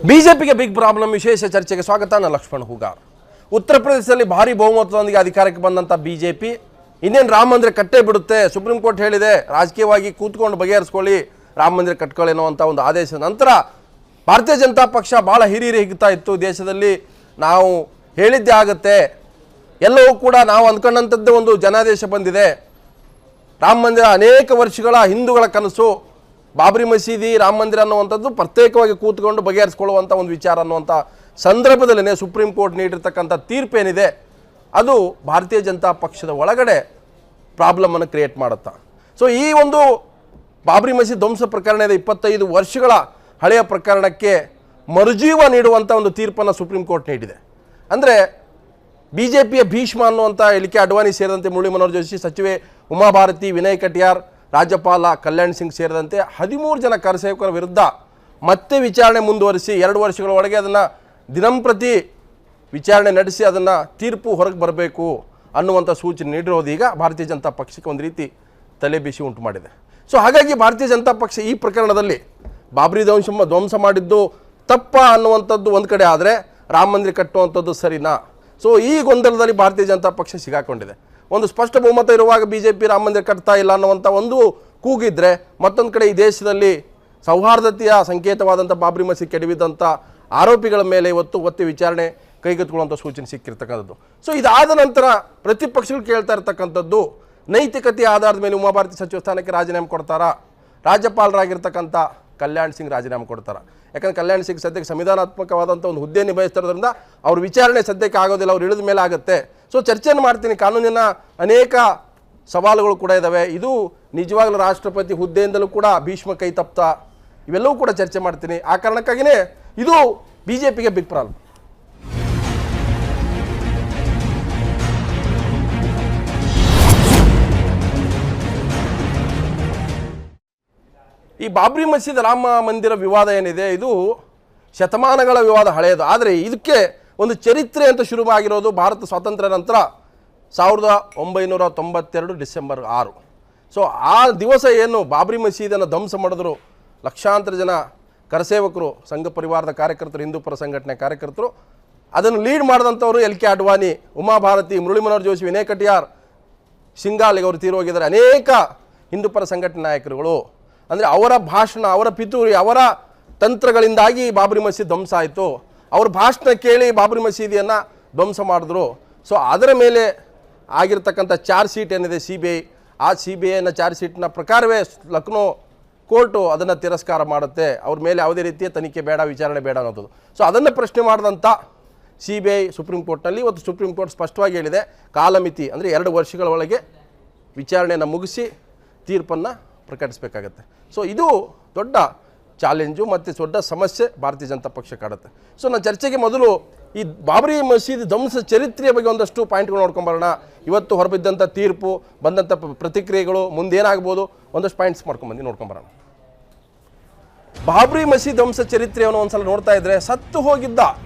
ಬಿಜೆಪಿಗೆ big problem ವಿಶೇಷ ಚರ್ಚೆಗೆ ಸ್ವಾಗತ. ನಾನು ಲಕ್ಷ್ಮಣ್ ಹೂಗಾರ್. ಉತ್ತರ ಪ್ರದೇಶದಲ್ಲಿ ಭಾರಿ ಬಹುಮತದೊಂದಿಗೆ ಅಧಿಕಾರಕ್ಕೆ ಬಂದಂಥ ಬಿಜೆಪಿ ಇನ್ನೇನು ರಾಮ ಮಂದಿರ ಕಟ್ಟೇ ಬಿಡುತ್ತೆ, ಸುಪ್ರೀಂ ಕೋರ್ಟ್ ಹೇಳಿದೆ, ರಾಜಕೀಯವಾಗಿ ಕೂತ್ಕೊಂಡು ಬಗೆಹರಿಸ್ಕೊಳ್ಳಿ, ರಾಮ ಮಂದಿರ ಕಟ್ಕೊಳ್ಳಿ ಅನ್ನುವಂಥ ಒಂದು ಆದೇಶದ ನಂತರ ಭಾರತೀಯ ಜನತಾ ಪಕ್ಷ ಭಾಳ ಹಿರಿಯರಿ ಹಿಗ್ತಾ ಇತ್ತು. ದೇಶದಲ್ಲಿ ನಾವು ಹೇಳಿದ್ದೇ ಆಗುತ್ತೆ, ಎಲ್ಲವೂ ಕೂಡ ನಾವು ಅಂದ್ಕೊಂಡಂಥದ್ದೇ ಒಂದು ಜನಾದೇಶ ಬಂದಿದೆ. ರಾಮ ಮಂದಿರ ಅನೇಕ ವರ್ಷಗಳ ಹಿಂದೂಗಳ ಕನಸು, ಬಾಬರಿ ಮಸೀದಿ ರಾಮ ಮಂದಿರ ಅನ್ನುವಂಥದ್ದು ಪ್ರತ್ಯೇಕವಾಗಿ ಕೂತ್ಕೊಂಡು ಬಗೆಹರಿಸ್ಕೊಳ್ಳುವಂಥ ಒಂದು ವಿಚಾರ ಅನ್ನುವಂಥ ಸಂದರ್ಭದಲ್ಲೇ ಸುಪ್ರೀಂ ಕೋರ್ಟ್ ನೀಡಿರ್ತಕ್ಕಂಥ ತೀರ್ಪೇನಿದೆ ಅದು ಭಾರತೀಯ ಜನತಾ ಪಕ್ಷದ ಒಳಗಡೆ ಪ್ರಾಬ್ಲಮನ್ನು ಕ್ರಿಯೇಟ್ ಮಾಡುತ್ತಾ. ಸೊ ಈ ಒಂದು ಬಾಬರಿ ಮಸೀದಿ ಧ್ವಂಸ ಪ್ರಕರಣ ಇದೆ, 25 ವರ್ಷಗಳ ಹಳೆಯ ಪ್ರಕರಣಕ್ಕೆ ಮರುಜೀವ ನೀಡುವಂಥ ಒಂದು ತೀರ್ಪನ್ನು ಸುಪ್ರೀಂ ಕೋರ್ಟ್ ನೀಡಿದೆ. ಅಂದರೆ ಬಿ ಜೆ ಪಿಯ ಭೀಷ್ಮ ಅನ್ನುವಂಥ ಹೇಳಿಕೆ ಅಡ್ವಾನಿ ಸೇರಿದಂತೆ ಮುರಳಿ ಮನೋಹರ್ ಜೋಶಿ, ಸಚಿವೆ ಉಮಾ ಭಾರತಿ, ವಿನಯ್ ಕಟಿಯಾರ್, ರಾಜ್ಯಪಾಲ ಕಲ್ಯಾಣ್ ಸಿಂಗ್ ಸೇರಿದಂತೆ 13 ಜನ ಕರಸೇವಕರ ವಿರುದ್ಧ ಮತ್ತೆ ವಿಚಾರಣೆ ಮುಂದುವರಿಸಿ 2 ವರ್ಷಗಳ ಒಳಗೆ ಅದನ್ನು ದಿನಂಪ್ರತಿ ವಿಚಾರಣೆ ನಡೆಸಿ ಅದನ್ನು ತೀರ್ಪು ಹೊರಗೆ ಬರಬೇಕು ಅನ್ನುವಂಥ ಸೂಚನೆ ನೀಡಿರೋದು ಈಗ ಭಾರತೀಯ ಜನತಾ ಪಕ್ಷಕ್ಕೆ ಒಂದು ರೀತಿ ತಲೆ ಬಿಸಿ ಉಂಟು ಮಾಡಿದೆ. ಸೊ ಹಾಗಾಗಿ ಭಾರತೀಯ ಜನತಾ ಪಕ್ಷ ಈ ಪ್ರಕರಣದಲ್ಲಿ ಬಾಬರಿ ಧ್ವಂಸ ಮಾಡಿದ್ದು ತಪ್ಪ ಅನ್ನುವಂಥದ್ದು ಒಂದು ಕಡೆ ಆದರೆ ರಾಮ ಮಂದಿರ ಕಟ್ಟುವಂಥದ್ದು ಸರಿನಾ? ಸೊ ಈ ಗೊಂದಲದಲ್ಲಿ ಭಾರತೀಯ ಜನತಾ ಪಕ್ಷ ಸಿಗಾಕೊಂಡಿದೆ. ಒಂದು ಸ್ಪಷ್ಟ ಬಹುಮತ ಇರುವಾಗ ಬಿ ಜೆ ಪಿ ರಾಮ ಮಂದಿರ ಕಟ್ತಾ ಇಲ್ಲ ಅನ್ನುವಂಥ ಒಂದು ಕೂಗಿದ್ರೆ, ಮತ್ತೊಂದು ಕಡೆ ಈ ದೇಶದಲ್ಲಿ ಸೌಹಾರ್ದತೆಯ ಸಂಕೇತವಾದಂಥ ಬಾಬರಿ ಮಸೀದಿ ಕೆಡವಿದಂಥ ಆರೋಪಿಗಳ ಮೇಲೆ ಒತ್ತಿ ವಿಚಾರಣೆ ಕೈಗೆತ್ತಿಕೊಳ್ಳುವಂಥ ಸೂಚನೆ ಸಿಕ್ಕಿರ್ತಕ್ಕಂಥದ್ದು. ಸೊ ಇದಾದ ನಂತರ ಪ್ರತಿಪಕ್ಷಗಳು ಕೇಳ್ತಾ ಇರ್ತಕ್ಕಂಥದ್ದು, ನೈತಿಕತೆಯ ಆಧಾರದ ಮೇಲೆ ಉಮಾ ಭಾರತಿ ಸಚಿವ ಸ್ಥಾನಕ್ಕೆ ರಾಜೀನಾಮೆ ಕೊಡ್ತಾರಾ, ರಾಜ್ಯಪಾಲರಾಗಿರ್ತಕ್ಕಂಥ ಕಲ್ಯಾಣ್ ಸಿಂಗ್ ರಾಜೀನಾಮೆ ಕೊಡ್ತಾರಾ? ಯಾಕಂದರೆ ಕಲ್ಯಾಣ್ ಸಿಂಗ್ ಸದ್ಯಕ್ಕೆ ಸಂವಿಧಾನಾತ್ಮಕವಾದಂಥ ಒಂದು ಹುದ್ದೆ ನಿಭಾಯಿಸ್ತಿರೋದ್ರಿಂದ ಅವ್ರ ವಿಚಾರಣೆ ಸದ್ಯಕ್ಕೆ ಆಗೋದಿಲ್ಲ, ಅವ್ರು ಇಳಿದ ಮೇಲೆ ಆಗುತ್ತೆ. ಸೊ ಚರ್ಚೆಯನ್ನು ಮಾಡ್ತೀನಿ, ಕಾನೂನಿನ ಅನೇಕ ಸವಾಲುಗಳು ಕೂಡ ಇದ್ದಾವೆ, ಇದು ನಿಜವಾಗ್ಲೂ ರಾಷ್ಟ್ರಪತಿ ಹುದ್ದೆಯಿಂದಲೂ ಕೂಡ ಭೀಷ್ಮ ಕೈ ತಪ್ತಾ, ಇವೆಲ್ಲವೂ ಕೂಡ ಚರ್ಚೆ ಮಾಡ್ತೀನಿ. ಆ ಕಾರಣಕ್ಕಾಗಿಯೇ ಇದು ಬಿ ಜೆ ಪಿಗೆ ಬಿಗ್ ಪ್ರಾಬ್ಲಮ್. ಈ ಬಾಬರಿ ಮಸೀದಿ ರಾಮ ಮಂದಿರ ವಿವಾದ ಏನಿದೆ ಇದು ಶತಮಾನಗಳ ವಿವಾದ, ಹಳೆಯದು. ಆದರೆ ಇದಕ್ಕೆ ಒಂದು ಚರಿತ್ರೆ ಅಂತ ಶುರುವಾಗಿರೋದು ಭಾರತ ಸ್ವಾತಂತ್ರ್ಯ ನಂತರ 1992 ಡಿಸೆಂಬರ್ 6. ಸೊ ಆ ದಿವಸ ಏನು ಬಾಬರಿ ಮಸೀದಿಯನ್ನು ಧ್ವಂಸ ಮಾಡಿದ್ರು, ಲಕ್ಷಾಂತರ ಜನ ಕರಸೇವಕರು, ಸಂಘ ಪರಿವಾರದ ಕಾರ್ಯಕರ್ತರು, ಹಿಂದೂ ಪರ ಸಂಘಟನೆ ಕಾರ್ಯಕರ್ತರು, ಅದನ್ನು ಲೀಡ್ ಮಾಡಿದಂಥವರು ಎಲ್ ಕೆ ಅಡ್ವಾನಿ, ಉಮಾ ಭಾರತಿ, ಮುರಳಿ ಮನೋಹರ್ ಜೋಶಿ, ವಿನಯ್ ಕಟಿಯಾರ್, ಸಿಂಗಾಲಿಗೆ ಅವರು ತೀರೋಗಿದ್ದಾರೆ, ಅನೇಕ ಹಿಂದೂ ಪರ ಸಂಘಟನೆ ನಾಯಕರುಗಳು. ಅಂದರೆ ಅವರ ಭಾಷಣ, ಅವರ ಪಿತೂರಿ, ಅವರ ತಂತ್ರಗಳಿಂದಾಗಿ ಬಾಬರಿ ಮಸೀದಿ ಧ್ವಂಸ ಆಯಿತು. ಅವ್ರ ಭಾಷಣ ಕೇಳಿ ಬಾಬರಿ ಮಸೀದಿಯನ್ನು ಧ್ವಂಸ ಮಾಡಿದ್ರು. ಸೊ ಅದರ ಮೇಲೆ ಆಗಿರ್ತಕ್ಕಂಥ ಚಾರ್ಜ್ ಶೀಟ್ ಏನಿದೆ CBI, ಆ CBIನ ಚಾರ್ಜ್ ಶೀಟ್ನ ಪ್ರಕಾರವೇ ಲಕ್ನೋ ಕೋರ್ಟು ಅದನ್ನು ತಿರಸ್ಕಾರ ಮಾಡುತ್ತೆ, ಅವ್ರ ಮೇಲೆ ಯಾವುದೇ ರೀತಿಯ ತನಿಖೆ ಬೇಡ, ವಿಚಾರಣೆ ಬೇಡ ಅನ್ನೋದು. ಸೊ ಅದನ್ನು ಪ್ರಶ್ನೆ ಮಾಡಿದಂಥ CBI ಸುಪ್ರೀಂ ಕೋರ್ಟ್ನಲ್ಲಿ ಇವತ್ತು ಸುಪ್ರೀಂ ಕೋರ್ಟ್ ಸ್ಪಷ್ಟವಾಗಿ ಹೇಳಿದೆ, ಕಾಲಮಿತಿ ಅಂದರೆ 2 ವರ್ಷಗಳ ಒಳಗೆ ವಿಚಾರಣೆಯನ್ನು ಮುಗಿಸಿ ತೀರ್ಪನ್ನು ಪ್ರಕಟಿಸಬೇಕಾಗತ್ತೆ. ಸೊ ಇದು ದೊಡ್ಡ ಚಾಲೆಂಜು ಮತ್ತು ದೊಡ್ಡ ಸಮಸ್ಯೆ ಭಾರತೀಯ ಜನತಾ ಪಕ್ಷ ಕಾಡುತ್ತೆ. ಸೊ ನಾನು ಚರ್ಚೆಗೆ ಮೊದಲು ಈ ಬಾಬರಿ ಮಸೀದಿ ಧ್ವಂಸ ಚರಿತ್ರೆಯ ಬಗ್ಗೆ ಒಂದಷ್ಟು ಪಾಯಿಂಟ್ಗಳು ನೋಡ್ಕೊಂಬರೋಣ. ಇವತ್ತು ಹೊರಬಿದ್ದಂಥ ತೀರ್ಪು, ಬಂದಂಥ ಪ್ರತಿಕ್ರಿಯೆಗಳು, ಮುಂದೇನಾಗ್ಬೋದು, ಒಂದಷ್ಟು ಪಾಯಿಂಟ್ಸ್ ನೋಡ್ಕೊಂಬರೋಣ. ಬಾಬರಿ ಮಸೀದಿ ಧ್ವಂಸ ಚರಿತ್ರೆಯನ್ನು ಒಂದ್ಸಲ ನೋಡ್ತಾ ಇದ್ರೆ, ಸತ್ತು ಹೋಗಿದ್ದ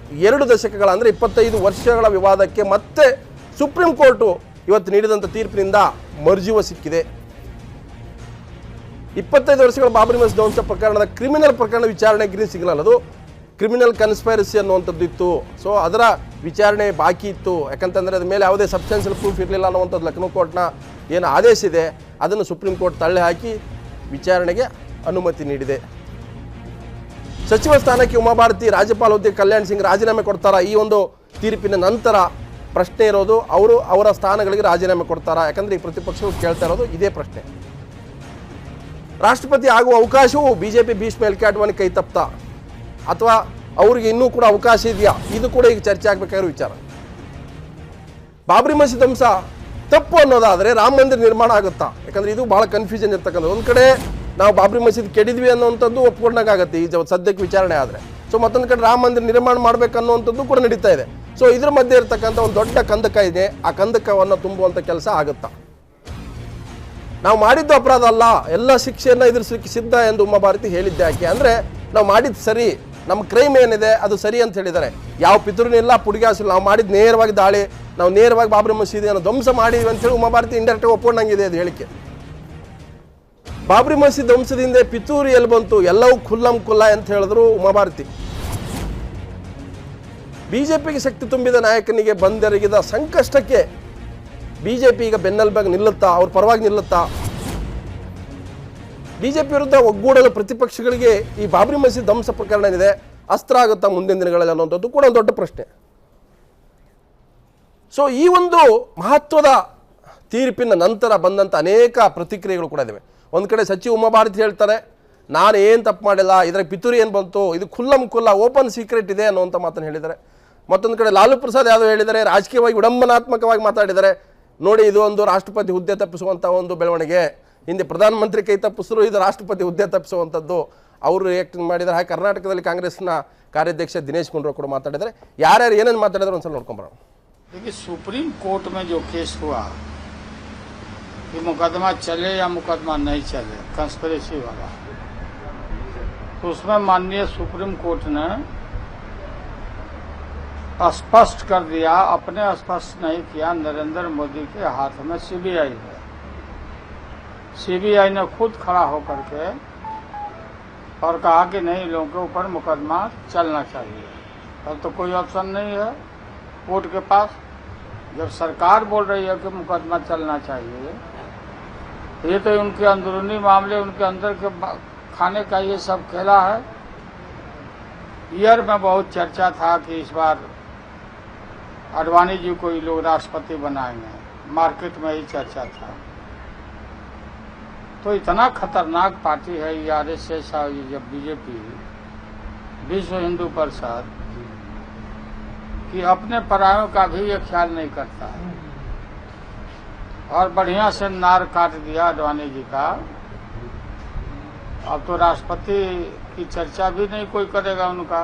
2 ದಶಕಗಳ ಅಂದರೆ 25 ವರ್ಷಗಳ ವಿವಾದಕ್ಕೆ ಮತ್ತೆ ಸುಪ್ರೀಂ ಕೋರ್ಟು ಇವತ್ತು ನೀಡಿದಂಥ ತೀರ್ಪಿನಿಂದ ಮರುಜೀವ ಸಿಕ್ಕಿದೆ. 25 ವರ್ಷಗಳ ಬಾಬರಿ ಮಸೀದಿ ಧ್ವಂಸ ಪ್ರಕರಣದ ಕ್ರಿಮಿನಲ್ ಪ್ರಕರಣ ವಿಚಾರಣೆ ಗ್ರೀನ್ ಸಿಗ್ನಲ್, ಅದು ಕ್ರಿಮಿನಲ್ ಕನ್ಸ್ಪೈರಸಿ ಅನ್ನುವಂಥದ್ದು ಇತ್ತು. ಸೊ ಅದರ ವಿಚಾರಣೆ ಬಾಕಿ ಇತ್ತು, ಯಾಕಂತಂದರೆ ಅದ್ರ ಮೇಲೆ ಯಾವುದೇ ಸಬ್ಸ್ಟೆನ್ಷಿಯಲ್ ಪ್ರೂಫ್ ಇರಲಿಲ್ಲ ಅನ್ನುವಂಥದ್ದು ಲಕ್ನೋ ಕೋರ್ಟ್ನ ಏನು ಆದೇಶ ಇದೆ ಅದನ್ನು ಸುಪ್ರೀಂ ಕೋರ್ಟ್ ತಳ್ಳಿ ಹಾಕಿ ವಿಚಾರಣೆಗೆ ಅನುಮತಿ ನೀಡಿದೆ. ಸಚಿವ ಸ್ಥಾನಕ್ಕೆ ಉಮಾ ಭಾರತಿ, ರಾಜ್ಯಪಾಲ ಹುದ್ದೆಗೆ ಕಲ್ಯಾಣ್ ಸಿಂಗ್ ರಾಜೀನಾಮೆ ಕೊಡ್ತಾರಾ? ಈ ಒಂದು ತೀರ್ಪಿನ ನಂತರ ಪ್ರಶ್ನೆ ಇರೋದು, ಅವರು ಅವರ ಸ್ಥಾನಗಳಿಗೆ ರಾಜೀನಾಮೆ ಕೊಡ್ತಾರಾ? ಯಾಕಂದರೆ ಈ ಪ್ರತಿಪಕ್ಷಗಳು ಕೇಳ್ತಾ ಇರೋದು ಇದೇ ಪ್ರಶ್ನೆ. ರಾಷ್ಟ್ರಪತಿ ಆಗುವ ಅವಕಾಶವೂ BJP Bhishma L K Advani ಕೈ ತಪ್ತಾ, ಅಥವಾ ಅವ್ರಿಗೆ ಇನ್ನೂ ಕೂಡ ಅವಕಾಶ ಇದೆಯಾ? ಇದು ಕೂಡ ಈಗ ಚರ್ಚೆ ಆಗಬೇಕಾಗಿರೋ ವಿಚಾರ. ಬಾಬರಿ ಮಸೀದಿ ಧ್ವಂಸ ತಪ್ಪು ಅನ್ನೋದಾದರೆ ರಾಮ ಮಂದಿರ ನಿರ್ಮಾಣ ಆಗುತ್ತಾ? ಯಾಕಂದರೆ ಇದು ಭಾಳ ಕನ್ಫ್ಯೂಷನ್ ಇರ್ತಕ್ಕಂಥದ್ದು. ಒಂದು ಕಡೆ ನಾವು ಬಾಬರಿ ಮಸೀದಿ ಕೆಡಿದ್ವಿ ಅನ್ನೋವಂಥದ್ದು ಒಪ್ಕೊಂಡಾಗುತ್ತೆ ಈ ಸದ್ಯಕ್ಕೆ ವಿಚಾರಣೆ ಆದರೆ. ಸೊ ಮತ್ತೊಂದು ಕಡೆ ರಾಮ ಮಂದಿರ ನಿರ್ಮಾಣ ಮಾಡಬೇಕನ್ನುವಂಥದ್ದು ಕೂಡ ನಡೀತಾ ಇದೆ. ಸೊ ಇದ್ರ ಮಧ್ಯೆ ಇರ್ತಕ್ಕಂಥ ಒಂದು ದೊಡ್ಡ ಕಂದಕ ಇದೆ, ಆ ಕಂದಕವನ್ನು ತುಂಬುವಂಥ ಕೆಲಸ ಆಗುತ್ತಾ? ನಾವು ಮಾಡಿದ್ದು ಅಪರಾಧ ಅಲ್ಲ, ಎಲ್ಲ ಶಿಕ್ಷೆಯನ್ನು ಎದುರಿಸಲಿಕ್ಕೆ ಸಿದ್ಧ ಎಂದು ಉಮಾ ಭಾರತಿ ಹೇಳಿದ್ದೆ. ಯಾಕೆ ಅಂದರೆ ನಾವು ಮಾಡಿದ್ದು ಸರಿ, ನಮ್ಮ ಕ್ರೈಮ್ ಏನಿದೆ ಅದು ಸರಿ ಅಂತ ಹೇಳಿದ್ದಾರೆ. ಯಾವ ಪಿತೃನಿಲ್ಲ, ಪುಡಿಗಾಸಿಲ್ಲ, ನಾವು ಮಾಡಿದ್ದು ನೇರವಾಗಿ ದಾಳಿ, ನಾವು ನೇರವಾಗಿ ಬಾಬರಿ ಮಸೀದಿಯನ್ನು ಧ್ವಂಸ ಮಾಡಿದ್ವಿ ಅಂತೇಳಿ ಉಮಾ ಭಾರತಿ ಇಂಡೈರೆಕ್ಟಾಗಿ ಒಪ್ಕೊಂಡಂಗಿದೆ ಅದು ಹೇಳಿಕೆ. ಬಾಬರಿ ಮಸೀದಿ ಧ್ವಂಸದಿಂದ ಪಿತೂರಿ ಎಲ್ಲಿ ಬಂತು, ಎಲ್ಲವೂ ಖುಲ್ಲಂ ಖುಲ್ಲ ಅಂತ ಹೇಳಿದ್ರು ಉಮಾ ಭಾರತಿ. ಬಿಜೆಪಿಗೆ ಶಕ್ತಿ ತುಂಬಿದ ನಾಯಕನಿಗೆ ಬಂದೆರಗಿದ ಸಂಕಷ್ಟಕ್ಕೆ ಬಿಜೆಪಿ ಈಗ ಬೆನ್ನೆಲುಬಾಗಿ ನಿಲ್ಲುತ್ತಾ, ಅವ್ರ ಪರವಾಗಿ ನಿಲ್ಲುತ್ತಾ? ಬಿಜೆಪಿ ವಿರುದ್ಧ ಒಗ್ಗೂಡಲು ಪ್ರತಿಪಕ್ಷಗಳಿಗೆ ಈ ಬಾಬ್ರಿ ಮಸೀದ್ ಧ್ವಂಸ ಪ್ರಕರಣ ಏನಿದೆ ಅಸ್ತ್ರ ಆಗುತ್ತಾ ಮುಂದಿನ ದಿನಗಳಲ್ಲಿ ಅನ್ನುವಂಥದ್ದು ಕೂಡ ಒಂದು ದೊಡ್ಡ ಪ್ರಶ್ನೆ. ಸೊ ಈ ಒಂದು ಮಹತ್ವದ ತೀರ್ಪಿನ ನಂತರ ಬಂದಂಥ ಅನೇಕ ಪ್ರತಿಕ್ರಿಯೆಗಳು ಕೂಡ ಇದ್ದಾವೆ. ಒಂದು ಕಡೆ ಸಚಿವ ಉಮಾಭಾರತಿ ಹೇಳ್ತಾರೆ, ನಾನು ಏನು ತಪ್ಪು ಮಾಡಿಲ್ಲ, ಇದರ ಪಿತೂರಿ ಏನು ಬಂತು, ಇದು ಖುಲ್ಲ ಓಪನ್ ಸೀಕ್ರೆಟ್ ಇದೆ ಅನ್ನುವಂಥ ಮಾತನ್ನು ಹೇಳಿದ್ದಾರೆ. ಮತ್ತೊಂದು ಕಡೆ ಲಾಲು ಪ್ರಸಾದ್ ಯಾದವ್ ಹೇಳಿದ್ದಾರೆ, ರಾಜಕೀಯವಾಗಿ ವಿಡಂಬನಾತ್ಮಕವಾಗಿ ಮಾತಾಡಿದ್ದಾರೆ. ನೋಡಿ, ಇದು ಒಂದು ರಾಷ್ಟ್ರಪತಿ ಹುದ್ದೆ ತಪ್ಪಿಸುವಂಥ ಒಂದು ಬೆಳವಣಿಗೆ, ಹಿಂದೆ ಪ್ರಧಾನಮಂತ್ರಿ ಕೈ ತಪ್ಪಿಸಿದ್ರು, ಇದು ರಾಷ್ಟ್ರಪತಿ ಹುದ್ದೆ ತಪ್ಪಿಸುವಂಥದ್ದು. ಅವರು ರಿಯಾಕ್ಟ್ ಮಾಡಿದ್ದಾರೆ. ಹಾಗೆ ಕರ್ನಾಟಕದಲ್ಲಿ ಕಾಂಗ್ರೆಸ್ನ ಕಾರ್ಯಾಧ್ಯಕ್ಷ ದಿನೇಶ್ ಗುಂಡೂರಾವ್ ಕೂಡ ಮಾತಾಡಿದ್ದಾರೆ. ಯಾರ್ಯಾರು ಏನೇನು ಮಾತಾಡಿದ್ರು ಒಂದ್ಸಲ ನೋಡ್ಕೊಂಬರೋಣ. देखिए, सुप्रीम कोर्ट में जो केस हुआ कि मुकदमा चले या मुकदमा नहीं चले, कंस्पिरेसी वाला, तो उसमें माननीय सुप्रीम कोर्ट ने स्पष्ट कर दिया, अपने स्पष्ट नहीं किया, नरेंद्र मोदी के हाथ में सीबीआई है। सीबीआई ने खुद खड़ा होकर के और कहा कि नहीं, लोगों के ऊपर मुकदमा चलना चाहिए। अब तो कोई ऑप्शन नहीं है कोर्ट के पास। जब सरकार बोल रही है कि मुकदमा चलना चाहिए, ये तो उनके अंदरूनी मामले, उनके अंदर के खाने का ये सब खेला है। ईयर में बहुत चर्चा था कि इस बार आडवाणी जी को ये लोग राष्ट्रपति बनाएंगे, मार्केट में ही चर्चा था। तो इतना खतरनाक पार्टी है ये आरएसएस और ये जब बीजेपी, विश्व हिंदू परिषद, कि अपने परायों का भी ये ख्याल नहीं करता है। और बढ़िया से नार काट दिया आडवाणी जी का। अब तो राष्ट्रपति की चर्चा भी नहीं कोई करेगा उनका।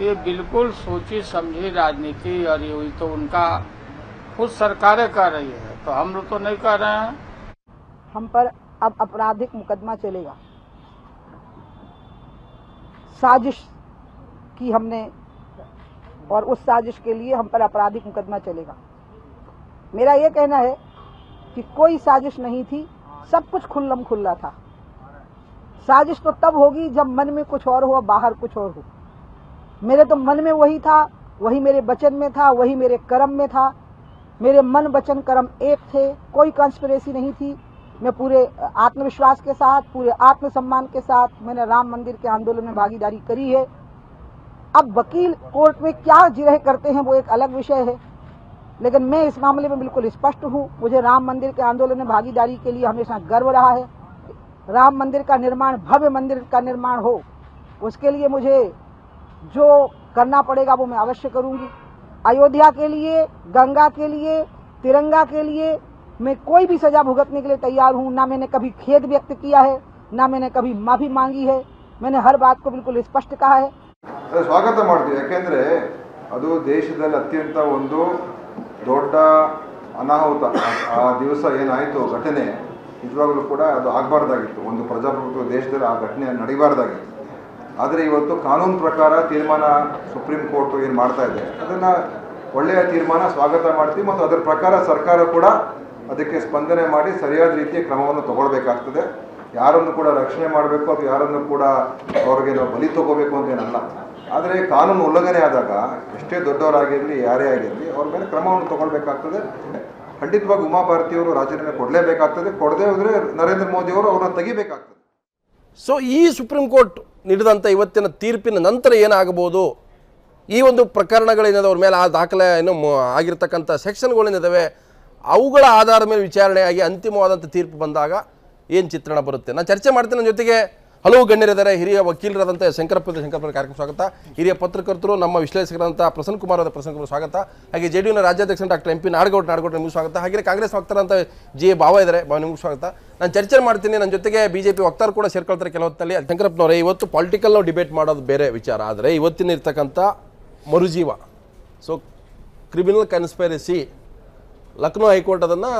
ये बिल्कुल सोची समझी राजनीति, और ये हुई तो उनका खुद सरकारें कर रही है, तो हम लोग तो नहीं कर रहे हैं। हम पर अब आपराधिक मुकदमा चलेगा। साजिश की हमने, और उस साजिश के लिए हम पर आपराधिक मुकदमा चलेगा। मेरा ये कहना है कि कोई साजिश नहीं थी, सब कुछ खुल्लम खुल्ला था। साजिश तो तब होगी जब मन में कुछ और हो, बाहर कुछ और हो। मेरे तो मन में वही था, वही मेरे वचन में था, वही मेरे कर्म में था। मेरे मन वचन कर्म एक थे, कोई कंस्पिरेसी नहीं थी। मैं पूरे आत्मविश्वास के साथ, पूरे आत्मसम्मान के साथ मैंने राम मंदिर के आंदोलन में भागीदारी करी है। अब वकील कोर्ट में क्या जिरह करते हैं वो एक अलग विषय है, लेकिन मैं इस मामले में बिल्कुल स्पष्ट हूँ। मुझे राम मंदिर के आंदोलन में भागीदारी के लिए हमेशा गर्व रहा है। राम मंदिर का निर्माण, भव्य मंदिर का निर्माण हो, उसके लिए मुझे जो करना पड़ेगा वो मैं अवश्य करूंगी। अयोध्या के लिए, गंगा के लिए, तिरंगा के लिए मैं कोई भी सजा भुगतने के लिए तैयार हूँ। ना मैंने कभी खेद व्यक्त किया है, ना मैंने कभी माफी मांगी है। मैंने हर बात को बिल्कुल स्पष्ट कहा है। ಸ್ವಾಗತ ಮಾಡ್ತೀವಿ. ಯಾಕೆಂದರೆ ಅದು ದೇಶದಲ್ಲಿ ಅತ್ಯಂತ ಒಂದು ದೊಡ್ಡ ಅನಾಹುತ. ಆ ದಿವಸ ಏನಾಯಿತು ಘಟನೆ, ನಿಜವಾಗ್ಲೂ ಕೂಡ ಅದು ಆಗಬಾರ್ದಾಗಿತ್ತು. ಒಂದು ಪ್ರಜಾಪ್ರಭುತ್ವ ದೇಶದಲ್ಲಿ ಆ ಘಟನೆ ನಡೀಬಾರ್ದಾಗಿತ್ತು. ಆದರೆ ಇವತ್ತು ಕಾನೂನು ಪ್ರಕಾರ ತೀರ್ಮಾನ ಸುಪ್ರೀಂ ಕೋರ್ಟ್ ಏನು ಮಾಡ್ತಾ ಇದೆ, ಅದನ್ನು ಒಳ್ಳೆಯ ತೀರ್ಮಾನ ಸ್ವಾಗತ ಮಾಡ್ತೀವಿ. ಮತ್ತು ಅದರ ಪ್ರಕಾರ ಸರ್ಕಾರ ಕೂಡ ಅದಕ್ಕೆ ಸ್ಪಂದನೆ ಮಾಡಿ ಸರಿಯಾದ ರೀತಿಯ ಕ್ರಮವನ್ನು ತಗೊಳ್ಬೇಕಾಗ್ತದೆ. ಯಾರನ್ನು ಕೂಡ ರಕ್ಷಣೆ ಮಾಡಬೇಕು ಅಥವಾ ಯಾರನ್ನು ಕೂಡ ಅವ್ರಿಗೆ ನಾವು ಬಲಿ ತಗೋಬೇಕು ಅಂತೇನಲ್ಲ. ಆದರೆ ಕಾನೂನು ಉಲ್ಲಂಘನೆ ಆದಾಗ ಎಷ್ಟೇ ದೊಡ್ಡವರಾಗಿರಲಿ, ಯಾರೇ ಆಗಿರಲಿ, ಅವ್ರ ಮೇಲೆ ಕ್ರಮವನ್ನು ತಗೊಳ್ಬೇಕಾಗ್ತದೆ. ಖಂಡಿತವಾಗಿ ಉಮಾಭಾರತಿಯವರು ರಾಜೀನಾಮೆ ಕೊಡಲೇಬೇಕಾಗ್ತದೆ. ಕೊಡದೇ ಹೋದರೆ ನರೇಂದ್ರ ಮೋದಿಯವರು ಅವ್ರನ್ನ ತೆಗಿಬೇಕಾಗ್ತದೆ. ಸೊ ಈ ಸುಪ್ರೀಂ ಕೋರ್ಟ್ ನೀಡಿದಂಥ ಇವತ್ತಿನ ತೀರ್ಪಿನ ನಂತರ ಏನಾಗಬಹುದು, ಈ ಒಂದು ಪ್ರಕರಣಗಳೇನಿದೆ ಅವ್ರ ಮೇಲೆ ಆ ದಾಖಲೆ ಏನು ಆಗಿರ್ತಕ್ಕಂಥ ಸೆಕ್ಷನ್ಗಳೇನಿದ್ದಾವೆ ಅವುಗಳ ಆಧಾರದ ಮೇಲೆ ವಿಚಾರಣೆಯಾಗಿ ಅಂತಿಮವಾದಂಥ ತೀರ್ಪು ಬಂದಾಗ ಏನು ಚಿತ್ರಣ ಬರುತ್ತೆ, ನಾನು ಚರ್ಚೆ ಮಾಡ್ತೀನಿ. ನನ್ನ ಜೊತೆಗೆ ಹಲವು ಗಣ್ಯರಿದ್ದಾರೆ. ಹಿರಿಯ ವಕೀಲರಾದಂಥ ಶಂಕರಪ್ಪ ಕಾರ್ಯಕ್ರಮ ಸ್ವಾಗತ. ಹಿರಿಯ ಪತ್ರಕರ್ತರು, ನಮ್ಮ ವಿಶ್ಲೇಷಕರಾದಂಥ ಪ್ರಸನ್ನ ಕುಮಾರ್ ಸ್ವಾಗತ. ಹಾಗೆ ಜೆಡಿಯುನ ರಾಜ್ಯಾಧ್ಯಕ್ಷ ಡಾಕ್ಟರ್ MP ನಾಡಗೌಡ ನಿಮಗೂ ಸ್ವಾಗತ. ಹಾಗೆ ಕಾಂಗ್ರೆಸ್ ವಕ್ತಾರಂಥ GA ಬಾವ ಇದ್ದಾರೆ, ನಿಮಗೂ ಸ್ವಾಗತ. ನಾನು ಚರ್ಚೆ ಮಾಡ್ತೀನಿ. ನನ್ನ ಜೊತೆಗೆ BJP ವಕ್ತಾರು ಕೂಡ ಸೇರ್ಕೊಳ್ತಾರೆ ಕೆಲವು ಹೊತ್ತಲ್ಲಿ. ಶಂಕರಪ್ಪನವರೇ, ಇವತ್ತು ಪೊಲಿಟಿಕಲ್ ನಾವು ಡಿಬೇಟ್ ಮಾಡೋದು ಬೇರೆ ವಿಚಾರ, ಆದರೆ ಇವತ್ತಿನ ಇರ್ತಕ್ಕಂಥ ಮರುಜೀವ, ಸೊ ಕ್ರಿಮಿನಲ್ ಕನ್ಸ್ಪೈರಸಿ, ಲಕ್ನೋ ಹೈಕೋರ್ಟ್ ಅದನ್ನು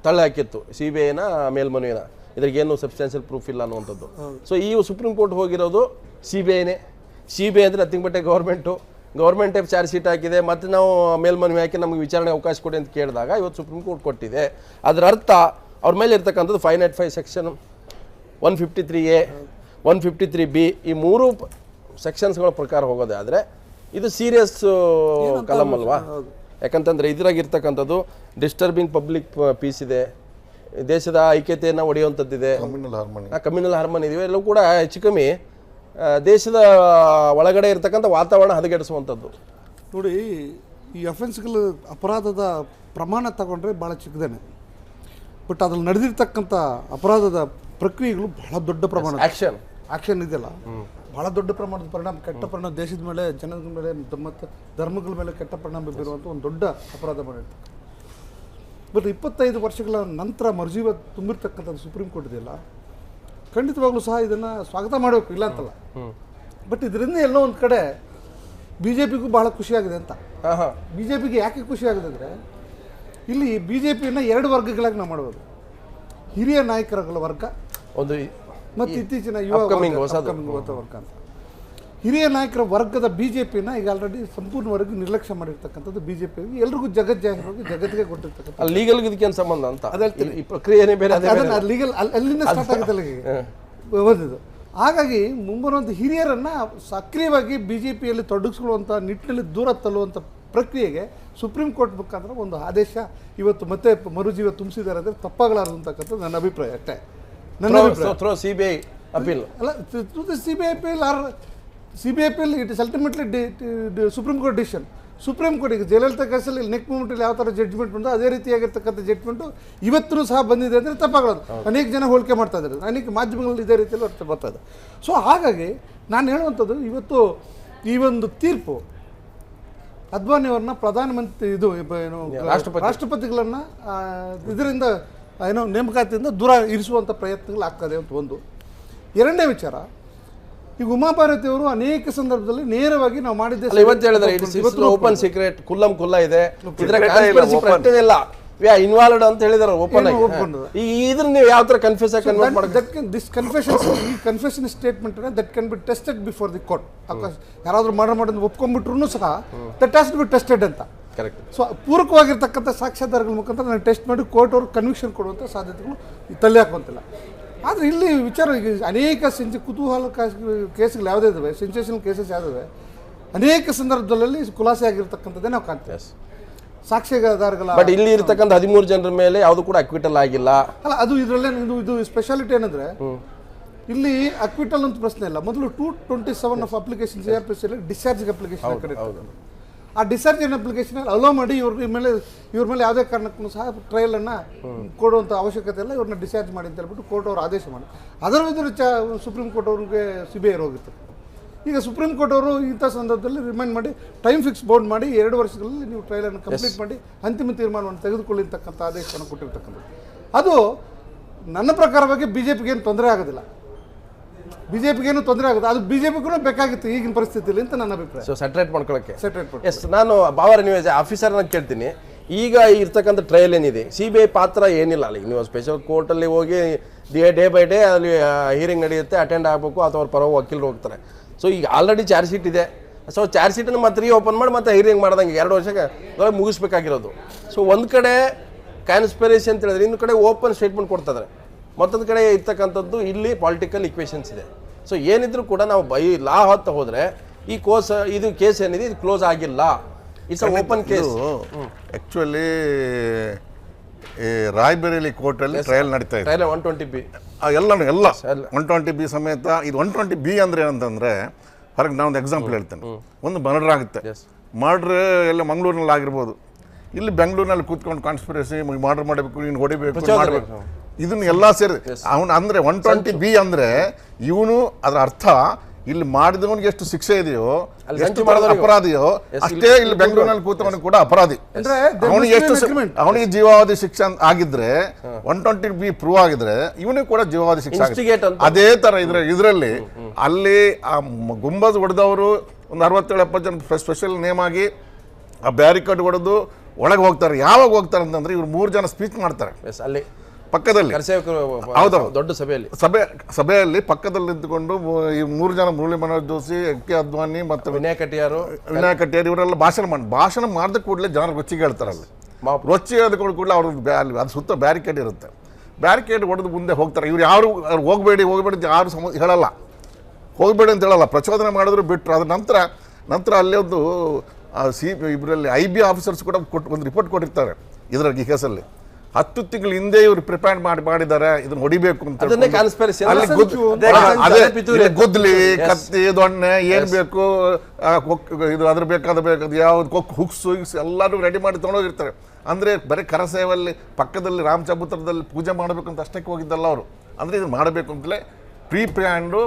ತಳ್ಳಿ ಹಾಕಿತ್ತು, CBIನ ಮೇಲ್ಮನವಿನ. ಇದ್ರಿಗೇನು ಸಬ್ಸ್ಟಾನ್ಷಿಯಲ್ ಪ್ರೂಫ್ ಇಲ್ಲ ಅನ್ನುವಂಥದ್ದು. ಸೊ ಈ ಸುಪ್ರೀಂ ಕೋರ್ಟ್ ಹೋಗಿರೋದು CBIನೇ. CBI ಅಂದರೆ ನಥಿಂಗ್ ಬಟ್ ಗೌರ್ಮೆಂಟೇ ಚಾರ್ಜ್ ಶೀಟ್ ಹಾಕಿದೆ, ಮತ್ತು ನಾವು ಮೇಲ್ಮನವಿ ಹಾಕಿ ನಮಗೆ ವಿಚಾರಣೆ ಅವಕಾಶ ಕೊಡಿ ಅಂತ ಕೇಳಿದಾಗ ಇವತ್ತು ಸುಪ್ರೀಂ ಕೋರ್ಟ್ ಕೊಟ್ಟಿದೆ. ಅದರ ಅರ್ಥ ಅವ್ರ ಮೇಲೆ ಇರ್ತಕ್ಕಂಥದ್ದು 595 ಸೆಕ್ಷನ್ 153A 153B ಈ ಮೂರು ಸೆಕ್ಷನ್ಸ್ಗಳ ಪ್ರಕಾರ ಹೋಗೋದೇ ಆದರೆ ಇದು ಸೀರಿಯಸ್ ಕಲಮ್ ಅಲ್ವಾ? ಯಾಕಂತಂದರೆ ಇದ್ರಾಗಿರ್ತಕ್ಕಂಥದ್ದು ಡಿಸ್ಟರ್ಬಿಂಗ್ ಪಬ್ಲಿಕ್ ಪೀಸ್ ಇದೆ, ದೇಶದ ಐಕ್ಯತೆಯನ್ನು ಒಡೆಯುವಂಥದ್ದಿದೆ, ಕಮ್ಯುನಲ್ ಹಾರ್ಮೋನಿ ಇದೆಯೋ ಎಲ್ಲವೂ ಕೂಡ ಹೆಚ್ಚು ಕಮ್ಮಿ ದೇಶದ ಒಳಗಡೆ ಇರ್ತಕ್ಕಂಥ ವಾತಾವರಣ ಹದಗೆಡಿಸುವಂಥದ್ದು. ನೋಡಿ, ಈ ಅಫೆನ್ಸ್ಗಳು ಅಪರಾಧದ ಪ್ರಮಾಣ ತಗೊಂಡ್ರೆ ಭಾಳ ಚಿಕ್ಕದೇನೆ, ಬಟ್ ಅದ್ರಲ್ಲಿ ನಡೆದಿರ್ತಕ್ಕಂಥ ಅಪರಾಧದ ಪ್ರಕ್ರಿಯೆಗಳು ಬಹಳ ದೊಡ್ಡ ಪ್ರಮಾಣದ ಆಕ್ಷನ್ ಇದೆಯಲ್ಲ, ಬಹಳ ದೊಡ್ಡ ಪ್ರಮಾಣದ ಪರಿಣಾಮ, ಕೆಟ್ಟ ಪರಿಣಾಮ ದೇಶದ ಮೇಲೆ, ಜನಗಳ ಮೇಲೆ ಮತ್ತು ಧರ್ಮಗಳ ಮೇಲೆ ಕೆಟ್ಟ ಪರಿಣಾಮ ಬೀರುವಂಥ ಒಂದು ದೊಡ್ಡ ಅಪರಾಧ ಮಾಡಿರ್ತಕ್ಕಂಥ. ಬಟ್ 25 ವರ್ಷಗಳ ನಂತರ ಮರುಜೀವ ತುಂಬಿರ್ತಕ್ಕಂಥದ್ದು ಸುಪ್ರೀಂ ಕೋರ್ಟ್ ಇದೆಯಲ್ಲ, ಖಂಡಿತವಾಗ್ಲೂ ಸಹ ಇದನ್ನು ಸ್ವಾಗತ ಮಾಡಬೇಕು, ಇಲ್ಲ ಅಂತಲ್ಲ. ಬಟ್ ಇದರಿಂದ ಎಲ್ಲೋ ಒಂದು ಕಡೆ ಬಿ ಜೆ ಪಿಗೂ ಬಹಳ ಖುಷಿಯಾಗಿದೆ ಅಂತ. ಬಿ ಜೆ ಪಿಗೆ ಯಾಕೆ ಖುಷಿಯಾಗಿದೆ ಅಂದರೆ, ಇಲ್ಲಿ ಬಿ ಜೆ ಪಿಯನ್ನು 2 ವರ್ಗಗಳಾಗಿ ನಾವು ಮಾಡ್ಬೋದು. ಹಿರಿಯ ನಾಯಕರುಗಳ ವರ್ಗ ಒಂದು ಮತ್ತು ಇತ್ತೀಚಿನ ಯುವ ವರ್ಗ ಅಂತ. ಹಿರಿಯ ನಾಯಕರ ವರ್ಗದ ಬಿ ಜೆ ಪಿನ ಈಗ ಆಲ್ರೆಡಿ ಸಂಪೂರ್ಣವರೆಗೂ ನಿರ್ಲಕ್ಷ್ಯ ಮಾಡಿರ್ತಕ್ಕಂಥದ್ದು ಬಿ ಜೆ ಪಿ ಎಲ್ಲರಿಗೂ ಜಗಜ್ಜಾಹಿರವಾಗಿ ಜಗತ್ತಿಗೆ ಕೊಟ್ಟಿರ್ತಕ್ಕಂಥ. ಲೀಗಲ್ ಇದಕ್ಕೆ ಸಂಬಂಧ ಅಂತ ಈ ಪ್ರಕ್ರಿಯೆನೇ ಬೇರೆ, ಲೀಗಲ್ ಅಲ್ಲಿಂದ ಸ್ಟಾರ್ಟ್ ಆಗುತ್ತಲ್ಲ ಓದಿದ್ದು. ಹಾಗಾಗಿ ಮುಂಬರುವಂಥ ಹಿರಿಯರನ್ನು ಸಕ್ರಿಯವಾಗಿ ಬಿ ಜೆ ಪಿಯಲ್ಲಿ ತೊಡಗಿಸ್ಕೊಳ್ಳುವಂಥ ನಿಟ್ಟಿನಲ್ಲಿ ದೂರ ತಳ್ಳುವಂಥ ಪ್ರಕ್ರಿಯೆಗೆ ಸುಪ್ರೀಂ ಕೋರ್ಟ್ ಮುಖಾಂತರ ಒಂದು ಆದೇಶ ಇವತ್ತು ಮತ್ತೆ ಮರುಜೀವ ತುಂಬಿಸಿದ್ದಾರೆ ಅಂದರೆ ತಪ್ಪಾಗಲಾರದು ಅಂತಕ್ಕಂಥದ್ದು ನನ್ನ ಅಭಿಪ್ರಾಯ ಅಷ್ಟೇ. ನನ್ನ ಅಭಿಪ್ರಾಯ ಸಿಬಿಐ ಅಪೀಲ್ ಅಲ್ಲ, CBI appeal or CBI appeal it is ultimately Supreme Court decision. Supreme Court ಈಗ ಜಯಲಲಿತಾ ಕೇಸಲ್ಲಿ ನೆಕ್ ಮೂಮೆಂಟಲ್ಲಿ ಯಾವ ಥರ ಜಡ್ಜ್ಮೆಂಟ್ ಬಂದು ಅದೇ ರೀತಿಯಾಗಿರ್ತಕ್ಕಂಥ ಜಡ್ಜ್ಮೆಂಟು ಇವತ್ತೂ ಸಹ ಬಂದಿದೆ ಅಂದರೆ ತಪ್ಪಾಗಲಾರದು. ಅನೇಕ ಜನ ಹೋಲಿಕೆ ಮಾಡ್ತಾ ಇದ್ದಾರೆ, ಅನೇಕ ಮಾಧ್ಯಮಗಳಲ್ಲಿ ಇದೇ ರೀತಿಯಲ್ಲಿ ಅರ್ಥ ಬರ್ತಾ ಇದೆ. ಸೊ ಹಾಗಾಗಿ ನಾನು ಹೇಳುವಂಥದ್ದು, ಇವತ್ತು ಈ ಒಂದು ತೀರ್ಪು ಅದ್ವಾನಿಯವ್ರನ್ನ ಪ್ರಧಾನಮಂತ್ರಿ ಏನು ರಾಷ್ಟ್ರಪತಿಗಳನ್ನು ಇದರಿಂದ ಏನೋ ನೇಮಕಾತಿಯಿಂದ ದೂರ ಇರಿಸುವಂಥ ಪ್ರಯತ್ನಗಳು ಆಗ್ತದೆ ಅಂತ ಒಂದು. ಎರಡನೇ ವಿಚಾರ, ಈಗ ಉಮಾಭಾರತಿಯವರು ಅನೇಕ ಸಂದರ್ಭದಲ್ಲಿ ನೇರವಾಗಿ ನಾವು ಮಾಡಿದ್ದೆ ಇವತ್ತು ಹೇಳಿದ್ರೆ ಓಪನ್ ಸೀಕ್ರೆಟ್ ಕುಲ್ಲಂ ಕುಲ್ಲ ಇದೆ, ಇಲ್ಲ ಇನ್ವಾಲ್ವ್ಡ್ ಅಂತ ಹೇಳಿದಾರೆ ಓಪನ್ ಆಗಿ. ಇದನ್ನ ನೀವು ಯಾವ ತರ ಕನ್ಫ್ಯೂಸ್ ಆಗಿ ಕನ್ವರ್ಟ್ ಮಾಡೋದು? ದಿಸ್ ಕನ್ಫೆಷನ್, ಈ confession statement that can be tested before the court. ಯಾರಾದ್ರೂ ಮರ್ಡರ್ ಮಾಡೋದು ಒಪ್ಕೊಂಡ್ಬಿಟ್ರು ಸಹ that has to be tested ಅಂತ. ಕರೆಕ್ಟ್. ಸೊ ಪೂರಕವಾಗಿರ್ತಕ್ಕಂಥ ಸಾಕ್ಷ್ಯಾಧಾರಗಳ ಮುಖಾಂತರ ನಾನು ಟೆಸ್ಟ್ ಮಾಡಿ ಕೋರ್ಟ್ ಅವರು ಕನ್ವಿಕ್ಷನ್ ಕೊಡುವಂಥ ಸಾಧ್ಯತೆಗಳು ತಳ್ಳಿ ಹಾಕುವಂತಿಲ್ಲ. ಆದರೆ ಇಲ್ಲಿ ವಿಚಾರ, ಈಗ ಅನೇಕ ಕುತೂಹಲ ಕೇಸ್ಗಳು ಯಾವುದೇ ಇದಾವೆ, ಸೆನ್ಸೇಷನಲ್ ಕೇಸಸ್ ಯಾವುದಿವೆ, ಅನೇಕ ಸಂದರ್ಭದಲ್ಲಿ ಖುಲಾಸೆ ಆಗಿರ್ತಕ್ಕಂಥದ್ದೇ ನಾವು ಕಾಣ್ತೇವೆ. ಸಾಕ್ಷ್ಯಾಧಾರಗಳ ಬಟ್ ಇಲ್ಲಿ ಇರ್ತಕ್ಕಂಥ 13 ಜನರ ಮೇಲೆ ಯಾವುದು ಕೂಡ ಅಕ್ವಿಟಲ್ ಆಗಿಲ್ಲ ಅಲ್ಲ. ಅದು ಇದರಲ್ಲೇ ಇದು ಸ್ಪೆಷಾಲಿಟಿ ಏನಂದ್ರೆ, ಇಲ್ಲಿ ಅಕ್ವಿಟಲ್ ಅಂತ ಪ್ರಶ್ನೆ ಇಲ್ಲ. ಮೊದಲು 227 of application CRPC discharge application ಕರೀತಾರೆ. ಆ ಡಿಸ್ಚಾರ್ಜ್ ಅಪ್ಲಿಕೇಶನ್ ಅಲೋ ಮಾಡಿ ಇವ್ರ ಮೇಲೆ ಯಾವುದೇ ಕಾರಣಕ್ಕೂ ಸಹ ಟ್ರಯಲನ್ನು ಕೊಡುವಂಥ ಅವಶ್ಯಕತೆ ಇಲ್ಲ, ಇವ್ರನ್ನ ಡಿಸ್ಚಾರ್ಜ್ ಮಾಡಿ ಅಂತ ಹೇಳ್ಬಿಟ್ಟು ಕೋರ್ಟ್ ಅವರು ಆದೇಶ ಮಾಡಿ ಅದರ ವಿರುದ್ಧ ಸುಪ್ರೀಂ ಕೋರ್ಟ್ ಅವ್ರಿಗೆ CBI ಹೋಗಿತ್ತು. ಈಗ ಸುಪ್ರೀಂ ಕೋರ್ಟ್ ಅವರು ಇಂಥ ಸಂದರ್ಭದಲ್ಲಿ ರಿಮೈಂಡ್ ಮಾಡಿ ಟೈಮ್ ಫಿಕ್ಸ್ ಬೌಂಡ್ ಮಾಡಿ 2 ವರ್ಷಗಳಲ್ಲಿ ನೀವು ಟ್ರಯಲನ್ನು ಕಂಪ್ಲೀಟ್ ಮಾಡಿ ಅಂತಿಮ ತೀರ್ಮಾನವನ್ನು ತೆಗೆದುಕೊಳ್ಳಿರ್ತಕ್ಕಂಥ ಆದೇಶವನ್ನು ಕೊಟ್ಟಿರ್ತಕ್ಕಂಥದ್ದು. ಅದು ನನ್ನ ಪ್ರಕಾರವಾಗಿ BJPಗೆ ಏನು ತೊಂದರೆ ಆಗೋದಿಲ್ಲ, BJPಗೇನು ತೊಂದರೆ ಆಗುತ್ತೆ. ಅದು BJPಗೂ ಬೇಕಾಗಿತ್ತು ಈಗಿನ ಪರಿಸ್ಥಿತಿಯಲ್ಲಿ ಅಂತ ನನ್ನ ಅಭಿಪ್ರಾಯ. ಸೊ ಸೆಟ್ರೇಟ್ ಮಾಡ್ಕೊಳ್ಳೋಕ್ಕೆ. ಎಸ್, ನಾನು ಬಾವರ್ ನೀವು ಆಫೀಸರ್ನ ಕೇಳ್ತೀನಿ, ಈಗ ಇರ್ತಕ್ಕಂಥ ಟ್ರಯಲ್ ಏನಿದೆ, CBI ಪಾತ್ರ ಏನಿಲ್ಲ ಅಲ್ಲಿ. ನೀವು ಸ್ಪೆಷಲ್ ಕೋರ್ಟಲ್ಲಿ ಹೋಗಿ ಡೇ ಬೈ ಡೇ ಅಲ್ಲಿ ಹಿಯರಿಂಗ್ ನಡೆಯುತ್ತೆ, ಅಟೆಂಡ್ ಆಗಬೇಕು, ಅಥವಾ ಅವ್ರ ಪರವಾಗಿ ವಕೀಲರು ಹೋಗ್ತಾರೆ. ಸೊ ಈಗ ಆಲ್ರೆಡಿ ಚಾರ್ಜ್ ಶೀಟ್ ಇದೆ. ಸೊ ಚಾರ್ಜ್ ಶೀಟನ್ನು ಮತ್ತೆ ಓಪನ್ ಮಾಡಿ ಮತ್ತೆ ಹಿಯರಿಂಗ್ ಮಾಡ್ದಂಗೆ 2 ವರ್ಷಕ್ಕೆ ಮುಗಿಸ್ಬೇಕಾಗಿರೋದು. ಸೊ ಒಂದು ಕಡೆ ಕಾನ್ಸ್ಪಿರಸಿ ಅಂತ ಹೇಳಿದ್ರೆ, ಇನ್ನೊಂದು ಕಡೆ ಓಪನ್ ಸ್ಟೇಟ್ಮೆಂಟ್ ಕೊಡ್ತಿದ್ದಾರೆ, ಮತ್ತೊಂದು ಕಡೆ ಇರ್ತಕ್ಕಂಥದ್ದು ಇಲ್ಲಿ ಪೊಲಿಟಿಕಲ್ ಇಕ್ವೇಷನ್ಸ್ ಇದೆ. ಸೊ ಏನಿದ್ರು ಕೂಡ ನಾವು ಲಾ ಹೊತ್ತು ಹೋದರೆ ಇದು ಕೇಸ್ ಏನಿದೆ ಇದು ಕ್ಲೋಸ್ ಆಗಿಲ್ಲ, it's open case. Actually Raebareli ಕೋರ್ಟಲ್ಲಿ ಟ್ರಯಲ್ ನಡೀತಾ ಇದೆ, 120B ಎಲ್ಲ 120B ಸಮೇತ. ಇದು 120B ಅಂದರೆ ಏನಂತಂದರೆ, ಫಾರ್ ನಾನು ಒಂದು ಎಕ್ಸಾಂಪಲ್ ಹೇಳ್ತೇನೆ. ಒಂದು ಮರ್ಡರ್ ಆಗುತ್ತೆ, ಮರ್ಡ್ರ್ ಎಲ್ಲ ಮಂಗಳೂರಿನಲ್ಲಿ ಆಗಿರ್ಬೋದು, ಇಲ್ಲಿ ಬೆಂಗಳೂರಿನಲ್ಲಿ ಕೂತ್ಕೊಂಡು ಕಾನ್ಸ್ಪಿರಸಿ ಮರ್ಡರ್ ಮಾಡಬೇಕು, ನೀನು ಹೊಡಿಬೇಕು, ಮಾಡಬೇಕು, ಇದನ್ನ ಎಲ್ಲ ಸೇರಿ ಅವನು ಅಂದರೆ 120B ಅಂದರೆ ಇವನು ಅದರ ಅರ್ಥ ಇಲ್ಲಿ ಮಾಡಿದವನಿಗೆ ಎಷ್ಟು ಶಿಕ್ಷೆ ಇದೆಯೋ, ಎಷ್ಟು ಅಪರಾಧಿಯೋ ಅಷ್ಟೇ ಇಲ್ಲಿ ಬೆಂಗಳೂರಿನಲ್ಲಿ ಕೂತವನಿಗೆ ಕೂಡ ಅಪರಾಧಿ. ಅವನಿಗೆ ಜೀವಾವಧಿ ಶಿಕ್ಷೆ ಆಗಿದ್ರೆ 120B ಪ್ರೂವ್ ಆಗಿದ್ರೆ ಇವನಿಗೆ ಕೂಡ ಜೀವಾವಧಿ ಶಿಕ್ಷೆ ಆಗುತ್ತೆ. ಅದೇ ತರ ಇದರಲ್ಲಿ ಅಲ್ಲಿ ಆ ಗುಂಬಜ್ ಹೊಡೆದವರು ಒಂದು 67-70 ಜನ ಸ್ಪೆಷಲ್ ನೇಮ್ ಆಗಿ ಆ ಬ್ಯಾರಿಕೇಡ್ ಹೊಡೆದು ಒಳಗೆ ಹೋಗ್ತಾರೆ. ಯಾವಾಗ ಹೋಗ್ತಾರೆ ಅಂತಂದ್ರೆ ಇವ್ರು 3 ಜನ ಸ್ಪೀಚ್ ಮಾಡ್ತಾರೆ ಅಲ್ಲಿ ಪಕ್ಕದಲ್ಲಿ, ಹೌದೌದು, ದೊಡ್ಡ ಸಭೆಯಲ್ಲಿ ಪಕ್ಕದಲ್ಲಿ ನಿಂತುಕೊಂಡು ಈ 3 ಜನ, ಮುರಳಿ ಮನೋಹರ್ ಜೋಶಿ, AK ಅದ್ವಾನಿ ಮತ್ತು ವಿನಯ್ ಕಟಿಯಾರ್ ಇವರೆಲ್ಲ ಭಾಷಣ ಮಾಡಿದ ಕೂಡಲೇ ಜನರು ರೊಚ್ಚಿಗೆ ಹೇಳ್ತಾರಲ್ಲಿ. ರೊಚ್ಚಿ ಹೇಳಿದ ಕೂಡಲೇ ಅವ್ರದ್ದು ಅದು ಸುತ್ತ ಬ್ಯಾರಿಕೇಡ್ ಇರುತ್ತೆ, ಬ್ಯಾರಿಕೇಡ್ ಹೊಡೆದು ಮುಂದೆ ಹೋಗ್ತಾರೆ. ಇವ್ರು ಯಾರು ಹೋಗಬೇಡಿ ಯಾರು ಹೇಳಲ್ಲ, ಹೋಗಬೇಡಿ ಅಂತ ಹೇಳಲ್ಲ, ಪ್ರಚೋದನೆ ಮಾಡಿದ್ರು ಬಿಟ್ಟರು. ಅದ್ರ ನಂತರ ಅಲ್ಲಿ ಒಂದು ಇದರಲ್ಲಿ IB ಆಫೀಸರ್ಸ್ ಕೂಡ ಒಂದು ರಿಪೋರ್ಟ್ ಕೊಟ್ಟಿರ್ತಾರೆ ಇದರಲ್ಲಿ ಈ ಕೇಸಲ್ಲಿ. 10 ತಿಂಗಳ ಹಿಂದೆ ಇವರು ಪ್ರಿಪೇರ್ ಮಾಡಿದ್ದಾರೆ ಇದನ್ನ ಹೊಡಿಬೇಕು ಅಂತ. ಗುದ್ಲಿ, ಕತ್ತಿ, ದೊಣ್ಣೆ ಏನ್ ಬೇಕು, ಇದು ಅದ್ರ ಬೇಕಾದ ಯಾವ್ದು ಹುಕ್ಸು ಎಲ್ಲರೂ ರೆಡಿ ಮಾಡಿ ತೊಗೊಂಡೋಗಿರ್ತಾರೆ. ಅಂದ್ರೆ ಬರೀ ಕರಸೇವಲ್ಲಿ ಪಕ್ಕದಲ್ಲಿ ರಾಮಚಬುತ್ರದಲ್ಲಿ ಪೂಜೆ ಮಾಡಬೇಕು ಅಂತ ಅಷ್ಟಕ್ಕೆ ಹೋಗಿದ್ದಲ್ಲ ಅವರು. ಅಂದ್ರೆ ಇದು ಮಾಡಬೇಕು ಅಂತಲೇ ಪ್ಲಾನ್ಡು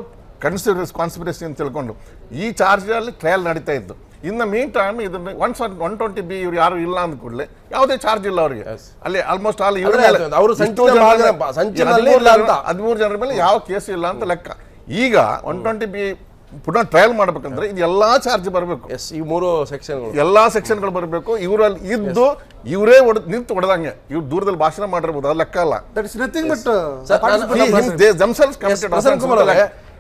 ಕಾನ್ಸ್ಪಿರಸಿ ಅಂತ ತಿಳ್ಕೊಂಡು ಈ ಚಾರ್ಜಲ್ಲಿ ಟ್ರಯಲ್ ನಡೀತಾ ಇತ್ತು. ಇನ್ನು ಮೀನ್ ಟೈಮ್ ಇದನ್ನ 120B ಇವ್ರು ಯಾರು ಇಲ್ಲ ಅಂದ ಕೂಡಲೇ ಯಾವುದೇ ಚಾರ್ಜ್ ಇಲ್ಲ ಅವರಿಗೆ. ಅಲ್ಲಿ ಆಲ್ಮೋಸ್ಟ್ ಆಲ್ 13 ಜನರ ಮೇಲೆ ಯಾವ ಕೇಸ್ ಇಲ್ಲ ಅಂತ ಲೆಕ್ಕ. ಈಗ 120B ಪುನಃ ಟ್ರಯಲ್ ಮಾಡ್ಬೇಕಂದ್ರೆ ಇದು ಎಲ್ಲಾ ಚಾರ್ಜ್ ಬರಬೇಕು, ಈ 3 ಸೆಕ್ಷನ್ಗಳು ಎಲ್ಲಾ ಸೆಕ್ಷನ್ಗಳು ಬರಬೇಕು. ಇವರಲ್ಲಿ ಇದ್ದು ಇವರೇ ನಿಂತು ಹೊಡೆದಂಗೆ ಇವ್ರು ದೂರದಲ್ಲಿ ಭಾಷಣ ಮಾಡಿರ್ಬೋದು, ಅದು ಲೆಕ್ಕ ಅಲ್ಲ.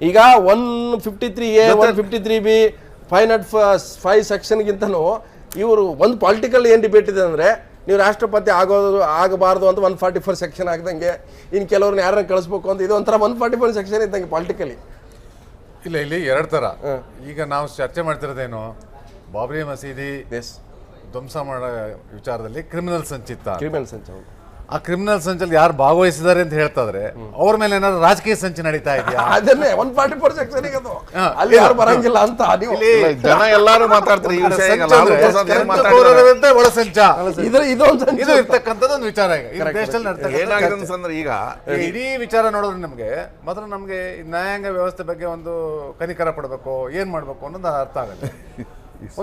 ಈಗ 153A 153B 505 ಸೆಕ್ಷನ್ಗಿಂತನೂ ಇವರು ಒಂದು ಪೊಲಿಟಿಕಲ್ ಏನು ಡಿಬೇಟ್ ಇದೆ ಅಂದರೆ ನೀವು ರಾಷ್ಟ್ರಪತಿ ಆಗಬಾರ್ದು ಅಂತ 144 ಸೆಕ್ಷನ್ ಆಗ್ದಂಗೆ, ಇನ್ನು ಕೆಲವ್ರನ್ನ ಯಾರನ್ನ ಕಳಿಸ್ಬೇಕು ಅಂತ ಇದು ಒಂಥರ 144 ಸೆಕ್ಷನ್ ಇದ್ದಂಗೆ ಪಾಲಿಟಿಕಲಿ. ಇಲ್ಲ, ಇಲ್ಲಿ 2 ಥರ. ಈಗ ನಾವು ಚರ್ಚೆ ಮಾಡ್ತಿರೋದೇನು, ಬಾಬ್ರಿ ಮಸೀದಿ ಧ್ವಂಸ ಮಾಡೋ ವಿಚಾರದಲ್ಲಿ ಕ್ರಿಮಿನಲ್ ಸಂಚಿತ. ಆ ಕ್ರಿಮಿನಲ್ ಸಂಚಲ್ಲಿ ಯಾರು ಭಾಗವಹಿಸಿದ್ದಾರೆ ಅಂತ ಹೇಳ್ತಾ ಇದ್ರೆ ಅವ್ರ ಮೇಲೆ ಏನಾದ್ರು ರಾಜಕೀಯ ಸಂಚು ನಡೀತಾ ಇದೆಯಾ? ಅದನ್ನೇ 144 ಸೆಕ್ಷನ್ ಅಲ್ಲಿ ಯಾರು ಬರಂಗಿಲ್ಲ ಅಂತ ಜನ ಎಲ್ಲರೂ ಮಾತಾಡ್ತಾರೆ. ಇದು ಇರ್ತಕ್ಕಂಥದ್ದು ಒಂದು ವಿಚಾರ. ಈಗ ದೇಶದಲ್ಲಿ ಏನಾಗಿದೆ ಈಗ ಇಡೀ ವಿಚಾರ ನೋಡಿದ್ರೆ ನಮ್ಗೆ ನ್ಯಾಯಾಂಗ ವ್ಯವಸ್ಥೆ ಬಗ್ಗೆ ಒಂದು ಕನಿಕರ ಪಡಬೇಕು, ಏನ್ ಮಾಡ್ಬೇಕು ಅನ್ನೋದು ಅರ್ಥ ಆಗುತ್ತೆ.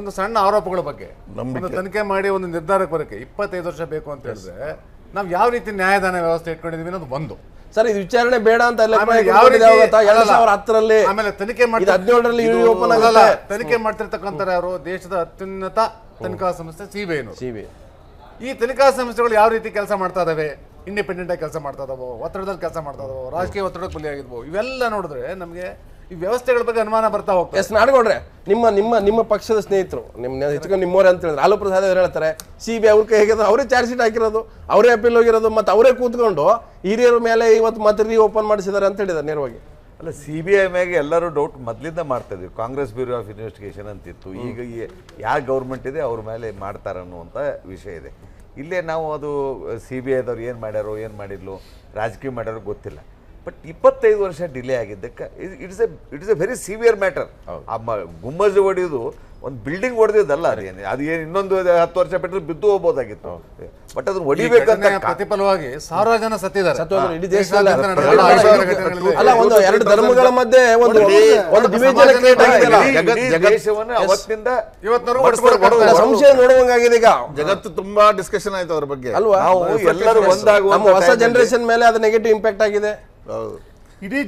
ಒಂದು ಸಣ್ಣ ಆರೋಪಗಳ ಬಗ್ಗೆ ಒಂದು ತನಿಖೆ ಮಾಡಿ ಒಂದು ನಿರ್ಧಾರಕ್ಕೆ ಬರೋಕೆ 25 ವರ್ಷ ಬೇಕು ಅಂತ ಹೇಳಿದ್ರೆ ನಾವು ಯಾವ ರೀತಿ ನ್ಯಾಯದಾನ ವ್ಯವಸ್ಥೆ ಇಟ್ಕೊಂಡಿದೀವಿ ಅನ್ನೋದು ಒಂದು. ಸರ್, ಇದು ವಿಚಾರಣೆ ಬೇಡ ಅಂತ ಆಮೇಲೆ ತನಿಖೆ ಮಾಡಿ 2017ರಲ್ಲಿ ತನಿಖೆ ಮಾಡ್ತಿರ್ತಕ್ಕಂಥ ಯಾರು ದೇಶದ ಅತ್ಯುನ್ನತ ತನಿಖಾ ಸಂಸ್ಥೆ CBI. ಈ ತನಿಖಾ ಸಂಸ್ಥೆಗಳು ಯಾವ ರೀತಿ ಕೆಲಸ ಮಾಡ್ತಾ ಇದಾವೆ, ಇಂಡಿಪೆಂಡೆಂಟ್ ಆಗಿ ಕೆಲಸ ಮಾಡ್ತಾ ಇದಾವೋ, ಒತ್ತಡದಲ್ಲಿ ಕೆಲಸ ಮಾಡ್ತಾ ಇದಾವೋ, ರಾಜಕೀಯ ಒತ್ತಡಕ್ಕೆ ಬಲಿಯಾಗಿದ್ವೋ, ಇವೆಲ್ಲ ನೋಡಿದ್ರೆ ನಮಗೆ ಈ ವ್ಯವಸ್ಥೆಗಳ ಬಗ್ಗೆ ಅನುಮಾನ ಬರ್ತಾ ಹೋಗ್ತದೆ. ನಾಡ್ಕೊಡ್ರೆ ನಿಮ್ಮ ಪಕ್ಷದ ಸ್ನೇಹಿತರು ನಿಮ್ಮವರೇ ಅಂತ ಹೇಳಿದ್ರೆ ಆಲೂ ಪ್ರಸಾದ್ ಅವ್ರು ಹೇಳ್ತಾರೆ CBI ಅವ್ರ ಕೈ ಹೇಗಿದ್ರು ಅವರೇ ಚಾರ್ಜ್ ಶೀಟ್ ಹಾಕಿರೋದು, ಅವರೇ ಅಪೀಲ್ ಹೋಗಿರೋದು, ಮತ್ತು ಅವರೇ ಕೂತ್ಕೊಂಡು ಹಿರಿಯರ ಮೇಲೆ ಇವತ್ತು ಮತ್ತೆ ಓಪನ್ ಮಾಡಿಸಿದ್ದಾರೆ ಅಂತ ಹೇಳಿದ್ದಾರೆ ನೇರವಾಗಿ. ಅಲ್ಲ, CBI ಮೇಲೆ ಎಲ್ಲರೂ ಡೌಟ್ ಮೊದಲಿಂದ ಮಾಡ್ತಾ ಇದ್ವಿ. ಕಾಂಗ್ರೆಸ್ ಬ್ಯೂರೋ ಆಫ್ ಇನ್ವೆಸ್ಟಿಗೇಷನ್ ಅಂತಿತ್ತು. ಈಗ ಯಾವ ಗೌರ್ಮೆಂಟ್ ಇದೆ ಅವ್ರ ಮೇಲೆ ಮಾಡ್ತಾರೆ ಅನ್ನುವಂಥ ವಿಷಯ ಇದೆ. ಇಲ್ಲೇ ನಾವು ಅದು CBIದವ್ರು ಏನು ಮಾಡ್ಯಾರೋ ಏನು ಮಾಡಿರ್ಲು, ರಾಜಕೀಯ ಮಾಡ್ಯಾರೋ ಗೊತ್ತಿಲ್ಲ. ಬಟ್ 25 ವರ್ಷ ಡಿಲೇ ಆಗಿದ್ದಕ್ಕೆ it's A very severe matter. ಗುಮ್ಮಜ್ ಹೊಡೆಯೋದು ಒಂದು ಬಿಲ್ಡಿಂಗ್ ಹೊಡೆದಿದ್ದಲ್ಲ, ಅದು ಏನು ಇನ್ನೊಂದು 10 ವರ್ಷ ಬಿಟ್ಟರೆ ಬಿದ್ದು ಹೋಗ್ಬೋದಾಗಿತ್ತು. ಬಟ್ ಅದನ್ನ ಹೊಡಿಬೇಕಂತ ಪ್ರತಿಫಲವಾಗಿ 1000 ಜನ ಸತ್ತಿದ್ದಾರೆ. ಇಡೀ ದೇಶದಲ್ಲಿ ಅಲ್ಲ, ಒಂದು 2 ಧರ್ಮಗಳ ಮಧ್ಯೆ ಒಂದು ಡಿವಿಷನ್ ಕ್ರಿಯೇಟ್ ಆಗಿದೆ. ದೇಶವನ್ನು ಅವತ್ತಿನಿಂದ ಇವತ್ತಿನವರೆಗೂ ಸಂಶಯ ನೋಡುವಂಗಾಗಿದೆ. ಈಗ ಜಗತ್ತು ತುಂಬಾ ಡಿಸ್ಕಷನ್ ಆಯ್ತು ಅದ್ರ ಬಗ್ಗೆ ಅಲ್ವಾ? ನಾವು ಎಲ್ಲರೂ ಒಂದಾಗುವ ನಮ್ಮ ಹೊಸ ಜನರೇಷನ್ ಮೇಲೆ ಅದು ನೆಗೆಟಿವ್ ಇಂಪ್ಯಾಕ್ಟ್ ಆಗಿದೆ. ಇಡೀ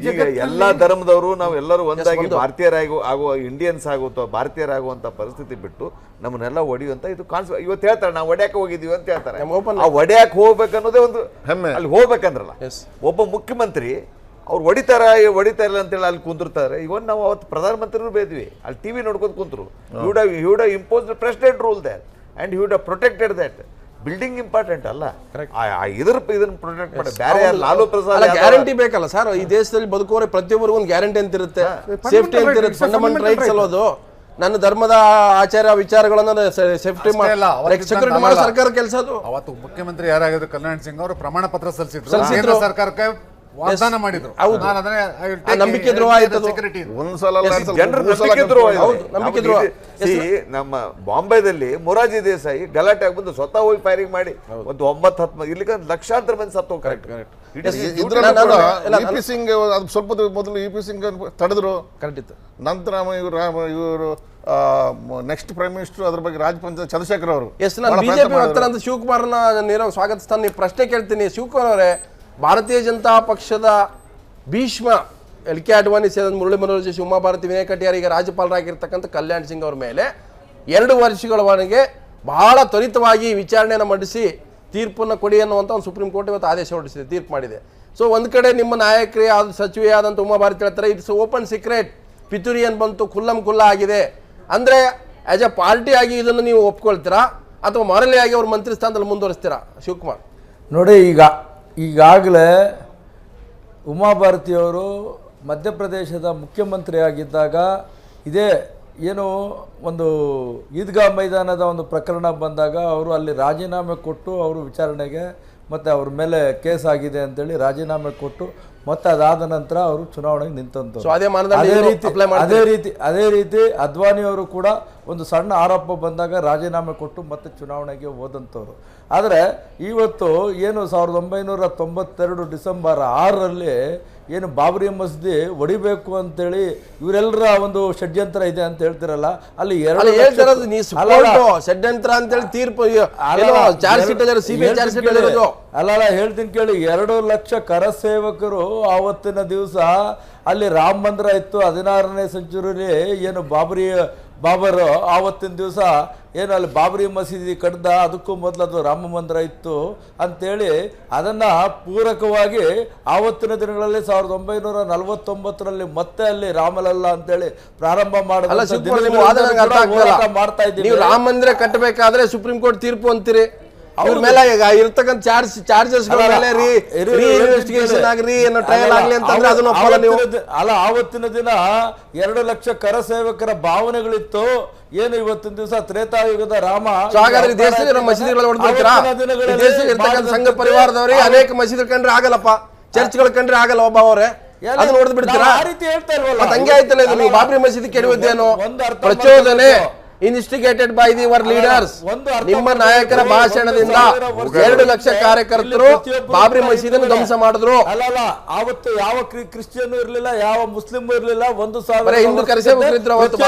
ಎಲ್ಲಾ ಧರ್ಮದವರು ನಾವು ಎಲ್ಲರೂ ಒಂದಾಗಿ ಭಾರತೀಯರಾಗುವ ಇಂಡಿಯನ್ಸ್ ಆಗುತ್ತೋ ಭಾರತೀಯರಾಗುವಂತ ಪರಿಸ್ಥಿತಿ ಬಿಟ್ಟು ನಮ್ಮನ್ನೆಲ್ಲ ಹೊಡಿಯುವಂತ ಇದು ಇವತ್ತು ಹೇಳ್ತಾರೆ ನಾವು ಒಡ್ಯಾಕ ಹೋಗಿದೀವಿ ಅಂತ ಹೇಳ್ತಾರೆ. ಆ ಒಡ್ಯಾಕ ಹೋಗ್ಬೇಕನ್ನೋದೇ ಒಂದು ಹೆಮ್ಮೆ. ಅಲ್ಲಿ ಹೋಗ್ಬೇಕಂದ್ರಲ್ಲ, ಒಬ್ಬ ಮುಖ್ಯಮಂತ್ರಿ ಅವ್ರು ಹೊಡಿತಾ ಇಲ್ಲ ಅಂತೇಳಿ ಅಲ್ಲಿ ಕುಂದಿರ್ತಾರೆ. ಇವನ್ ನಾವು ಅವತ್ತು ಪ್ರಧಾನಮಂತ್ರಿನೂ ಬೇದ್ವಿ, ಅಲ್ಲಿ TV ನೋಡ್ಕೊಂಡು ಕುಂತರು. Would imposed president rule that and would protected that. Building important ಅಲ್ಲ, ಇದನ್ನ ಪ್ರೊಟೆಕ್ಟ್ ಮಾಡಿ ಬೇರೆ ಲಾಲೂ ಪ್ರಸಾದ್ ಗ್ಯಾರಂಟಿ ಬೇಕಲ್ಲ ಸರ್. ಈ ದೇಶದಲ್ಲಿ ಬದುಕೋರೆ ಪ್ರತಿಯೊಬ್ಬರಿಗೂ ಒಂದು ಗ್ಯಾರಂಟಿ ಅಂತ ಇರುತ್ತೆ, ಸೇಫ್ಟಿ ಅಂತ ಇರುತ್ತೆ, ಫಂಡಮೆಂಟಲ್ ರೈಟ್ಸ್ ಅಲ್ಲೋದು. ನನ್ನ ಧರ್ಮದ ಆಚಾರ ವಿಚಾರಗಳನ್ನ ಸೇಫ್ಟಿ ಸೆಕ್ಯೂರಿಟಿ ಮಾಡೋ ಸರ್ಕಾರ ಕೆಲಸ ಅದು. ಅವತ್ತು ಮುಖ್ಯಮಂತ್ರಿ ಯಾರಾಗಿದ್ರು ಕಲ್ಯಾಣ್ ಸಿಂಗ್ ಅವರು ಪ್ರಮಾಣ ಪತ್ರ ಸಲ್ಲಿಸಿದ್ರು ಸರ್ಕಾರಕ್ಕೆ, ವಾಗ್ದಾನ ಮಾಡಿದ್ರು. ನಂಬಿಕೆ ದ್ರೋಹ ಆಯ್ತು. ನಮ್ಮ ಬಾಂಬೆದಲ್ಲಿ ಮೊರಾರ್ಜಿ ದೇಸಾಯಿ ಗಲಾಟೆ ಬಂದು ಸ್ವತಃ ಹೋಗಿ ಫೈರಿಂಗ್ ಮಾಡಿ ಒಂದು 9-10 ಇಲ್ಲಿಗೆ ಲಕ್ಷಾಂತರ ಮಂದಿ ಸತ್ತು. ಸಿಂಗ್ ಸ್ವಲ್ಪ ಮೊದಲು EP ಸಿಂಗ್ ತಡೆದ್ರು. ನಂತರ ಇವರು ನೆಕ್ಸ್ಟ್ ಪ್ರೈಮ್ ಮಿನಿಸ್ಟರ್ ಅದ್ರ ಬಗ್ಗೆ ಚಂದ್ರಶೇಖರ್ ಅವರು ಬಿಜೆಪಿ ವಕ್ತಾರ ಅಂತ ಶಿವಕುಮಾರ್ನ ನೇರ ಸ್ವಾಗತಿಸ್ತಾನೆ. ನೀವು ಪ್ರಶ್ನೆ ಕೇಳ್ತೀನಿ, ಶಿವಕುಮಾರ್ ಅವರೇ, ಭಾರತೀಯ ಜನತಾ ಪಕ್ಷದ ಭೀಷ್ಮ LK ಅಡ್ವಾಣಿ ಸೇರಿದ ಮುರಳಿ ಮನೋಹರ್ ಜೋಶಿ, ಉಮಾ ಭಾರತಿ, ವಿನಯ್ ಕಟಿಯಾರ್, ಈಗ ರಾಜ್ಯಪಾಲರಾಗಿರ್ತಕ್ಕಂಥ ಕಲ್ಯಾಣ್ ಸಿಂಗ್ ಅವರ ಮೇಲೆ 2 ವರ್ಷಗಳವರೆಗೆ ಬಹಳ ತ್ವರಿತವಾಗಿ ವಿಚಾರಣೆಯನ್ನು ಮಂಡಿಸಿ ತೀರ್ಪನ್ನು ಕೊಡಿ ಅನ್ನುವಂಥ ಒಂದು ಸುಪ್ರೀಂ ಕೋರ್ಟ್ ಇವತ್ತು ಆದೇಶ ಹೊರಡಿಸಿದೆ, ತೀರ್ಪು ಮಾಡಿದೆ. ಸೊ ಒಂದು ಕಡೆ ನಿಮ್ಮ ನಾಯಕರೇ ಸಚಿವೆ ಆದಂಥ ಉಮಾ ಭಾರತಿ ಹೇಳ್ತಾರೆ ಇಟ್ಸ್ ಓಪನ್ ಸೀಕ್ರೆಟ್, ಪಿತೂರಿಯನ್ ಬಂತು, ಖುಲ್ಲ ಆಗಿದೆ. ಅಂದರೆ ಆಸ್ ಎ ಪಾರ್ಟಿ ಆಗಿ ಇದನ್ನು ನೀವು ಒಪ್ಕೊಳ್ತೀರಾ ಅಥವಾ ಮಾರಲಿ ಆಗಿ ಅವ್ರ ಮಂತ್ರಿ ಸ್ಥಾನದಲ್ಲಿ ಮುಂದುವರಿಸ್ತೀರಾ? ಶಿವಕುಮಾರ್ ನೋಡಿ, ಈಗಾಗಲೇ ಉಮಾ ಭಾರತಿಯವರು ಮಧ್ಯಪ್ರದೇಶದ ಮುಖ್ಯಮಂತ್ರಿಯಾಗಿದ್ದಾಗ ಇದೇ ಏನು ಒಂದು ಈದ್ಗಾ ಮೈದಾನದ ಒಂದು ಪ್ರಕರಣ ಬಂದಾಗ ಅವರು ಅಲ್ಲಿ ರಾಜೀನಾಮೆ ಕೊಟ್ಟು ಅವರು ವಿಚಾರಣೆಗೆ ಮತ್ತು ಅವ್ರ ಮೇಲೆ ಕೇಸ್ ಆಗಿದೆ ಅಂತೇಳಿ ರಾಜೀನಾಮೆ ಕೊಟ್ಟು ಮತ್ತೆ ಅದಾದ ನಂತರ ಅವರು ಚುನಾವಣೆಗೆ ನಿಂತಂಥವ್ರು. ಅದೇ ರೀತಿ ಅದ್ವಾನಿ ಅವರು ಕೂಡ ಒಂದು ಸಣ್ಣ ಆರೋಪ ಬಂದಾಗ ರಾಜೀನಾಮೆ ಕೊಟ್ಟು ಮತ್ತೆ ಚುನಾವಣೆಗೆ ಹೋದಂಥವ್ರು. ಆದರೆ ಇವತ್ತು ಏನು 1992 ಡಿಸೆಂಬರ್ 6ರಲ್ಲಿ ಏನು ಬಾಬರಿ ಮಸೀದಿ ಹೊಡಿಬೇಕು ಅಂತೇಳಿ ಇವರೆಲ್ಲರ ಒಂದು ಷಡ್ಯಂತ್ರ ಇದೆ ಅಂತ ಹೇಳ್ತಿರಲ್ಲ, ಅಲ್ಲಿ ಷಡ್ಯಂತ್ರ ಅಂತೇಳಿ ತೀರ್ಪು ಅಲ್ಲ ಹೇಳ್ತೀನಿ ಕೇಳಿ. 2 ಲಕ್ಷ ಕರಸೇವಕರು ಆವತ್ತಿನ ದಿವಸ ಅಲ್ಲಿ ರಾಮ ಮಂದಿರ ಇತ್ತು 16ನೇ ಸೆಂಚುರಿಲಿ ಏನು ಬಾಬರ್ ಆವತ್ತಿನ ದಿವಸ ಏನು ಅಲ್ಲಿ ಬಾಬರಿ ಮಸೀದಿ ಕಡ್ದ, ಅದಕ್ಕೂ ಮೊದಲು ಅದು ರಾಮ ಮಂದಿರ ಇತ್ತು ಅಂತೇಳಿ ಅದನ್ನು ಪೂರಕವಾಗಿ ಆವತ್ತಿನ ದಿನಗಳಲ್ಲಿ 1949ರಲ್ಲಿ ಮತ್ತೆ ಅಲ್ಲಿ ರಾಮಲಲ್ಲ ಅಂತೇಳಿ ಪ್ರಾರಂಭ ಮಾಡ್ತಾ ಇದ್ದೀವಿ. ರಾಮ ಮಂದಿರ ಕಟ್ಟಬೇಕಾದ್ರೆ ಸುಪ್ರೀಂ ಕೋರ್ಟ್ ತೀರ್ಪು ಅಂತೀರಿ, ಅವ್ರ ಮೇಲೆ ಇರ್ತಕ್ಕಂಥ ಚಾರ್ಜಸ್ ಅಲ್ಲ ಆವತ್ತಿನ ದಿನ 2 ಲಕ್ಷ ಕರಸೇವಕರ ಭಾವನೆಗಳಿತ್ತು. ಏನು ಇವತ್ತಿನ ದಿವಸ ತ್ರೇತಾಯುಗದ ರಾಮ ಸಂಘ ಪರಿವಾರದವ್ರಿಗೆ ಅನೇಕ ಮಸೀದಿ ಕಂಡ್ರೆ ಆಗಲ್ಲಪ್ಪ, ಚರ್ಚ್ಗಳು ಕಂಡ್ರೆ ಆಗಲ್ಲ ಒಬ್ಬ ಅವರೇ ಅದನ್ನ ನೋಡಿದ್ ಬಿಡ್ತೀರಾ? ಹಂಗೆ ಆಯ್ತಲ್ಲ ಇದು. ನೀವು ಬಾಬ್ರಿ ಮಸೀದಿ ಕೆಡವಿದ್ದೇನೋ ಪ್ರಚೋದನೆ ಇನ್ಸ್ಟಿಗೇಟೆಡ್ ಬೈ ಯುವರ್ ಲೀಡರ್ಸ್. ನಿಮ್ಮ ನಾಯಕರ ಭಾಷಣದಿಂದ 2 ಲಕ್ಷ ಕಾರ್ಯಕರ್ತರು ಬಾಬ್ರಿ ಮಸೀದಿಯನ್ನು ಧ್ವಂಸ ಮಾಡಿದ್ರು. ಅಲ್ಲ ಅವತ್ತು ಯಾವ ಕ್ರಿಶ್ಚಿಯನ್ ಇರ್ಲಿಲ್ಲ, ಯಾವ ಮುಸ್ಲಿಂ ಇರ್ಲಿಲ್ಲ, 1,000 ಹಿಂದೂ ಕರಸೇವಕರಿದ್ರು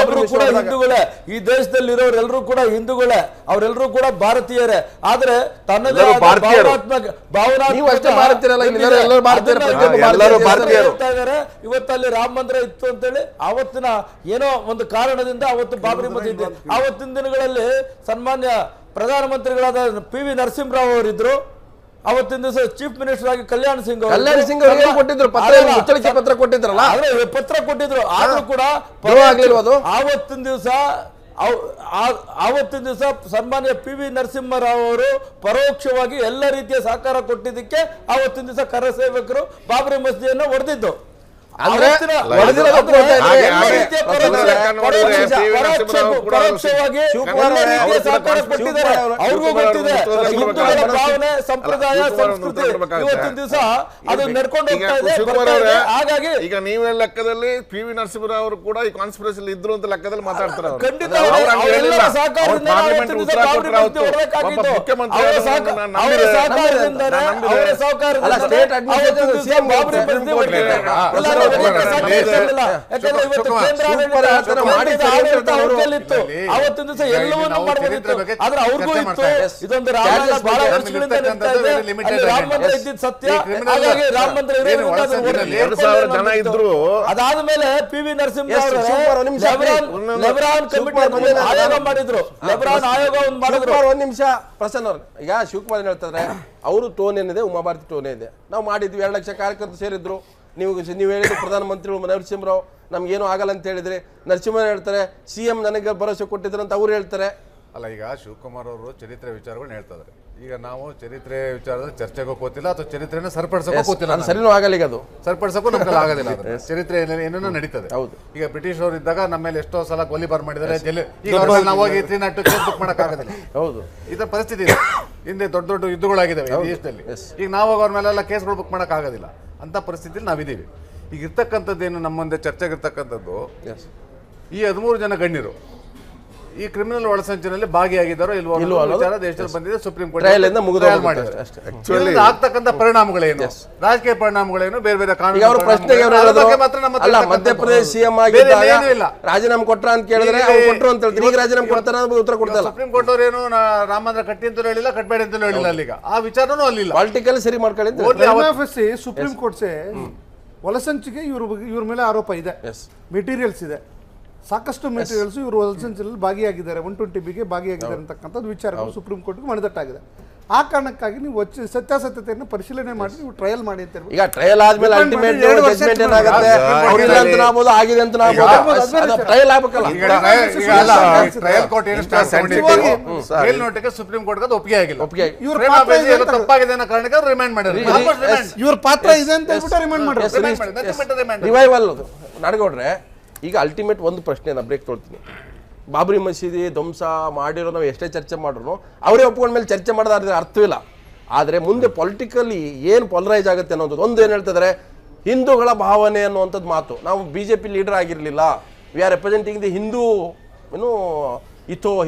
ಕೂಡ ಹಿಂದೂಗಳೇ. ಈ ದೇಶದಲ್ಲಿ ಇರೋರೆಲ್ಲರೂ ಕೂಡ ಹಿಂದೂಗಳೇ, ಅವರೆಲ್ಲರೂ ಕೂಡ ಭಾರತೀಯರೇ. ಆದ್ರೆ ತನ್ನದೇ ಇವತ್ತಲ್ಲಿ ರಾಮ ಮಂದಿರ ಇತ್ತು ಅಂತೇಳಿ ಅವತ್ತಿನ ಏನೋ ಒಂದು ಕಾರಣದಿಂದ ಅವತ್ತು ಬಾಬ್ರಿ ಮಸೀದಿ. ಆವತ್ತಿನ ದಿನಗಳಲ್ಲಿ ಸನ್ಮಾನ್ಯ ಪ್ರಧಾನಮಂತ್ರಿಗಳಾದ PV ನರಸಿಂಹರಾವ್ ಅವರಿದ್ರು. ಅವತ್ತಿನ ದಿವಸ ಚೀಫ್ ಮಿನಿಸ್ಟರ್ ಆಗಿ ಕಲ್ಯಾಣ್ ಸಿಂಗ್ ಕೊಟ್ಟಿದ್ರು, ಪತ್ರ ಕೊಟ್ಟಿದ್ರಲ್ಲ, ಪತ್ರ ಕೊಟ್ಟಿದ್ರು. ಆದ್ರೂ ಕೂಡ ಆವತ್ತಿನ ದಿವಸ ಸನ್ಮಾನ್ಯ PV ನರಸಿಂಹರಾವ್ ಅವರು ಪರೋಕ್ಷವಾಗಿ ಎಲ್ಲ ರೀತಿಯ ಸಹಕಾರ ಕೊಟ್ಟಿದ್ದಕ್ಕೆ ಆವತ್ತಿನ ದಿವಸ ಕರಸೇವಕರು ಬಾಬ್ರಿ ಮಸೀದಿಯನ್ನು ಹೊಡೆದಿದ್ದು. ಸಂಪ್ರದಾಯ ಸಂಸ್ಕೃತಿ ಇವತ್ತಿನ ದಿವಸ ಅದು ನಡ್ಕೊಂಡು ಹೋಗ್ತಾ ಇದೆ. ಹಾಗಾಗಿ ಈಗ ನೀವೇ ಲೆಕ್ಕದಲ್ಲಿ PV ನರಸಿಂಹರಾವ್ ಅವರು ಕೂಡ ಈ ಕಾನ್ಸ್ಪಿರಸಿ ಇದ್ರು ಅಂತ ಲೆಕ್ಕದಲ್ಲಿ ಮಾತಾಡ್ತಾರೆ. ಖಂಡಿತ ಅವತ್ತಿನ ದಿವಸ ಎಲ್ಲವನ್ನೂ ಮಾಡಬಹುದಿತ್ತು. ಆದ್ರೆ ಅವ್ರಿಗೂ ಇತ್ತು ಇದೊಂದು ರಾಮ ಬಹಳ ವರ್ಷಗಳಿಂದ ರಾಮ ಮಂದಿರ ಇದ್ದಿದ್ದು ಸತ್ಯ. ಹಾಗಾಗಿ ರಾಮ ಮಂದಿರ ಇದ್ರು. ಅದಾದ್ಮೇಲೆ PV ನರಸಿಂಹರಾವ್ ಲೆಬ್ರಾನ್ ಕಮಿಟಿ ಆಯೋಗ ಮಾಡಿದ್ರು. ಲೆಬ್ರಾನ್ ಆಯೋಗ ಒಂದು ಮಾಡಿದ್ರು. ಒಂದ್ ನಿಮಿಷ ಪ್ರಸನ್ನ ಅವ್ರು, ಈಗ ಶಿವಕುಮಾರ್ ಹೇಳ್ತಾರೆ ಅವರು ಟೋನ್ ಏನಿದೆ, ಉಮಾಭಾರತಿ ಟೋನ್ ಇದೆ. ನಾವು ಮಾಡಿದ್ವಿ 2 ಲಕ್ಷ ಕಾರ್ಯಕರ್ತರು ಸೇರಿದ್ರು. ನೀವು ಹೇಳಿದ್ರು ಪ್ರಧಾನಮಂತ್ರಿಗಳು ನರಸಿಂಹರಾವ್ ನಮ್ಗೇನು ಆಗಲ್ಲ ಅಂತ ಹೇಳಿದ್ರೆ, ನರಸಿಂಹನ್ ಹೇಳ್ತಾರೆ CM ನನಗೆ ಭರವಸೆ ಕೊಟ್ಟಿದ್ರು ಅಂತ ಅವ್ರು ಹೇಳ್ತಾರೆ. ಅಲ್ಲ, ಈಗ ಶಿವಕುಮಾರ್ ಅವರು ಚರಿತ್ರೆ ವಿಚಾರಗಳನ್ನ ಹೇಳ್ತಾ ಇದ್ದಾರೆ. ಈಗ ನಾವು ಚರಿತ್ರೆ ವಿಚಾರದ ಚರ್ಚೆಗೂ ಕೂತಿಲ್ಲ ಅಥವಾ ಚರಿತ್ರೆನ ಸರಿಪಡಿಸೋಕೆ ಕೂತಿಲ್ಲ. ಸರಿನೂ ಆಗಲ್ಲ, ಈಗ ಅದು ಸರಿಪಡಿಸೋಕು ನಮ್ಗೆ ಆಗೋದಿಲ್ಲ. ಚರಿತ್ರೆ ಏನೇನೋ ನಡೀತದೆ. ಹೌದು. ಈಗ ಬ್ರಿಟಿಷ್ ಅವರು ಇದ್ದಾಗ ನಮ್ಮ ಮೇಲೆ ಎಷ್ಟೋ ಸಲ ಗೋಲಿಬಾರ್ ಮಾಡಿದ್ದಾರೆ. ಈಗ ನಾವು ಹೋಗಿ 3 ಕೇಸ್ ಬುಕ್ ಮಾಡೋಕ್ಕಾಗೋದಿಲ್ಲ. ಹೌದು, ಇದರ ಪರಿಸ್ಥಿತಿ ಇದೆ. ಹಿಂದೆ ದೊಡ್ಡ ದೊಡ್ಡ ಯುದ್ಧಗಳಾಗಿದ್ದಾವೆ ಈ ದೇಶದಲ್ಲಿ. ಈಗ ನಾವು ಅವ್ರ ಮೇಲೆಲ್ಲ ಕೇಸ್ಗಳು ಬುಕ್ ಮಾಡೋಕ್ಕಾಗೋದಿಲ್ಲ. ಅಂತ ಪರಿಸ್ಥಿತಿಯಲ್ಲಿ ನಾವಿದ್ದೀವಿ. ಈಗ ಇರ್ತಕ್ಕಂಥದ್ದೇನು ನಮ್ಮ ಮುಂದೆ ಚರ್ಚೆಗಿರ್ತಕ್ಕಂಥದ್ದು, ಈ 13 ಜನ ಗಣ್ಯರು ಈ ಕ್ರಿಮಿನಲ್ ಒಳಸಂಚಿನಲ್ಲಿ ಭಾಗಿಯಾಗಿದ್ದಾರೋ ಇಲ್ವೋ ವಿಚಾರ ದೇಶದಲ್ಲಿ ಬಂದಿದೆ. ಸುಪ್ರೀಂ ಕೋರ್ಟ್ ಆಗ್ತಕ್ಕಂಥ ಪರಿಣಾಮಗಳೇನು, ರಾಜಕೀಯ ಪರಿಣಾಮಗಳೇನು, ಬೇರೆ ಬೇರೆ ಕಾನೂನು ಮಧ್ಯಪ್ರದೇಶ CM ರಾಜೀನಾಮೆ ಕೊಟ್ರ ಅಂತ ಕೇಳಿದ್ರೆ ಕೊಟ್ಟರು ಅಂತ ಹೇಳ್ತೀವಿ. ಈಗ ರಾಜೀನಾಮೆ ಕೊಡ್ತಾರ ಉತ್ತರ ಕೊಡ್ತಾರೆ. ಸುಪ್ರೀಂ ಕೋರ್ಟ್ ಅವರೇನು ರಾಮ ಮಂದಿರ ಕಟ್ಟಿ ಅಂತಲೂ ಹೇಳಿಲ್ಲ, ಕಟ್ಬೇಡ ಅಂತಲೂ ಹೇಳಿಲ್ಲ. ಅಲ್ಲಿಗ ಆ ವಿಚಾರನೂ ಅಲ್ಲಿಲ್ಲ. ಪೊಲಿಟಿಕಲ್ ಸರಿ ಮಾಡ್ಕೊಳ್ಳಿ. ಸುಪ್ರೀಂ ಕೋರ್ಟ್ ಒಳಸಂಚಿಗೆ ಇವ್ರ ಮೇಲೆ ಆರೋಪ ಇದೆ, ಮೆಟೀರಿಯಲ್ಸ್ ಇದೆ, ಸಾಕಷ್ಟು ಮೆಟೀರಿಯಲ್ಸ್ ಇವರು ಒಳಸಂಚಿನಲ್ಲಿ ಭಾಗಿಯಾಗಿದ್ದಾರೆ, 120B ಭಾಗಿಯಾಗಿದ್ದಾರೆ ಅಂತಕ್ಕಂಥದ್ದು ವಿಚಾರಗಳು ಸುಪ್ರೀಂ ಕೋರ್ಟ್ಗೆ ಮನದಟ್ಟಾಗಿದೆ. ಆ ಕಾರಣಕ್ಕಾಗಿ ನೀವು ಸತ್ಯಾಸತ್ಯತೆಯನ್ನು ಪರಿಶೀಲನೆ ಮಾಡಿ ನೀವು ಟ್ರಯಲ್ ಮಾಡಿ ಅಂತ ಹೇಳ್ಬಿಟ್ಟು ಈಗ ಟ್ರಯಲ್ ಆದ್ಮೇಲೆ ಅಲ್ಟಿಮೇಟ್ ಜಡ್ಜ್ಮೆಂಟ್ ಏನಾಗುತ್ತೆ ಅವ್ರಿಲ್ಲ ಅಂತ ನಾಬೋದು ಆಗಿದೆ ಅಂತ ನಾಬೋದು ಟ್ರಯಲ್ ಆಗ್ಬೇಕಲ್ಲ ಟ್ರಯಲ್ ಕೋರ್ಟ್ ಮೇಲ್ನೋಟಕ್ಕೆ ಸುಪ್ರೀಂ ಕೋರ್ಟ್ ಅದು ಒಪ್ಪಿಗೆ ಆಗಿಲ್ಲ ಒಪ್ಪಿಗೆ ಏನೋ ತಪ್ಪಾಗಿದೆ ಅನ್ನೋ ಕಾರಣಕ್ಕೆ ರಿಮೈಂಡ್ ಮಾಡಿದ್ರು ಇವ್ರ ಪಾತ್ರ ಇದೆ ಅಂತ ಹೇಳ್ಬಿಟ್ಟು ರಿಮೈಂಡ್ ಮಾಡಿ ರಿವೈವಲ್ ನಾಡಗೌಡ್ರೆ ಈಗ ಅಲ್ಟಿಮೇಟ್ ಒಂದು ಪ್ರಶ್ನೆ ಬ್ರೇಕ್ ತೊಳ್ತೀನಿ ಬಾಬರಿ ಮಸೀದಿ ಧ್ವಂಸ ಮಾಡಿರೋ ನಾವು ಎಷ್ಟೇ ಚರ್ಚೆ ಮಾಡಿದ್ರು ಅವರೇ ಒಪ್ಕೊಂಡ್ಮೇಲೆ ಚರ್ಚೆ ಮಾಡೋದಾದ್ರೆ ಅರ್ಥವಿಲ್ಲ ಆದರೆ ಮುಂದೆ ಪೊಲಿಟಿಕಲಿ ಏನು ಪೊಲರೈಸ್ ಆಗುತ್ತೆ ಅನ್ನೋದು ಒಂದು ಏನು ಹೇಳ್ತಿದ್ದಾರೆ ಹಿಂದೂಗಳ ಭಾವನೆ ಅನ್ನುವಂಥದ್ದು ಮಾತು ನಾವು BJP ಲೀಡರ್ ಆಗಿರಲಿಲ್ಲ we are representing the Hindu ಏನು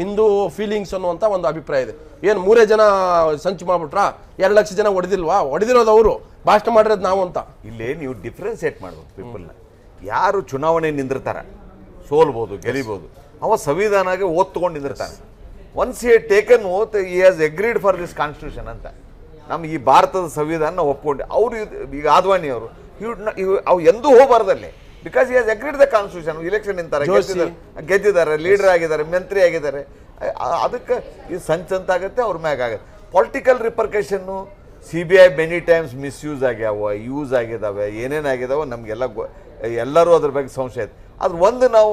ಹಿಂದೂ ಫೀಲಿಂಗ್ಸ್ ಅನ್ನುವಂಥ ಒಂದು ಅಭಿಪ್ರಾಯ ಇದೆ ಏನು 3 ಜನ ಸಂಚು ಮಾಡ್ಬಿಟ್ರಾ 2 ಲಕ್ಷ ಜನ ಹೊಡೆದಿರೋದು ಅವರು ಭಾಷಣ ಮಾಡಿರೋದು ನಾವು ಅಂತ ಇಲ್ಲೇ ನೀವು ಡಿಫ್ರೆನ್ಸಿಯೇಟ್ ಮಾಡ್ಬೋದು ಪೀಪಲ್ನ ಯಾರು ಚುನಾವಣೆ ನಿಂದಿರ್ತಾರೆ ಸೋಲ್ಬೋದು ಗೆಲಿಬೋದು ಅವ ಸಂವಿಧಾನಗೆ ಓದ್ ತಗೊಂಡು ನಿಂದಿರ್ತಾನೆ once he taken oath he has agreed for this constitution ಅಂತ ನಮ್ಮ ಈ ಭಾರತದ ಸಂವಿಧಾನ ಒಪ್ಕೊಂಡು ಅವರು ಈಗ ಆದ್ವಾನಿ ಅವರು ಅವು ಎಂದೂ ಹೋಗಬಾರ್ದಲ್ಲಿ because he has agreed the constitution election ನಿಂತಾರೆ ಗೆದ್ದಿದ್ದಾರೆ ಲೀಡರ್ ಆಗಿದ್ದಾರೆ ಮಂತ್ರಿ ಆಗಿದ್ದಾರೆ ಅದಕ್ಕೆ ಇದು ಸಂಚಂತಾಗುತ್ತೆ ಅವ್ರ ಮ್ಯಾಗ ಆಗುತ್ತೆ political repercussion CBI many times misuse ಆಗ್ಯಾವ ಯೂಸ್ ಆಗಿದ್ದಾವೆ ಏನೇನಾಗಿದ್ದಾವೆ ನಮಗೆಲ್ಲ ಎಲ್ಲರೂ ಅದ್ರ ಬಗ್ಗೆ ಸಂಶಯ ಐತೆ ಅದು ಒಂದು ನಾವು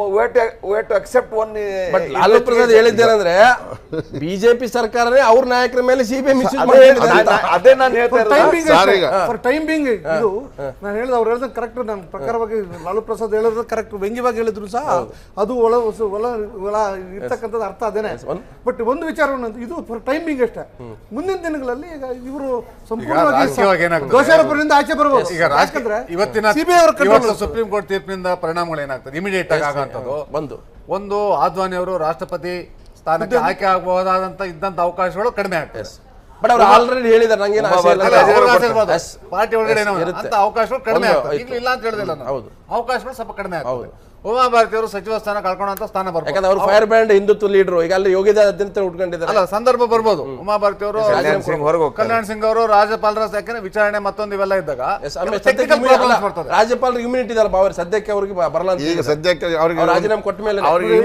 to accept one but Lalu Prasad ಹೇಳಿದ್ದೇನೆಂದ್ರೆ ಬಿಜೆಪಿ ಸರ್ಕಾರನೇ ಅವ್ರ ನಾಯಕರ ಮೇಲೆ CBI ಮಿಸ್ಯೂಸ್ ಅದೇ ನಾನು ಹೇಳ್ತಾ ಫಾರ್ ಟೈಮ್ ಬಿಂಗ್ ಇದು ನಾನು ಹೇಳಿದ ಅವ್ರು ಹೇಳಿದ ಕರೆಕ್ಟ್ ನನ್ನ ಪ್ರಕಾರವಾಗಿ ಲಾಲು ಪ್ರಸಾದ್ ಹೇಳಿದ್ರೆ ಕರೆಕ್ಟ್ ವ್ಯಂಗ್ಯವಾಗಿ ಹೇಳಿದ್ರು ಸಹ ಅದು ಒಳ ಇರ್ತಕ್ಕಂಥದ್ದು ಅರ್ಥ ಅದೇನೆ ಬಟ್ ಒಂದು ವಿಚಾರವನ್ನು ಇದು ಫಾರ್ ಟೈಮ್ ಬಿಂಗ್ ಅಷ್ಟೇ ಮುಂದಿನ ದಿನಗಳಲ್ಲಿ ಈಗ ಇವರು ಸಂಪೂರ್ಣವಾಗಿ ದೋಷಾರೋಪದಿಂದ ಆಚೆ ಬರಬಹುದು ಯಾಕಂದ್ರೆ ಇವತ್ತಿನ CBI ಅವರ ಸುಪ್ರೀಂ ಕೋರ್ಟ್ ತೀರ್ಪಿನಿಂದ ಪರಿಣಾಮಗಳು ಏನಾಗ್ತದೆ ಇಮಿಡಿಯೇಟ್ ಆಗಿ ಆಗುವಂಥದ್ದು ಒಂದು ಆದ್ವಾನಿ ಅವರು ರಾಷ್ಟ್ರಪತಿ ಸ್ಥಾನಕ್ಕೆ ಆಯ್ಕೆ ಆಗಬಹುದಾದಂತ ಇದ್ದಂತ ಅವಕಾಶಗಳು ಕಡಿಮೆ ಆಗ್ತದೆ ಬಟ್ ಅವ್ರು ಆಲ್ರೆಡಿ ಹೇಳಿದಾರೆ ನಂಗೆ ಪಾರ್ಟಿ ಒಳಗಡೆ ಅಂತ ಅವಕಾಶಗಳು ಕಡಿಮೆ ಆಗ್ತದೆ ಇಲ್ಲ ಅಂತ ಹೇಳಿದಿಲ್ಲ ಅವಕಾಶಗಳು ಸ್ವಲ್ಪ ಕಡಿಮೆ ಆಗ್ತದೆ ಉಮಾಭಾರತಿ ಅವರು ಸಚಿವ ಸ್ಥಾನ ಕಳ್ಕೊಳ್ಳುವಂತ ಸ್ಥಾನ ಬರ್ಬೋದು ಯಾಕಂದ್ರೆ ಅವರು ಫೈರ್ ಬ್ರ್ಯಾಂಡ್ ಹಿಂದುತ್ವ ಲೀಡರ್ ಈಗ ಅಲ್ಲಿ ಯೋಗಿದಾದ್ಯಂತ ಉಟ್ಕೊಂಡಿದ್ದಾರೆ ಅಲ್ಲ ಸಂದರ್ಭ ಬರ್ಬೋದು ಉಮಾಭಾರತಿ ಅವರು ಕಲ್ಯಾಣ್ ಸಿಂಗ್ ಅವರು ರಾಜ್ಯಪಾಲರ ಯಾಕಂದ್ರೆ ವಿಚಾರಣೆ ಮತ್ತೊಂದು ಇವೆಲ್ಲ ಇದ್ದಾಗ ರಾಜ್ಯಪಾಲರ ಇಮ್ಯುನಿಟಿ ಇದಲ್ಲ ಅವ್ರಿಗೆ ಸದ್ಯಕ್ಕೆ ಅವ್ರಿಗೆ ಬರಲ್ಲ ಈಗ ಸದ್ಯಕ್ಕೆ ಅವ್ರಿಗೆ ರಾಜೀನಾಮೆ ಕೊಟ್ಟ ಮೇಲೆ ಅವ್ರಿಗೆ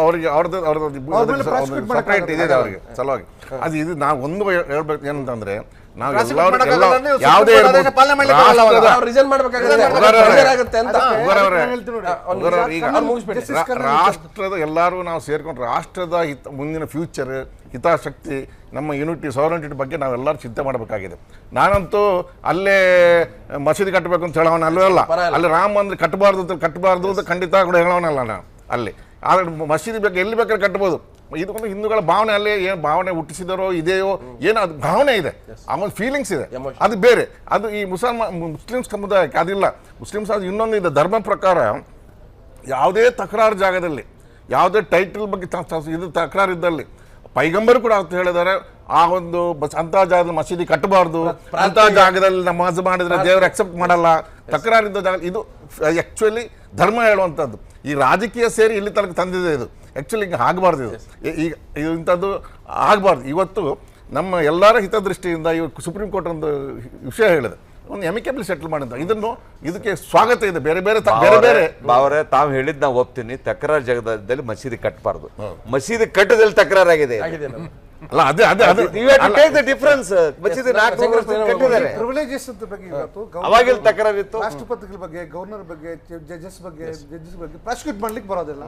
ಅವ್ರಿಗೆ ಸಪರೇಟ್ ಇದೆ ಅವ್ರಿಗೆ ಸಲುವಾಗಿ ಅದು ಇದು ನಾವು ಒಂದು ಹೇಳ್ಬೇಕು ಏನಂತಂದ್ರೆ ನಾವು ಯಾವುದೇ ರಾಷ್ಟ್ರದ ಎಲ್ಲರೂ ನಾವು ಸೇರ್ಕೊಂಡು ರಾಷ್ಟ್ರದ ಮುಂದಿನ ಫ್ಯೂಚರ್ ಹಿತಾಸಕ್ತಿ ನಮ್ಮ ಯೂನಿಟಿ ಸಾವರ್ನಿಟಿ ಬಗ್ಗೆ ನಾವೆಲ್ಲರೂ ಚಿಂತೆ ಮಾಡಬೇಕಾಗಿದೆ ನಾನಂತೂ ಅಲ್ಲೇ ಮಸೀದಿ ಕಟ್ಟಬೇಕು ಅಂತ ಹೇಳೋಣ ಅಲ್ಲ ಅಲ್ಲಿ ರಾಮ ಮಂದಿರ ಕಟ್ಟಬಾರ್ದು ಅಂತ ಖಂಡಿತ ಕೂಡ ಹೇಳೋಣಲ್ಲ ನಾನು ಅಲ್ಲಿ ಆದರೆ ಮಸೀದಿ ಬಗ್ಗೆ ಎಲ್ಲಿ ಬೇಕಾದ್ರೆ ಕಟ್ಬೋದು ಇದಕ್ಕೊಂದು ಹಿಂದೂಗಳ ಭಾವನೆ ಅಲ್ಲಿ ಏನು ಭಾವನೆ ಹುಟ್ಟಿಸಿದಾರೋ ಇದೆಯೋ ಏನೋ ಅದು ಭಾವನೆ ಇದೆ ಆ ಒಂದು ಫೀಲಿಂಗ್ಸ್ ಇದೆ ಅದು ಬೇರೆ ಅದು ಈ ಮುಸ್ಲಿಮ್ಸ್ ಸಮುದಾಯಕ್ಕೆ ಅದಿಲ್ಲ ಮುಸ್ಲಿಮ್ಸ್ ಅದು ಇನ್ನೊಂದು ಇದೆ ಧರ್ಮ ಪ್ರಕಾರ ಯಾವುದೇ ತಕರಾರು ಜಾಗದಲ್ಲಿ ಯಾವುದೇ ಟೈಟಲ್ ಬಗ್ಗೆ ಇದು ತಕರಾರು ಇದ್ದಲ್ಲಿ ಪೈಗಂಬರು ಕೂಡ ಅಂತ ಹೇಳಿದ್ದಾರೆ ಆ ಒಂದು ಅಂಥ ಜಾಗದಲ್ಲಿ ಮಸೀದಿ ಕಟ್ಟಬಾರ್ದು ಅಂಥ ಜಾಗದಲ್ಲಿ ನಮಾಜ್ ಮಾಡಿದ್ರೆ ದೇವರು ಅಕ್ಸೆಪ್ಟ್ ಮಾಡಲ್ಲ ತಕರಾರಿದ್ದ ಜಾಗ ಇದು ಆ್ಯಕ್ಚುಲಿ ಧರ್ಮ ಹೇಳುವಂಥದ್ದು ಈ ರಾಜಕೀಯ ಸೇರಿ ಇಲ್ಲಿ ತನಕ ತಂದಿದೆ ಇದು ಆ್ಯಕ್ಚುಲಿ ಈಗ ಆಗಬಾರ್ದು ಈಗ ಇದು ಇಂಥದ್ದು ಆಗಬಾರ್ದು ಇವತ್ತು ನಮ್ಮ ಎಲ್ಲರ ಹಿತದೃಷ್ಟಿಯಿಂದ ಇವಾಗ ಸುಪ್ರೀಂ ಕೋರ್ಟ್ ಒಂದು ವಿಷಯ ಹೇಳಿದೆ ಒಂದು ಎಮಿಕೇಬಲ್ ಸೆಟಲ್ ಮಾಡಿದ ಇದಕ್ಕೆ ಸ್ವಾಗತ ಇದೆ ಬೇರೆ ಬಾವರೇ ತಾವು ಹೇಳಿದ್ ನಾವು ಒಪ್ತೀನಿ ತಕರಾರು ಜಾಗದಲ್ಲಿ ಮಸೀದಿ ಕಟ್ಟಬಾರ್ದು ಮಸೀದಿ ಕಟ್ಟದಲ್ಲಿ ತಕರಾರಾಗಿದೆ ಅಲ್ಲ ಅದೇ ಡಿಫರೆನ್ಸ್ ಅವಾಗಿನ ತಕರಾರಿತ್ತು ರಾಷ್ಟ್ರಪತಿಗಳ ಬಗ್ಗೆ ಗವರ್ನರ್ ಬಗ್ಗೆ ಜಡ್ಜಸ್ ಬಗ್ಗೆ ಪ್ರಾಸಿಕ್ಯೂಟ್ ಮಾಡ್ಲಿಕ್ಕೆ ಬರೋದಿಲ್ಲ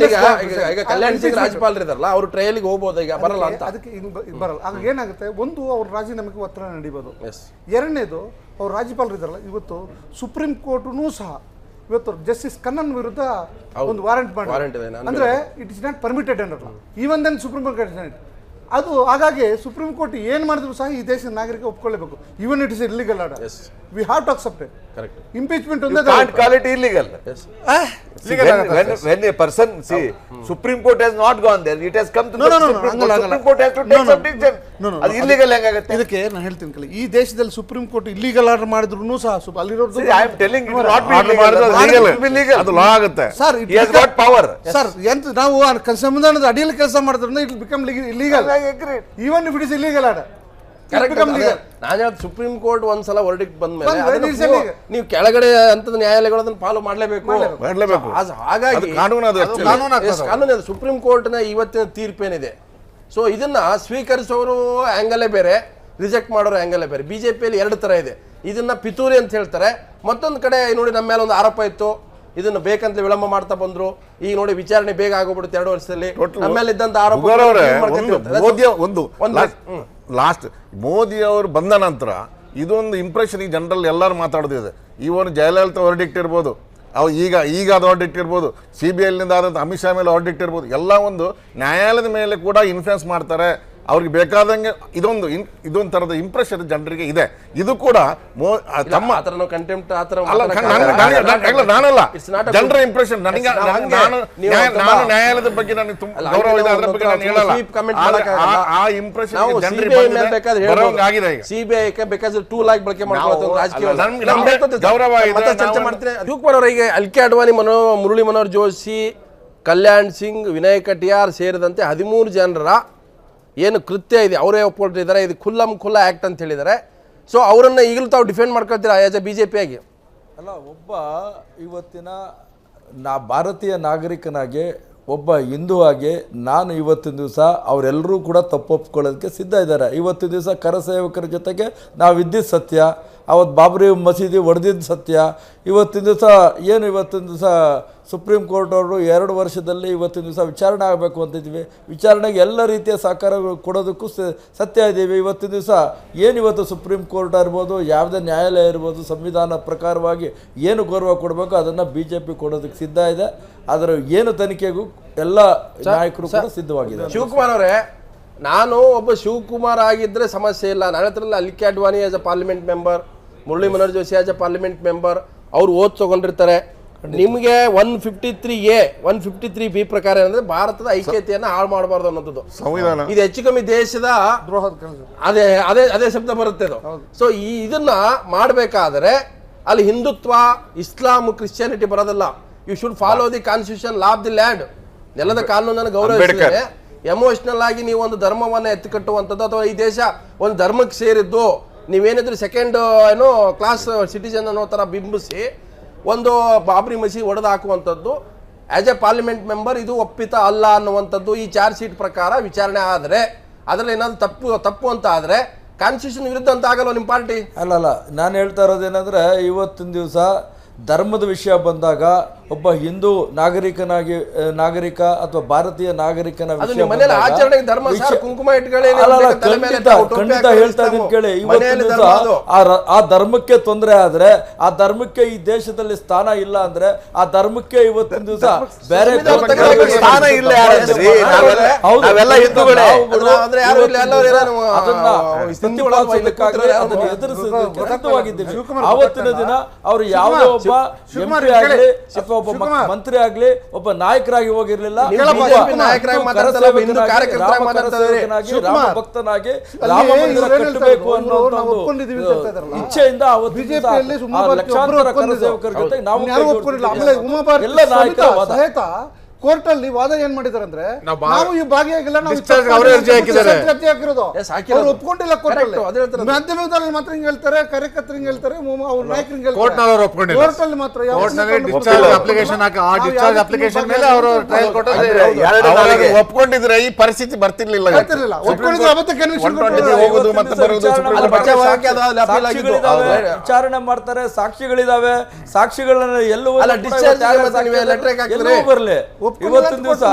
ಈಗ ಕಲ್ಯಾಣ್ ಸಿಂಗ್ ರಾಜ್ಯಪಾಲರು ಇದಾರಲ್ಲ ಅವರು ಟ್ರಯಲ್ಗೆ ಹೋಗ್ಬೋದು ಈಗ ಬರಲ್ಲ ಅಂತ ಅದಕ್ಕೆ ಬರಲ್ಲ ಆಗ ಏನಾಗುತ್ತೆ ಒಂದು ಅವ್ರ ರಾಜೀನಾಮೆಗೆ ಒತ್ತಡ ನಡೀಬೋದು ಎರಡನೇದು ಅವ್ರು ರಾಜ್ಯಪಾಲರು ಇದಾರಲ್ಲ ಇವತ್ತು ಸುಪ್ರೀಂ ಕೋರ್ಟ್ನೂ ಸಹ ಇವತ್ತು ಜಸ್ಟಿಸ್ ಕನ್ನನ್ ವಿರುದ್ಧ ಒಂದು ವಾರೆಂಟ್ ಮಾಡಿ ಅಂದ್ರೆ ಇಟ್ ಇಸ್ ನಾಟ್ ಪರ್ಮಿಟೆಡ್ ಅನ್ನಲ್ಲ ಈವನ್ ದೆನ್ ಸುಪ್ರೀಂ ಕೋರ್ಟ್ ಅದು ಹಾಗಾಗಿ ಸುಪ್ರೀಂ ಕೋರ್ಟ್ ಏನು ಮಾಡಿದ್ರು ಸಹ ಈ ದೇಶದ ನಾಗರಿಕ ಒಪ್ಕೊಳ್ಳೇಬೇಕು even it is illegal order we have to accept it correct impeachment can't call it illegal when a person see Supreme Court has not gone there it has come to Supreme Court has to take some decision ಅದು illegal ಹೆಂಗಾಗುತ್ತೆ ಇದಕ್ಕೆ ನಾನು ಹೇಳ್ತೀನಿ ಕಲಿ ಈ ದೇಶದಲ್ಲಿ supreme court illegal order ಮಾಡಿದ್ರು ಸಹ ಅಲ್ಲಿರೋದು I am telling you not be legal ಅದು ಲಾ ಆಗುತ್ತೆ sir he has got power sir ಎಂತ ನಾವು ಸಂವಿಧಾನದ ಅಡಿಯಲ್ಲಿ ಕೆಲಸ ಮಾಡಿದ್ರೆ it become illegal even if it is illegal order ನಾನು ಸುಪ್ರೀಂ ಕೋರ್ಟ್ ಒಂದ್ಸಲ ವರ್ಡಿಕ್ಟ್ ಬಂದ್ಮೇಲೆ ನೀವು ಕೆಳಗಡೆ ಅಂತದ ನ್ಯಾಯಾಲಯಗಳು ಅದನ್ನು ಫಾಲೋ ಮಾಡಲೇಬೇಕು ಹಾಗಾಗಿ ಕಾನೂನು ಸುಪ್ರೀಂ ಕೋರ್ಟ್ನ ಇವತ್ತಿನ ತೀರ್ಪೇನಿದೆ ಸೊ ಇದನ್ನ ಸ್ವೀಕರಿಸೋರು ಆ್ಯಂಗಲೇ ಬೇರೆ, ರಿಜೆಕ್ಟ್ ಮಾಡೋರು ಆ್ಯಂಗಲೇ ಬೇರೆ. ಬಿಜೆಪಿಯಲ್ಲಿ ಎರಡು ಥರ ಇದೆ. ಇದನ್ನ ಪಿತೂರಿ ಅಂತ ಹೇಳ್ತಾರೆ. ಮತ್ತೊಂದು ಕಡೆ ನೋಡಿ ನಮ್ಮ ಮೇಲೆ ಒಂದು ಆರೋಪ ಇತ್ತು, ಇದನ್ನ ಬೇಕಂತ ವಿಳಂಬ ಮಾಡ್ತಾ ಬಂದ್ರು. ಈಗ ನೋಡಿ ವಿಚಾರಣೆ ಬೇಗ ಆಗೋಗ್ಬಿಡುತ್ತೆ 2 ವರ್ಷದಲ್ಲಿ. ನಮ್ಮ ಮೇಲೆ ಇದ್ದಂತ ಆರೋಪ ಲಾಸ್ಟ್ ಮೋದಿ ಅವರು ಬಂದ ನಂತರ ಇದೊಂದು ಇಂಪ್ರೆಷನ್ ಈ ಜನರಲ್ಲಿ ಎಲ್ಲರೂ ಮಾತಾಡೋದಿದೆ. ಇವನು ಜಯಲಲಿತಾ ವರ್ಡಿಕ್ಟ್ ಇರ್ಬೋದು, ಈಗ ಅದು ವರ್ಡಿಕ್ಟ್ ಇರ್ಬೋದು, CBI ಆದಂಥ ಅಮಿತ್ ಶಾ ಮೇಲೆ ವರ್ಡಿಕ್ಟ್ ಇರ್ಬೋದು, ಎಲ್ಲ ಒಂದು ನ್ಯಾಯಾಲಯದ ಮೇಲೆ ಕೂಡ ಇನ್ಫ್ಲುಯೆನ್ಸ್ ಮಾಡ್ತಾರೆ. ಅವ್ರಿಗೆ ಬೇಕಾದಂಗೆ ಇದೊಂದು ಥರದ ಇಂಪ್ರೆಷನ್ ಜನರಿಗೆ ಇದೆ. ಇದು ಕೂಡ ನಾನಲ್ಲ, ಜನರ ಇಂಪ್ರೆಷನ್. ನಾನು ನ್ಯಾಯಾಲಯದ ಬಗ್ಗೆ ನನಗೆ ತುಂಬ ಗೌರವ ಇದೆ, ಅದರ ಬಗ್ಗೆ ನಾನು ಹೇಳಲ್ಲ. ಆ ಇಂಪ್ರೆಷನ್ ಆಗಿದೆ. CBI ಬೇಕಾದ್ರೆ 2 ಲಾಖ್ ಬಳಕೆ ಮಾಡ್ಕೊಳ್ಳೋದು ಗೌರವ ಇದೆ. ಚರ್ಚೆ ಮಾಡ್ತೀನಿ. ಶಿವಕುಮಾರ್ ಅವರಿಗೆ ಅಲ್ಕೆ ಅಡ್ವಾಣಿ, ಮುರಳಿ ಮನೋಹರ್ ಜೋಶಿ, ಕಲ್ಯಾಣ್ ಸಿಂಗ್, ವಿನಯ್ ಕಟಿಯಾರ್ ಸೇರಿದಂತೆ 13 ಜನರ ಏನು ಕೃತ್ಯ ಇದೆ ಅವರೇ ಒಪ್ಕೊಂಡಿದ್ದಾರೆ. ಇದು ಖುಲ್ಲಾ ಆ್ಯಕ್ಟ್ ಅಂತ ಹೇಳಿದ್ದಾರೆ. ಸೊ ಅವರನ್ನು ಈಗಲೂ ತಾವು ಡಿಫೆಂಡ್ ಮಾಡ್ಕೊಳ್ತೀರಾ ಆಸ್ ಎ BJP ಆಗಿ? ಅಲ್ಲ, ಒಬ್ಬ ಇವತ್ತಿನ ಭಾರತೀಯ ನಾಗರಿಕನಾಗಿ, ಒಬ್ಬ ಹಿಂದೂ ಆಗಿ ನಾನು ಇವತ್ತಿನ ದಿವಸ ಅವರೆಲ್ಲರೂ ಕೂಡ ತಪ್ಪೊಪ್ಕೊಳ್ಳೋದಕ್ಕೆ ಸಿದ್ಧ ಇದ್ದಾರೆ. ಇವತ್ತಿನ ದಿವಸ ಕರಸೇವಕರ ಜೊತೆಗೆ ನಾವು ಇದ್ದಿದ್ದು ಸತ್ಯ, ಅವತ್ತು ಬಾಬ್ರಿ ಮಸೀದಿ ಹೊಡೆದಿದ್ದು ಸತ್ಯ. ಇವತ್ತಿನ ದಿವಸ ಸುಪ್ರೀಂ ಕೋರ್ಟ್ ಅವರು 2 ವರ್ಷದಲ್ಲಿ ಇವತ್ತಿನ ದಿವಸ ವಿಚಾರಣೆ ಆಗಬೇಕು ಅಂತಿದ್ವಿ. ವಿಚಾರಣೆಗೆ ಎಲ್ಲ ರೀತಿಯ ಸಹಕಾರ ಕೊಡೋದಕ್ಕೂ ಸತ್ಯ ಇದ್ದೀವಿ. ಇವತ್ತಿನ ದಿವಸ ಇವತ್ತು ಸುಪ್ರೀಂ ಕೋರ್ಟ್ ಇರ್ಬೋದು, ಯಾವುದೇ ನ್ಯಾಯಾಲಯ ಇರ್ಬೋದು, ಸಂವಿಧಾನ ಪ್ರಕಾರವಾಗಿ ಏನು ಗೌರವ ಕೊಡಬೇಕು ಅದನ್ನು BJP ಕೊಡೋದಕ್ಕೆ ಸಿದ್ಧ ಇದೆ. ಅದರ ತನಿಖೆಗೂ ಎಲ್ಲ ನಾಯಕರು ಕೂಡ ಸಿದ್ಧವಾಗಿದೆ. ಶಿವಕುಮಾರ್ ಅವರೇ, ನಾನು ಒಬ್ಬ ಶಿವಕುಮಾರ್ ಆಗಿದ್ರೆ ಸಮಸ್ಯೆ ಇಲ್ಲ. ನನ್ನ ಹತ್ರ L K Advani as a parliament member, Murli Manohar Joshi as a parliament member, ಅವ್ರು ಓದ್ ತಗೊಂಡಿರ್ತಾರೆ. ನಿಮಗೆ 153A 153B ಪ್ರಕಾರ ಏನಂದ್ರೆ ಭಾರತದ ಐಕ್ಯತೆಯನ್ನು ಹಾಳು ಮಾಡಬಾರ್ದು ಅನ್ನೋದು ಸಂವಿಧಾನ. ಇದು ಹೆಚ್ಚು ಕಮ್ಮಿ ದೇಶದ ಅದೇ ಶಬ್ದ ಬರುತ್ತೆ ಅದು. ಸೊ ಇದನ್ನ ಮಾಡಬೇಕಾದ್ರೆ ಅಲ್ಲಿ ಹಿಂದುತ್ವ, ಇಸ್ಲಾಂ, ಕ್ರಿಶ್ಚಿಯಾನಿಟಿ ಬರೋದಲ್ಲ. You should follow the constitution, law of the land. ನೆಲದ ಕಾನೂನನ್ನು ಗೌರವಿಸಿದರೆ ಎಮೋಷನಲ್ ಆಗಿ ನೀವು ಒಂದು ಧರ್ಮವನ್ನು ಎತ್ತಿಕಟ್ಟುವಂಥದ್ದು, ಅಥವಾ ಈ ದೇಶ ಒಂದು ಧರ್ಮಕ್ಕೆ ಸೇರಿದ್ದು ನೀವೇನಿದ್ರು ಸೆಕೆಂಡ್ ಕ್ಲಾಸ್ ಸಿಟಿಜನ್ ಅನ್ನೋ ಥರ ಬಿಂಬಿಸಿ ಒಂದು ಬಾಬ್ರಿ ಮಸೀದಿ ಒಡೆದು ಹಾಕುವಂಥದ್ದು ಆಸ್ ಎ ಪಾರ್ಲಿಮೆಂಟ್ ಮೆಂಬರ್ ಇದು ಒಪ್ಪಿತ ಅಲ್ಲ ಅನ್ನುವಂಥದ್ದು ಈ ಚಾರ್ಜ್ ಶೀಟ್ ಪ್ರಕಾರ ವಿಚಾರಣೆ ಆದರೆ ಅದರಲ್ಲಿ ಏನಾದ್ರು ತಪ್ಪು ಅಂತ ಆದರೆ ಕಾನ್ಸ್ಟಿಟ್ಯೂಷನ್ ವಿರುದ್ಧ ಅಂತ ಆಗಲ್ಲ ನಿಮ್ಮ ಪಾರ್ಟಿ? ಅಲ್ಲ, ನಾನು ಹೇಳ್ತಾ ಇರೋದೇನೆಂದರೆ ಇವತ್ತಿನ ದಿವಸ ಧರ್ಮದ ವಿಷಯ ಬಂದಾಗ ಒಬ್ಬ ಹಿಂದೂ ನಾಗರಿಕ ಅಥವಾ ಭಾರತೀಯ ನಾಗರಿಕನ ವಿಷಯ ಖಂಡಿತ ಹೇಳ್ತಾ ಇದ್ದೀನಿ ಕೇಳಿ. ಇವತ್ತಿನ ದಿವಸ ಆ ಧರ್ಮಕ್ಕೆ ತೊಂದರೆ ಆದ್ರೆ, ಆ ಧರ್ಮಕ್ಕೆ ಈ ದೇಶದಲ್ಲಿ ಸ್ಥಾನ ಇಲ್ಲ ಅಂದ್ರೆ, ಆ ಧರ್ಮಕ್ಕೆ ಇವತ್ತಿನ ದಿವಸ ಬೇರೆ ಅದನ್ನ ಎದುರಿಸಿದ್ದೀವಿ. ಆವತ್ತಿನ ದಿನ ಅವರು ಯಾವುದೇ ಒಬ್ಬ MP ಆಗಲಿ ಅಥವಾ ಒಬ್ಬ ಮಂತ್ರಿ ಆಗ್ಲಿ ಒಬ್ಬ ನಾಯಕರಾಗಿ ಹೋಗಿರ್ಲಿಲ್ಲ. ರಾಮ ಭಕ್ತನಾಗಿ ರಾಮ ಮಂದಿರ ಕಟ್ಟಬೇಕು ಅನ್ನೋ ಇಚ್ಛೆಯಿಂದ ಲಕ್ಷಾಂತರ ಕರಸೇವಕರ ಜೊತೆ ನಾವು ಎಲ್ಲ ನಾಯಕರ ಕೋರ್ಟ್ ಅಲ್ಲಿ ವಾದ ಏನ್ ಮಾಡಿದಾರೆ ಅಂದ್ರೆ ನಾವು ಈ ಭಾಗಿಯಾಗಿಲ್ಲ, ಒಪ್ಕೊಂಡಿಲ್ಲ. ಮಾಧ್ಯಮದಲ್ಲಿ ಮಾತ್ರ ಹಿಂಗ್ ಹೇಳ್ತಾರೆ, ಕಾರ್ಯಕರ್ತರು ಹಿಂಗ್ ಹೇಳ್ತಾರೆ, ಅವ್ರ ನಾಯಕರಿಗೆ ಕೋರ್ಟ್ ಅಲ್ಲಿ ಮಾತ್ರ ಒಪ್ಕೊಂಡಿದ್ರೆ ಈ ಪರಿಸ್ಥಿತಿ ಬರ್ತಿರ್ಲಿಲ್ಲ. ವಿಚಾರಣೆ ಮಾಡ್ತಾರೆ, ಸಾಕ್ಷಿಗಳಿದಾವೆ, ಸಾಕ್ಷಿಗಳನ್ನ ಎಲ್ಲವೂ ಬರಲಿ. ಇವತ್ತಿನ ದಿವಸ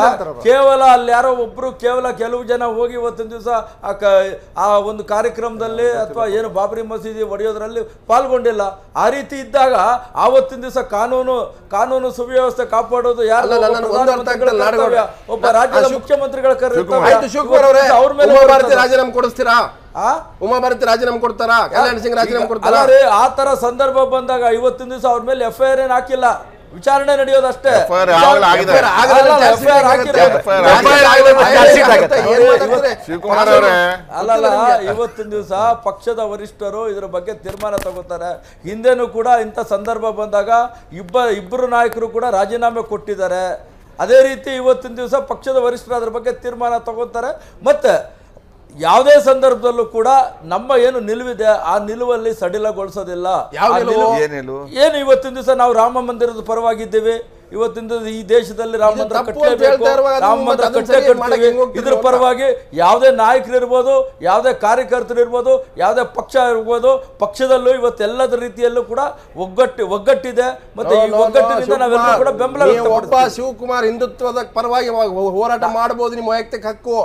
ಕೇವಲ ಅಲ್ಲಿ ಯಾರೋ ಒಬ್ರು ಕೆಲವು ಜನ ಹೋಗಿ ಇವತ್ತಿನ ದಿವಸ ಆ ಒಂದು ಕಾರ್ಯಕ್ರಮದಲ್ಲಿ ಅಥವಾ ಏನು ಬಾಬ್ರಿ ಮಸೀದಿ ಒಡೆಯೋದ್ರಲ್ಲಿ ಪಾಲ್ಗೊಂಡಿಲ್ಲ. ಆ ರೀತಿ ಇದ್ದಾಗ ಆವತ್ತಿನ ದಿವಸ ಕಾನೂನು ಸುವ್ಯವಸ್ಥೆ ಕಾಪಾಡೋದು ಯಾರು? ಒಬ್ಬ ರಾಜ್ಯದ ಮುಖ್ಯಮಂತ್ರಿಗಳ ಅವ್ರ ಮೇಲೆ ರಾಜೀನಾಮೆ ಕೊಡಿಸ್ತೀರಾ? ಉಮಾಭಾರತಿ ರಾಜೀನಾಮೆ ಕೊಡ್ತಾರಾ? ಕಲ್ಯಾಣ್ ಸಿಂಗ್ ರಾಜೀನಾಮೆ ಕೊಡ್ತಾರಾ? ಆ ತರ ಸಂದರ್ಭ ಬಂದಾಗ ಇವತ್ತಿನ ದಿವಸ ಅವ್ರ ಮೇಲೆ FIR ಏನ್ ಹಾಕಿಲ್ಲ, ವಿಚಾರಣೆ ನಡೆಯೋದಷ್ಟೇ. ಅಲ್ಲಲ್ಲ, ಇವತ್ತಿನ ದಿವಸ ಪಕ್ಷದ ವರಿಷ್ಠರು ಇದರ ಬಗ್ಗೆ ತೀರ್ಮಾನ ತಗೋತಾರೆ. ಹಿಂದೆನೂ ಕೂಡ ಇಂಥ ಸಂದರ್ಭ ಬಂದಾಗ ಇಬ್ಬರು ನಾಯಕರು ಕೂಡ ರಾಜೀನಾಮೆ ಕೊಟ್ಟಿದ್ದಾರೆ. ಅದೇ ರೀತಿ ಇವತ್ತಿನ ದಿವಸ ಪಕ್ಷದ ವರಿಷ್ಠರು ಅದರ ಬಗ್ಗೆ ತೀರ್ಮಾನ ತಗೋತಾರೆ. ಮತ್ತೆ ಯಾವುದೇ ಸಂದರ್ಭದಲ್ಲೂ ಕೂಡ ನಮ್ಮ ಏನು ನಿಲುವಿದೆ ಆ ನಿಲುವಲ್ಲಿ ಸಡಿಲಗೊಳಿಸೋದಿಲ್ಲ. ಏನು ಇವತ್ತಿನ ದಿವಸ ನಾವು ರಾಮ ಮಂದಿರದ ಪರವಾಗಿದ್ದೀವಿ, ಇವತ್ತಿಂದ ಈ ದೇಶದಲ್ಲಿ ರಾಮ ಮಂದಿರ ತಪ್ಪು ಅಂತ ಕಟ್ಟಲೇಬೇಕು, ಹೇಳ್ತಾ ಇರುವಾಗ ರಾಮ ಮಂದಿರ ಅದನ್ನ ಕಟ್ಟೇ ಸರಿಯಾಗಿ ಮಾಡಕ್ಕೆ ಕಟ್ತೀವಿ. ಹೆಂಗ್ ಹೋಗ್ತಿದ್ರು ಇದ್ರ ಅಂತ. ಪರವಾಗಿ ಯಾವುದೇ ನಾಯಕರು ಇರ್ಬೋದು, ಯಾವುದೇ ಕಾರ್ಯಕರ್ತರು ಇರ್ಬೋದು, ಯಾವುದೇ ಪಕ್ಷ ಇರ್ಬೋದು, ಪಕ್ಷದಲ್ಲೂ ಇವತ್ತೆಲ್ಲದ ರೀತಿಯಲ್ಲೂ ಕೂಡ ಒಗ್ಗಟ್ಟಿದೆ. ಮತ್ತೆ ಈ ಒಗ್ಗಟ್ಟಿನಿಂದ ನಾವೆಲ್ಲರೂ ಕೂಡ ಬೆಂಬಲ ಒಬ್ಬ ಶಿವಕುಮಾರ್ ಹಿಂದುತ್ವದ ಪರವಾಗಿ ಹೋರಾಟ ಮಾಡಬಹುದು, ನಿಮ್ಮ ವೈಯಕ್ತಿಕ ಹಕ್ಕು.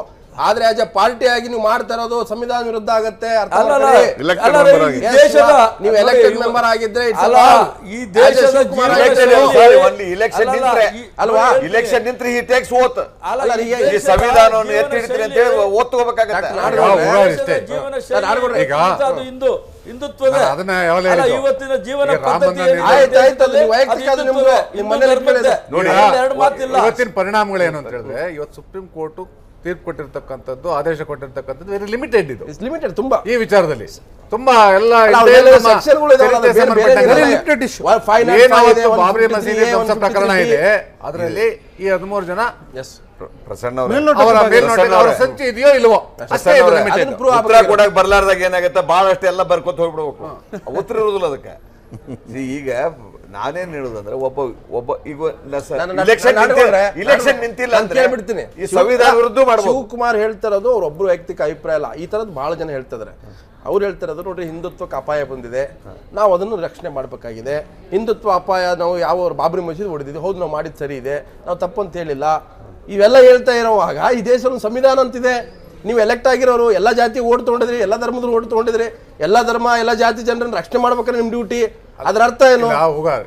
ಆದ್ರೆ ಆಸ್ ಎ ಪಾರ್ಟಿ ಆಗಿ ನೀವು ಮಾಡ್ತಾ ಇರೋದು ಸಂವಿಧಾನ ವಿರುದ್ಧ ಆಗತ್ತೆ. ನೀವು ಎಲೆಕ್ಟೆಡ್ ಮೆಂಬರ್ ಆಗಿದ್ರೆ ಈ ದೇಶದ ಇಲೆಕ್ಷನ್ ನಿಂತ್ರೆ ಹಿ ಟೇಕ್ಸ್ ಓತ್ ಸಂವಿಧಾನವನ್ನು ಎತ್ತಿ ಹಿಡಿತೀರಿ ಅಂತ ಹೇಳಿ ಓತ್ ತಗೋಬೇಕಾಗತ್ತೆ. ಹಿಂದುತ್ವದ ಇವತ್ತಿನ ಜೀವನ ಇವತ್ತಿನ ಪರಿಣಾಮಗಳೇನು ಅಂತ ಹೇಳಿದ್ರೆ, ಇವತ್ತು ಸುಪ್ರೀಂ ಕೋರ್ಟ್ ತೀರ್ಪು ಕೊಟ್ಟಿರ್ತಕ್ಕಂಥದ್ದು, ಆದೇಶ ಕೊಟ್ಟಿರ್ತಕ್ಕಂಥದ್ದು ವೆರಿ ಲಿಮಿಟೆಡ್. ಇದು ಲಿಮಿಟೆಡ್ ತುಂಬಾ ಈ ವಿಚಾರದಲ್ಲಿ ತುಂಬಾ ಎಲ್ಲ ಬಾಬರಿ ಮಸೀದಿ ಧ್ವಂಸ ಪ್ರಕರಣ ಇದೆ, ಅದರಲ್ಲಿ ಈ 13 ಜನ ಅವರ ಸಂಚು ಇದೆಯೋ ಇಲ್ವೋ ಉತ್ತರ ಕೊಡಕ್ ಬರ್ಲಾರ್ದಾಗ ಏನಾಗತ್ತೆ, ಬಹಳಷ್ಟು ಎಲ್ಲ ಬರ್ಕೊತ ಹೋಗ್ಬಿಡ್ಬೇಕು, ಉತ್ತರ ಇರುದಿಲ್ಲ ಅದಕ್ಕೆ. ಈಗ ನಾನೇನ್ ಹೇಳುದಂದ್ರೆ ಒಬ್ಬ ಈಗ ಇಲೆಕ್ಷನ್ ನಿಂತಿಲ್ಲ ಅಂತ ಹೇಳ್ಬಿಡ್ತೀನಿ, ಈ ಸಂವಿಧಾನ ವಿರುದ್ಧ ಮಾಡಬಹುದು. ಶಿವಕುಮಾರ್ ಹೇಳ್ತಿರೋದು ಅವ್ರೊಬ್ರು ವೈಯಕ್ತಿಕ ಅಭಿಪ್ರಾಯ ಅಲ್ಲ, ಈ ತರದ್ ಬಹಳ ಜನ ಹೇಳ್ತಿದಾರೆ. ಅವ್ರು ಹೇಳ್ತಿರೋದು ನೋಡ್ರಿ, ಹಿಂದುತ್ವಕ್ಕೆ ಅಪಾಯ ಬಂದಿದೆ, ನಾವು ಅದನ್ನು ರಕ್ಷಣೆ ಮಾಡಬೇಕಾಗಿದೆ. ಹಿಂದುತ್ವ ಅಪಾಯ ನಾವು ಯಾವ ಬಾಬರಿ ಮಸೀದಿ ಹೊಡೆದಿದ್ವಿ, ಹೌದು ನಾವು ಮಾಡಿದ್ ಸರಿ ಇದೆ, ನಾವು ತಪ್ಪಂತ ಹೇಳಿಲ್ಲ. ಇವೆಲ್ಲ ಹೇಳ್ತಾ ಇರೋವಾಗ ಈ ದೇಶದ ಸಂವಿಧಾನ ಅಂತಿದೆ. ನೀವು ಎಲೆಕ್ಟ್ ಆಗಿರೋರು ಎಲ್ಲ ಜಾತಿ ಓಟ್ ತಗೊಂಡಿದ್ರಿ, ಎಲ್ಲ ಧರ್ಮದ ಓಟ್ ತಗೊಂಡಿದ್ರಿ, ಎಲ್ಲ ಧರ್ಮ ಎಲ್ಲ ಜಾತಿ ಜನರನ್ನ ರಕ್ಷಣೆ ಮಾಡ್ಬೇಕಾದ್ರೆ ನಿಮ್ ಡ್ಯೂಟಿ. ಅದ್ರ ಅರ್ಥ ಏನು?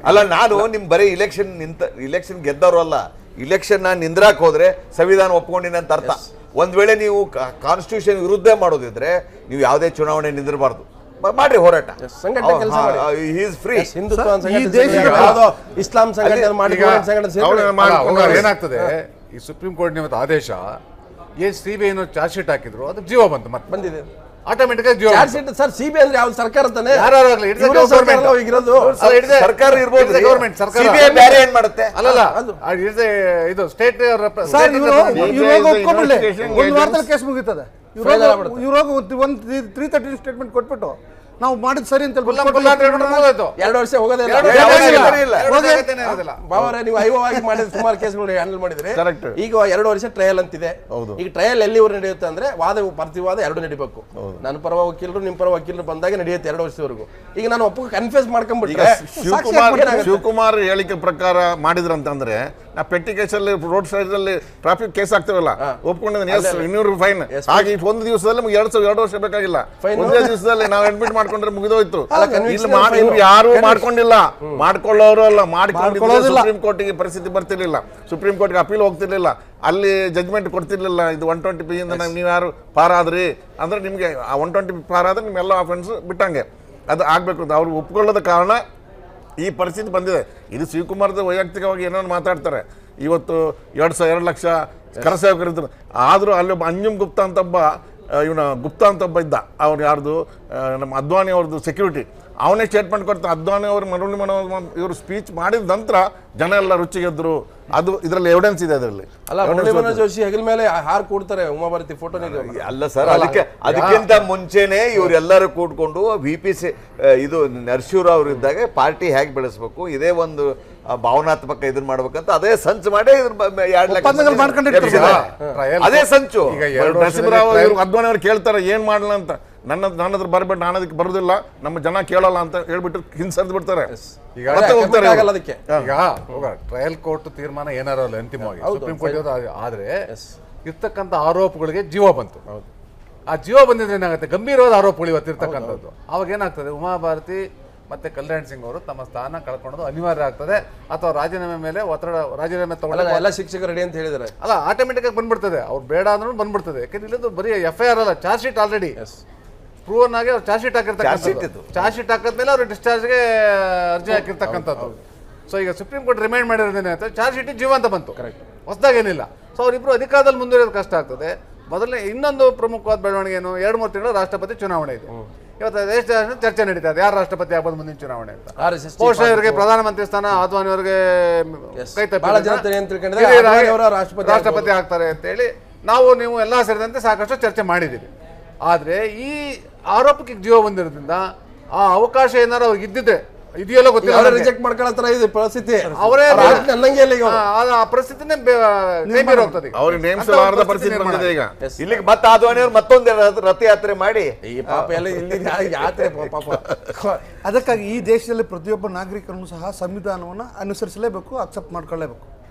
ಅಲ್ಲ, ನಾನು ನಿಮ್ ಬರೀ ಇಲೆಕ್ಷನ್ ಗೆದ್ದವರು ಅಲ್ಲ, ಇಲೆಕ್ಷನ್ ನಾನು ನಿಂದ್ರಾಕ್ ಹೋದ್ರೆ ಸಂವಿಧಾನ ಒಪ್ಕೊಂಡಿನ ಅಂತ ಅರ್ಥ. ಒಂದ್ ವೇಳೆ ನೀವು ಕಾನ್ಸ್ಟಿಟ್ಯೂಷನ್ ವಿರುದ್ಧ ಮಾಡೋದಿದ್ರೆ ನೀವು ಯಾವುದೇ ಚುನಾವಣೆ ನಿಂದಿರಬಾರ್ದು, ಮಾಡ್ರಿ ಹೋರಾಟ, ಇಸ್ಲಾಂ ಏನಾಗ್ತದೆ, ಈ ಸುಪ್ರೀಂ ಕೋರ್ಟ್ ನಿಮ್ಮದು ಆದೇಶ ಏನ್ ಸಿಬಿಐ ಚಾರ್ಜ್ ಶೀಟ್ ಹಾಕಿದ್ರು, ಅದು ಜೀವ ಬಂತು, ಮತ್ತೆ ಬಂದಿದೆ ಆಟೋಮೆಟಿಕ್ ಆಗಿ ಚಾರ್ಜ್ ಶೀಟ್. ಸರ್ ಸಿಬಿಐ ಅಂದ್ರೆ ಯಾವ ಸರ್ಕಾರ ತಾನೆ, ಸರ್ಕಾರ ಇರ್ಬೋದು, ಗವರ್ಮೆಂಟ್ ಸರ್ಕಾರ ಬೇರೆ ಏನ್ ಮಾಡುತ್ತೆ. ಅಲ್ಲಲ್ಲ, ಇದು ಸ್ಟೇಟ್ ಒಂದು ವಾರದಲ್ಲಿ ಕೇಸ್ ಮುಗಿತದೆ. ಇವ್ರಾಗ ಒಂದು 330 ಸ್ಟೇಟ್ಮೆಂಟ್ ಕೊಟ್ಬಿಟ್ಟು ನಾವು ಮಾಡಿದ್ ಸರಿ ಅಂತ 2 ವರ್ಷ ಹೋಗೋದಿಲ್ಲ. ಬಾವರೇ, ನೀವು ಐವವಾಗಿ ಮಾಡಿದ ಸುಮಾರು ಕೇಸ್ಗಳು ಹ್ಯಾಂಡಲ್ ಮಾಡಿದ್ರೆ ಈಗ 2 ವರ್ಷ ಟ್ರಯಲ್ ಅಂತಿದೆ. ಈಗ ಟ್ರಯಲ್ ಎಲ್ಲಿವರೆಗೆ ನಡೆಯುತ್ತೆ ಅಂದ್ರೆ ವಾದ ಪ್ರತಿವಾದ 2 ನಡಿಬೇಕು. ನನ್ನ ಪರ ವಕೀಲರು ನಿಮ್ಮ ಪರ ವಕೀಲರು ಬಂದಾಗ ನಡೆಯುತ್ತೆ 2 ವರ್ಷದವರೆಗೂ. ಈಗ ನಾನು ಒಪ್ಪ ಕನ್ಫ್ಯೂಸ್ ಮಾಡ್ಕೊಂಡ್ಬಿಟ್ರೆ ಶಿವಕುಮಾರ್ ಹೇಳಿಕೆ ಪ್ರಕಾರ ಮಾಡಿದ್ರಂತಂದ್ರೆ ನಾ ಪೆಟ್ಟಿ ಕೇಸಲ್ಲಿ ರೋಡ್ ಸೈಡ್ ಅಲ್ಲಿ ಟ್ರಾಫಿಕ್ ಕೇಸ್ ಆಗ್ತೇವಲ್ಲ, ಒಪ್ಕೊಂಡಿದ್ದೀನಿ, 200 ಫೈನ್. ಹಾಗೆ ಒಂದು ದಿವಸದಲ್ಲಿ 2 ವರ್ಷ ಬೇಕಾಗಿಲ್ಲ, ಒಂದೇ ದಿವಸದಲ್ಲಿ ನಾವು ಅಡ್ಮಿಟ್ ಮಾಡ್ಕೊಂಡ್ರೆ ಮುಗಿದೋಯ್ತು. ಯಾರು ಮಾಡ್ಕೊಂಡಿಲ್ಲ, ಮಾಡ್ಕೊಳ್ಳೋರು ಅಲ್ಲ, ಮಾಡ್ಕೊಂಡಿಲ್ಲ. ಸುಪ್ರೀಂ ಕೋರ್ಟ್ಗೆ ಪರಿಸ್ಥಿತಿ ಬರ್ತಿರ್ಲಿಲ್ಲ, ಸುಪ್ರೀಂ ಕೋರ್ಟ್ಗೆ ಅಪೀಲ್ ಹೋಗ್ತಿರ್ಲಿಲ್ಲ, ಅಲ್ಲಿ ಜಜ್ಮೆಂಟ್ ಕೊಡ್ತಿರ್ಲಿಲ್ಲ. ಇದು 120 ಇಂದ ನೀವು ಯಾರು ಪಾರಾದ್ರಿ ಅಂದ್ರೆ ನಿಮ್ಗೆ 120 ಪಾರಾದ್ರೆ ನಿಮ್ಮೆಲ್ಲ ಅಫೆನ್ಸ್ ಬಿಟ್ಟಂಗೆ ಅದು ಆಗ್ಬೇಕು ಅಂತ ಅವ್ರು ಒಪ್ಕೊಳ್ಳೋದ ಕಾರಣ ಈ ಪರಿಸ್ಥಿತಿ ಬಂದಿದೆ. ಇದು ಶಿವಕುಮಾರ್ದ ವೈಯಕ್ತಿಕವಾಗಿ ಏನೋ ಮಾತಾಡ್ತಾರೆ. ಇವತ್ತು 2 ಲಕ್ಷ ಕರಸೇವಕರಿದ್ರು, ಆದರೂ ಅಲ್ಲೊಬ್ಬ ಅಂಜುಮ್ ಗುಪ್ತಾ ಅಂತೊಬ್ಬ ಗುಪ್ತಾ ಅಂತೊಬ್ಬ ಇದ್ದ, ಅವ್ರು ಯಾರ್ದು ನಮ್ಮ ಅದ್ವಾನಿ ಅವ್ರದ್ದು ಸೆಕ್ಯೂರಿಟಿ, ಅವನೇ ಸ್ಟೇಟ್ಮೆಂಟ್ ಕೊಡ್ತಾರೆ. ಅದ್ವಾನಿ ಅವರು ಮರಳಿ ಇವರು ಸ್ಪೀಚ್ ಮಾಡಿದ ನಂತರ ಜನ ಎಲ್ಲ ರುಚಿಗೆದ್ರು. ಅದು ಇದರಲ್ಲಿ ಎವಿಡೆನ್ಸ್ ಇದೆ. ಅದರಲ್ಲಿ ಅಲ್ಲ, ಮುರಳಿ ಮನೋಜ್ ಜೋಶಿ ಹೆಗಲ ಮೇಲೆ ಹಾರ್ ಕೊಡ್ತಾರೆ, ಉಮಾಭಾರತಿ ಫೋಟೋ ಅಲ್ಲ ಸರ್, ಅದಕ್ಕಿಂತ ಮುಂಚೆನೆ ಇವರೆಲ್ಲರೂ ಕೂಡ್ಕೊಂಡು VPC ಇದು ನರಸಿಂಹರಾವ್ ಅವರು ಇದ್ದಾಗ ಪಾರ್ಟಿ ಹೇಗೆ ಬೆಳೆಸಬೇಕು, ಇದೇ ಒಂದು ಭಾವನಾತ್ಮಕ ಇದನ್ನ ಮಾಡ್ಬೇಕಂತ ಅದೇ ಸಂಚು ಮಾಡಿ 2 ಲಕ್ಷ ಅದೇ ಸಂಚು. ನರಸಿಂಹರಾವ್ ಅದ್ವಾನಿ ಅವ್ರು ಕೇಳ್ತಾರೆ ಏನ್ ಮಾಡಲ್ಲ ಅಂತ, ನನ್ನ ಹತ್ರ ಬರ್ಬೇಡ, ನಾನು ಅದಕ್ಕೆ ಬರೋದಿಲ್ಲ, ನಮ್ಮ ಜನ ಕೇಳಲ್ಲ ಅಂತ ಹೇಳ್ಬಿಟ್ಟು ಹಿಂಸರ್ದು ಬಿಡ್ತಾರೆ. ಈಗ ಟ್ರಯಲ್ ಕೋರ್ಟ್ ತೀರ್ಮಾನ ಏನಾರ ಅಂತಿಮವಾಗಿ ಸುಪ್ರೀಂ ಕೋರ್ಟ್ ಆದ್ರೆ ಇರ್ತಕ್ಕಂಥ ಆರೋಪಗಳಿಗೆ ಜೀವ ಬಂತು. ಆ ಜೀವ ಬಂದಿದ್ರೆ ಏನಾಗುತ್ತೆ, ಗಂಭೀರವಾದ ಆರೋಪಗಳು ಇವತ್ತಿರ್ತಕ್ಕಂಥದ್ದು. ಅವಾಗ ಏನಾಗ್ತದೆ, ಉಮಾಭಾರತಿ ಮತ್ತೆ ಕಲ್ಯಾಣ್ ಸಿಂಗ್ ಅವರು ತಮ್ಮ ಸ್ಥಾನ ಕಳ್ಕೊಳ್ಳೋದು ಅನಿವಾರ್ಯ ಆಗ್ತದೆ, ಅಥವಾ ರಾಜೀನಾಮೆ ಮೇಲೆ ರಾಜೀನಾಮೆ ತಗೊಂಡು ಎಲ್ಲ ಶಿಕ್ಷಕರು ರೆಡಿ ಅಂತ ಹೇಳಿದ್ದಾರೆ. ಅಲ್ಲ, ಆಟೋಮೆಟಿಕ್ ಆಗಿ ಬಂದ್ಬಿಡ್ತದೆ, ಅವ್ರು ಬೇಡ ಅಂದ್ರೂ ಬಂದ್ಬಿಡ್ತದೆ. ಯಾಕಂದ್ರೆ ಇಲ್ಲದು ಬರೀ FIR ಅಲ್ಲ, ಚಾರ್ಜ್ ಶೀಟ್ ಆಲ್ರೆಡಿ ಪ್ರೂವನ್ ಆಗಿ ಅವ್ರು ಚಾರ್ಜ್ ಶೀಟ್ ಹಾಕಿರ್ತಕ್ಕಂಥದ್ದು. ಚಾರ್ಜ್ ಶೀಟ್ ಹಾಕಿದ್ಮೇಲೆ ಅವ್ರು ಡಿಸ್ಚಾರ್ಜ್ಗೆ ಅರ್ಜಿ ಹಾಕಿರ್ತಕ್ಕಂಥದ್ದು. ಸೊ ಈಗ ಸುಪ್ರೀಂ ಕೋರ್ಟ್ ರಿಮೈಂಡ್ ಮಾಡಿರೋದೇನೆ ಅಂತ ಚಾರ್ಜ್ ಶೀಟ್ ಜೀವ ಅಂತ ಬಂತು, ಹೊಸದಾಗೇನಿಲ್ಲ. ಸೊ ಅವರಿಬ್ರು ಅಧಿಕಾರದಲ್ಲಿ ಮುಂದುವರಿಯೋದು ಕಷ್ಟ ಆಗ್ತದೆ. ಮೊದಲನೇ ಇನ್ನೊಂದು ಪ್ರಮುಖವಾದ ಬೆಳವಣಿಗೆ ಏನು, 2-3 ತಿಂಗಳು ರಾಷ್ಟ್ರಪತಿ ಚುನಾವಣೆ ಇದೆ. ಇವತ್ತು ದೇಶದ ಚರ್ಚೆ ನಡೀತಾ ಇದೆ, ಯಾರು ರಾಷ್ಟ್ರಪತಿ ಆಗ್ಬೋದು ಮುಂದಿನ ಚುನಾವಣೆ ಅಂತ. ಬಹುಶಃ ಇವರಿಗೆ ಪ್ರಧಾನಮಂತ್ರಿ ಸ್ಥಾನ, ಅದ್ವಾನಿ ಅವರಿಗೆ ಕೈ ರಾಷ್ಟ್ರಪತಿ ಆಗ್ತಾರೆ ಅಂತೇಳಿ ನೀವು ಎಲ್ಲ ಸೇರಿದಂತೆ ಸಾಕಷ್ಟು ಚರ್ಚೆ ಮಾಡಿದ್ದೀವಿ. ಆದರೆ ಈ ಆರೋಪಕ್ಕೆ ಜೀವ ಬಂದಿರೋದ್ರಿಂದ ಆ ಅವಕಾಶ ಏನಾರು ಅವ್ರಿಗೆ ಇದ್ದಿದ್ರೆ ಇದೆಯಲ್ಲ ಗೊತ್ತಿಲ್ಲ ಅವರೇ ನನಗೆ. ರಿಜೆಕ್ಟ್ ಮಾಡ್ಕೊಳ್ಳೋ ಇದೆ ಪರಿಸ್ಥಿತಿ. ಅವರೇ ಅನ್ನಂಗೆ ಇಲ್ಲ ಈಗ ಅವ್ರು. ಆ ಪರಿಸ್ಥಿತಿನೇ ಕೈ ಹೋಗ್ತದೆ. ಅವ್ರಿಗೆ ನೇಮಿಸಲಾರದ ಪರಿಸ್ಥಿತಿ ಬಂದಿದೆ ಈಗ. ಇಲ್ಲಿಗೆ ಮತ್ತೆ ಆದ್ವಾನಿಯವ್ರು ಮತ್ತೊಂದು ರಥಯಾತ್ರೆ ಮಾಡಿ ಈ ಪಾಪ ಎಲ್ಲ ಇಲ್ಲಿ ಯಾತ್ರೆ ಪಾಪ. ಅದಕ್ಕಾಗಿ ಈ ದೇಶದಲ್ಲಿ ಪ್ರತಿಯೊಬ್ಬ ನಾಗರಿಕನೂ ಸಹ ಸಂವಿಧಾನವನ್ನು ಅನುಸರಿಸಲೇಬೇಕು, ಅಕ್ಸೆಪ್ಟ್ ಮಾಡ್ಕೊಳ್ಳೇಬೇಕು.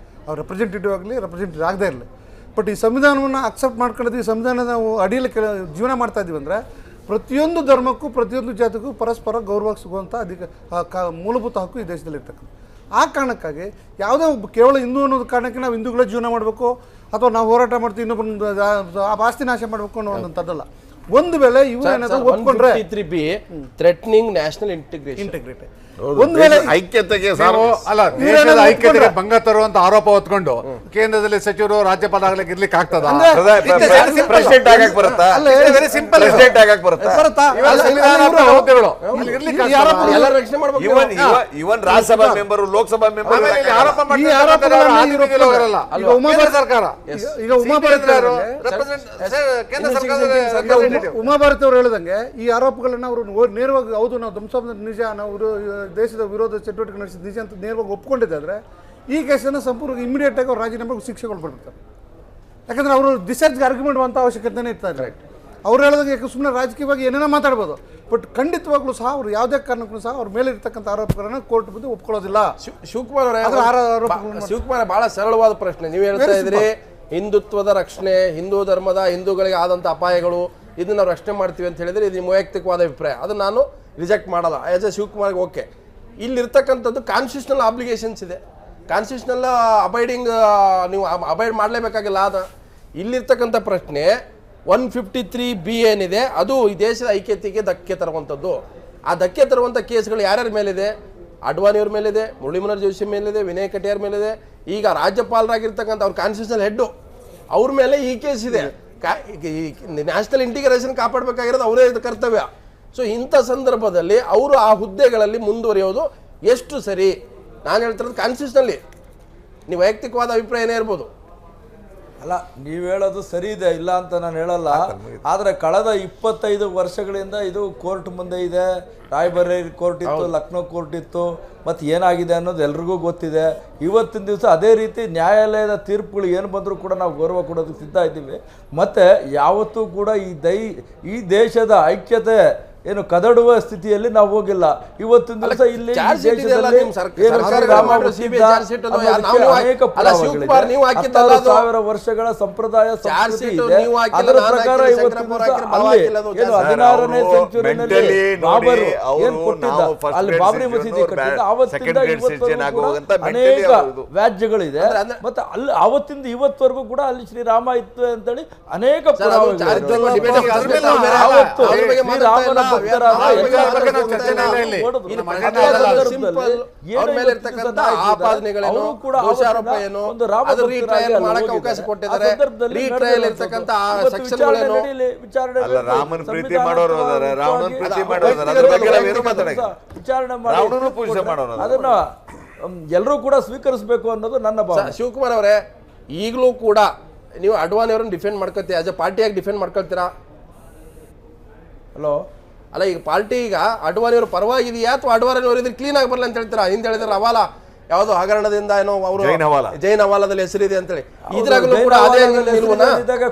ಅವ್ರು ರೆಪ್ರೆಸೆಂಟೇಟಿವ್ ಆಗಲಿ ರೆಪ್ರೆಸೆಂಟೇಟಿವ್ ಆಗದೇ ಇರಲಿ. ಬಟ್ ಈ ಸಂವಿಧಾನವನ್ನು ಅಕ್ಸೆಪ್ಟ್ ಮಾಡ್ಕೊಂಡಿದ್ವಿ, ಸಂವಿಧಾನದ ನಾವು ಅಡಿಯಲ್ಲಿ ಜೀವನ ಮಾಡ್ತಾ ಇದ್ದೀವಿ ಅಂದರೆ ಪ್ರತಿಯೊಂದು ಧರ್ಮಕ್ಕೂ ಪ್ರತಿಯೊಂದು ಜಾತಿಗೂ ಪರಸ್ಪರ ಗೌರವ ಸಿಗುವಂಥ ಮೂಲಭೂತ ಹಕ್ಕು ಈ ದೇಶದಲ್ಲಿ ಇರ್ತಕ್ಕಂಥ. ಆ ಕಾರಣಕ್ಕಾಗಿ ಯಾವುದೇ ಒಬ್ಬ ಕೇವಲ ಹಿಂದೂ ಅನ್ನೋದು ಕಾರಣಕ್ಕೆ ನಾವು ಹಿಂದೂಗಳೇ ಜೀವನ ಮಾಡಬೇಕು ಅಥವಾ ನಾವು ಹೋರಾಟ ಮಾಡ್ತೀವಿ ಇನ್ನೊಬ್ಬರೊಂದು ಆಸ್ತಿ ನಾಶ ಮಾಡಬೇಕು ಅನ್ನೋವಂಥದ್ದಲ್ಲ. ಒಂದು ವೇಳೆ ಇವರು ಏನಾದರೂ ಒಪ್ಕೊಂಡ್ರೆ ಥ್ರೆಟ್ನಿಂಗ್ ನ್ಯಾಷನಲ್ ಇಂಟಿಗ್ರೇಷನ್ ಒಂದು ವೇಳೆ ಐಕ್ಯತೆಗೆ ಅಲ್ಲ, ದೇಶದ ಐಕ್ಯತೆಗೆ ಭಂಗ ತರುವಂತ ಆರೋಪ ಹೊತ್ಕೊಂಡು ಕೇಂದ್ರದಲ್ಲಿ ಸಚಿವರು ರಾಜ್ಯಪಾಲ ಆಗ್ಲಿಕ್ಕೆ ಇರ್ಲಿಕ್ಕೆ ಆಗ್ತದ? ಪ್ರೆಸಿಡೆಂಟ್ ಆಗಕ್ ಬರುತ್ತಾ? Very simple. ಪ್ರೆಸಿಡೆಂಟ್ ಆಗಕ್ ಬರುತ್ತಾ? ಹುದ್ದೆಗಳು ಇಲ್ಲಿ ಇರ್ಲಿಕ್ಕೆ ಆಗ್ತದಾ? ಎಲ್ಲ ರಕ್ಷಣೆ ಮಾಡ್ಬೇಕು. ಇವನ್ ರಾಜ್ಯಸಭಾ ಮೆಂಬರ್, ಲೋಕಸಭಾ ಮೆಂಬರ್ ಆಮೇಲೆ ಇಲ್ಲಿ ಆರೋಪ ಮಾಡ್ತಾರಲ್ಲ ಈಗ ಉಮಾಭಾರತಿ ಸರ್ಕಾರ, ಈಗ ಉಮಾಭಾರತಿ ಕೇಂದ್ರ ಸರ್ಕಾರದ ಉಮಾಭಾರತಿ ಅವರು ಹೇಳಿದಂಗೆ ಈ ಆರೋಪಗಳನ್ನ ಅವರು ನೇರವಾಗಿ ಹೌದು ನಾವು ಧ್ವಂಸ ನಿಜ, ನಾವು ದೇಶದ ವಿರೋಧ ಚಟುವಟಿಕೆ ನಡೆಸಿದ ನಿಜ ಅಂತ ನೇರವಾಗಿ ಒಪ್ಕೊಂಡಿದ್ದಾದ್ರೆ ಈ ಕೇಸನ್ನು ಸಂಪೂರ್ಣ ಇಮಿಡಿಯೇಟ್ ಆಗಿ ಅವ್ರು ರಾಜೀನಾಮೆ ಶಿಕ್ಷೆಗಳು ಪಡ್ತಾರೆ. ಯಾಕಂದ್ರೆ ಅವರು ಡಿಸ್ಚಾರ್ಜ್ಗೆ ಆರ್ಗ್ಯುಮೆಂಟ್ ಮಾಡುವಂಥ ಅವಶ್ಯಕತೆನೇ ಇರ್ತಾರೆ. ಅವ್ರು ಹೇಳಿದಂಗೆ ಸುಮ್ಮನೆ ರಾಜಕೀಯವಾಗಿ ಏನೇನೋ ಮಾತಾಡ್ಬೋದು, ಬಟ್ ಖಂಡಿತವಾಗ್ಲೂ ಸಹ ಅವ್ರು ಯಾವುದೇ ಕಾರಣಕ್ಕೂ ಸಹ ಅವ್ರ ಮೇಲೆ ಇರ್ತಕ್ಕಂಥ ಆರೋಪಗಳನ್ನು ಕೋರ್ಟ್ ಬಂದು ಒಪ್ಕೊಳ್ಳೋದಿಲ್ಲ. ಶಿವಕುಮಾರ್ ಶಿವಕುಮಾರ್ ಬಹಳ ಸರಳವಾದ ಪ್ರಶ್ನೆ. ನೀವು ಹೇಳ್ತಾ ಇದ್ರಿ ಹಿಂದುತ್ವದ ರಕ್ಷಣೆ, ಹಿಂದೂ ಧರ್ಮದ ಹಿಂದೂಗಳಿಗೆ ಆದಂಥ ಅಪಾಯಗಳು, ಇದನ್ನ ನಾವು ರಕ್ಷಣೆ ಮಾಡ್ತೀವಿ ಅಂತ ಹೇಳಿದ್ರೆ ಇದು ನಿಮ್ಮ ವೈಯಕ್ತಿಕವಾದ ಅಭಿಪ್ರಾಯ, ಅದನ್ನು ನಾನು ರಿಜೆಕ್ಟ್ ಮಾಡಲ್ಲ. ಆಸ್ ಎ ಶಿವಕುಮಾರ್ಗೆ ಓಕೆ. ಇಲ್ಲಿರ್ತಕ್ಕಂಥದ್ದು ಕಾನ್ಸ್ಟಿಟ್ಯೂಷನಲ್ ಆಬ್ಲಿಗೇಷನ್ಸ್ ಇದೆ, ಕಾನ್ಸ್ಟಿಟ್ಯೂಷನಲ್ ಅಬೈಡಿಂಗ್ ನೀವು ಅಬೈಡ್ ಮಾಡಲೇಬೇಕಾಗಿಲ್ಲ. ಅದು ಇಲ್ಲಿರ್ತಕ್ಕಂಥ ಪ್ರಶ್ನೆ 153B ಏನಿದೆ ಅದು ಈ ದೇಶದ ಐಕ್ಯತೆಗೆ ಧಕ್ಕೆ ತರುವಂಥದ್ದು. ಆ ಧಕ್ಕೆ ತರುವಂಥ ಕೇಸ್ಗಳು ಯಾರ್ಯಾರ ಮೇಲಿದೆ? ಅಡ್ವಾಣಿಯವ್ರ ಮೇಲಿದೆ, ಮುರಳಿ ಮನೋಹರ್ ಜೋಶಿ ಮೇಲಿದೆ, ವಿನಯ್ ಕಟಿಯಾರ್ ಮೇಲಿದೆ. ಈಗ ರಾಜ್ಯಪಾಲರಾಗಿರ್ತಕ್ಕಂಥ ಅವ್ರ ಕಾನ್ಸ್ಟಿಟ್ಯೂಷನಲ್ ಹೆಡ್ಡು ಅವ್ರ ಮೇಲೆ ಈ ಕೇಸ್ ಇದೆ. ನ್ಯಾಷನಲ್ ಇಂಟಿಗ್ರೇಷನ್ ಕಾಪಾಡಬೇಕಾಗಿರೋದು ಅವರೇ ಕರ್ತವ್ಯ. ಸೊ ಇಂಥ ಸಂದರ್ಭದಲ್ಲಿ ಅವರು ಆ ಹುದ್ದೆಗಳಲ್ಲಿ ಮುಂದುವರಿಯೋದು ಎಷ್ಟು ಸರಿ? ನಾನು ಹೇಳ್ತಿರೋದು ಕಾನ್ಸ್ಟಿಟ್ಯೂಷನಲ್ಲಿ, ನೀವು ವೈಯಕ್ತಿಕವಾದ ಅಭಿಪ್ರಾಯ ಏನೇ ಇರ್ಬೋದು. ಅಲ್ಲ, ನೀವು ಹೇಳೋದು ಸರಿ ಇದೆ, ಇಲ್ಲ ಅಂತ ನಾನು ಹೇಳಲ್ಲ. ಆದರೆ ಕಳೆದ 25 ವರ್ಷಗಳಿಂದ ಇದು ಕೋರ್ಟ್ ಮುಂದೆ ಇದೆ. ರಾಯ್ಬರೇಲಿ ಕೋರ್ಟ್ ಇತ್ತು, ಲಕ್ನೋ ಕೋರ್ಟ್ ಇತ್ತು, ಮತ್ತು ಏನಾಗಿದೆ ಅನ್ನೋದು ಎಲ್ರಿಗೂ ಗೊತ್ತಿದೆ. ಇವತ್ತಿನ ದಿವಸ ಅದೇ ರೀತಿ ನ್ಯಾಯಾಲಯದ ತೀರ್ಪುಗಳು ಏನು ಬಂದರೂ ಕೂಡ ನಾವು ಗೌರವ ಕೊಡೋದಕ್ಕೆ ಸಿದ್ಧ ಇದ್ದೀವಿ. ಮತ್ತು ಯಾವತ್ತೂ ಕೂಡ ಈ ದೇಶದ ಐಕ್ಯತೆ ಏನು ಕದಡುವ ಸ್ಥಿತಿಯಲ್ಲಿ ನಾವು ಹೋಗಿಲ್ಲ. ಇವತ್ತಿನ ದಿವಸ ಇಲ್ಲಿ ಸಾವಿರ ವರ್ಷಗಳ ಸಂಪ್ರದಾಯ ಸಂಸ್ಕೃತಿ ಇದೆ. ಅದರ ಪ್ರಕಾರ ಇವತ್ತಿನ 16ನೇ ಸೆಂಚುರಿನಲ್ಲಿ ಬಾಬರು ಏನು ಕೊಟ್ಟಿದ್ದ, ಅಲ್ಲಿ ಬಾಬರಿ ಮಸೀದಿ ಕಟ್ಟಿದ್ದ, ಆವತ್ತಿಂದ ಇವತ್ತವರೆಗೂ ಅನೇಕ ವ್ಯಾಜ್ಯಗಳಿದೆ. ಮತ್ತೆ ಅಲ್ಲಿ ಆವತ್ತಿಂದ ಇವತ್ತವರೆಗೂ ಕೂಡ ಅಲ್ಲಿ ಶ್ರೀರಾಮ ಇತ್ತು ಅಂತೇಳಿ ಅನೇಕ ರಾಮನ್ ಪ್ರೀತಿ ಮಾಡೋರು ರಾವಣನ್ ಪ್ರೀತಿ ಮಾಡೋರು ವಿಚಾರಣೆ ಮಾಡೋರು ಅದನ್ನ ಎಲ್ಲರೂ ಕೂಡ ಸ್ವೀಕರಿಸಬೇಕು ಅನ್ನೋದು ನನ್ನ ಭಾವನೆ. ಶಿವಕುಮಾರ್ ಅವರೇ, ಈಗಲೂ ಕೂಡ ನೀವು ಅಡ್ವಾಣಿ ಅವರನ್ನು ಡಿಫೆಂಡ್ ಮಾಡ್ಕೊತೀರಾ? ಆಸ್ ಎ ಪಾರ್ಟಿಯಾಗಿ ಡಿಫೆಂಡ್ ಮಾಡ್ಕೊಳ್ತೀರಾ? ಹಲೋ, ಅಲ್ಲ, ಈಗ ಪಾರ್ಟಿ ಈಗ ಅಡ್ವಾಣಿಯವರು ಪರವಾಗಿದೆಯಾ ಅಥವಾ ಅಡ್ವಾಣಿಯವರು ಇದ್ರೆ ಕ್ಲೀನ್ ಆಗಿ ಬರಲ್ಲ ಅಂತ ಹೇಳ್ತೀರಾ? ಹಿಂದೆ ಹೇಳಿದ್ರೆ ಹವಾಲ ಯಾವ್ದೋ ಹಗರಣದಿಂದ ಏನೋ ಅವರು ಜೈನ್ ಹವಾಲದಲ್ಲಿ ಹೆಸರಿದೆ ಅಂತೇಳಿ, ಇದ್ರಾಗಲೂ ಕೂಡ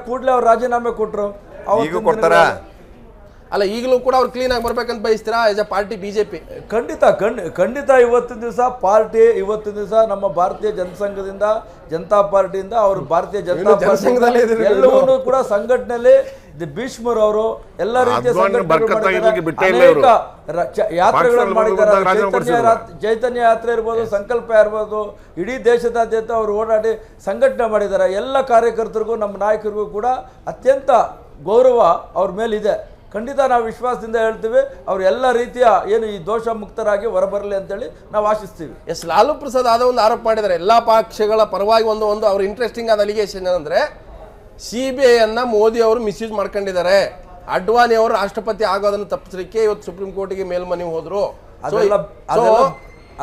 ಕೂಡಲೇ ಅವ್ರು ರಾಜೀನಾಮೆ ಕೊಟ್ಟರು. ಅಲ್ಲ, ಈಗಲೂ ಕೂಡ ಅವ್ರು ಕ್ಲೀನ್ ಆಗಿ ಬರ್ಬೇಕಂತ ಬಯಸ್ತೀರಾ ಆಸ್ ಎ ಪಾರ್ಟಿ ಬಿಜೆಪಿ? ಖಂಡಿತ ಇವತ್ತಿನ ದಿವಸ ಪಾರ್ಟಿ, ಇವತ್ತಿನ ದಿವಸ ನಮ್ಮ ಭಾರತೀಯ ಜನಸಂಘದಿಂದ, ಜನತಾ ಪಾರ್ಟಿಯಿಂದ ಅವರು ಭಾರತೀಯ ಜನತಾ ಪಾರ್ಟಿ ಎಲ್ಲವನ್ನೂ ಕೂಡ ಸಂಘಟನೆಯಲ್ಲಿ ಭೀಷ್ಮರ್ ಅವರು ಎಲ್ಲ ರೀತಿಯ ಯಾತ್ರೆಗಳನ್ನು ಮಾಡಿದ್ದಾರೆ. ಚೈತನ್ಯ ಯಾತ್ರೆ ಇರ್ಬೋದು, ಸಂಕಲ್ಪ ಇರ್ಬೋದು, ಇಡೀ ದೇಶದಾದ್ಯಂತ ಅವರು ಓಡಾಡಿ ಸಂಘಟನೆ ಮಾಡಿದ್ದಾರೆ. ಎಲ್ಲ ಕಾರ್ಯಕರ್ತರಿಗೂ ನಮ್ಮ ನಾಯಕರಿಗೂ ಕೂಡ ಅತ್ಯಂತ ಗೌರವ ಅವ್ರ ಮೇಲಿದೆ. ಖಂಡಿತ ನಾವು ವಿಶ್ವಾಸದಿಂದ ಹೇಳ್ತೀವಿ, ಅವ್ರು ಎಲ್ಲ ರೀತಿಯ ಏನು ಈ ದೋಷ ಮುಕ್ತರಾಗಿ ಹೊರಬರಲಿ ಅಂತೇಳಿ ನಾವು ಆಶಿಸ್ತೀವಿ. ಲಾಲು ಪ್ರಸಾದ್ ಆದ ಒಂದು ಆರೋಪ ಮಾಡಿದ್ದಾರೆ ಎಲ್ಲ ಪಕ್ಷಗಳ ಪರವಾಗಿ. ಒಂದು ಅವ್ರ ಇಂಟ್ರೆಸ್ಟಿಂಗ್ ಆದ ಅಲಿಗೇಷನ್ ಏನಂದ್ರೆ CBI ಅನ್ನ ಮೋದಿ ಅವರು ಮಿಸ್ಯೂಸ್ ಮಾಡ್ಕೊಂಡಿದ್ದಾರೆ. ಅಡ್ವಾಣಿ ಅವರು ರಾಷ್ಟ್ರಪತಿ ಆಗೋದನ್ನು ತಪ್ಪಿಸಲಿಕ್ಕೆ ಇವತ್ತು ಸುಪ್ರೀಂ ಕೋರ್ಟ್ಗೆ ಮೇಲ್ಮನವಿ ಹೋದ್ರು.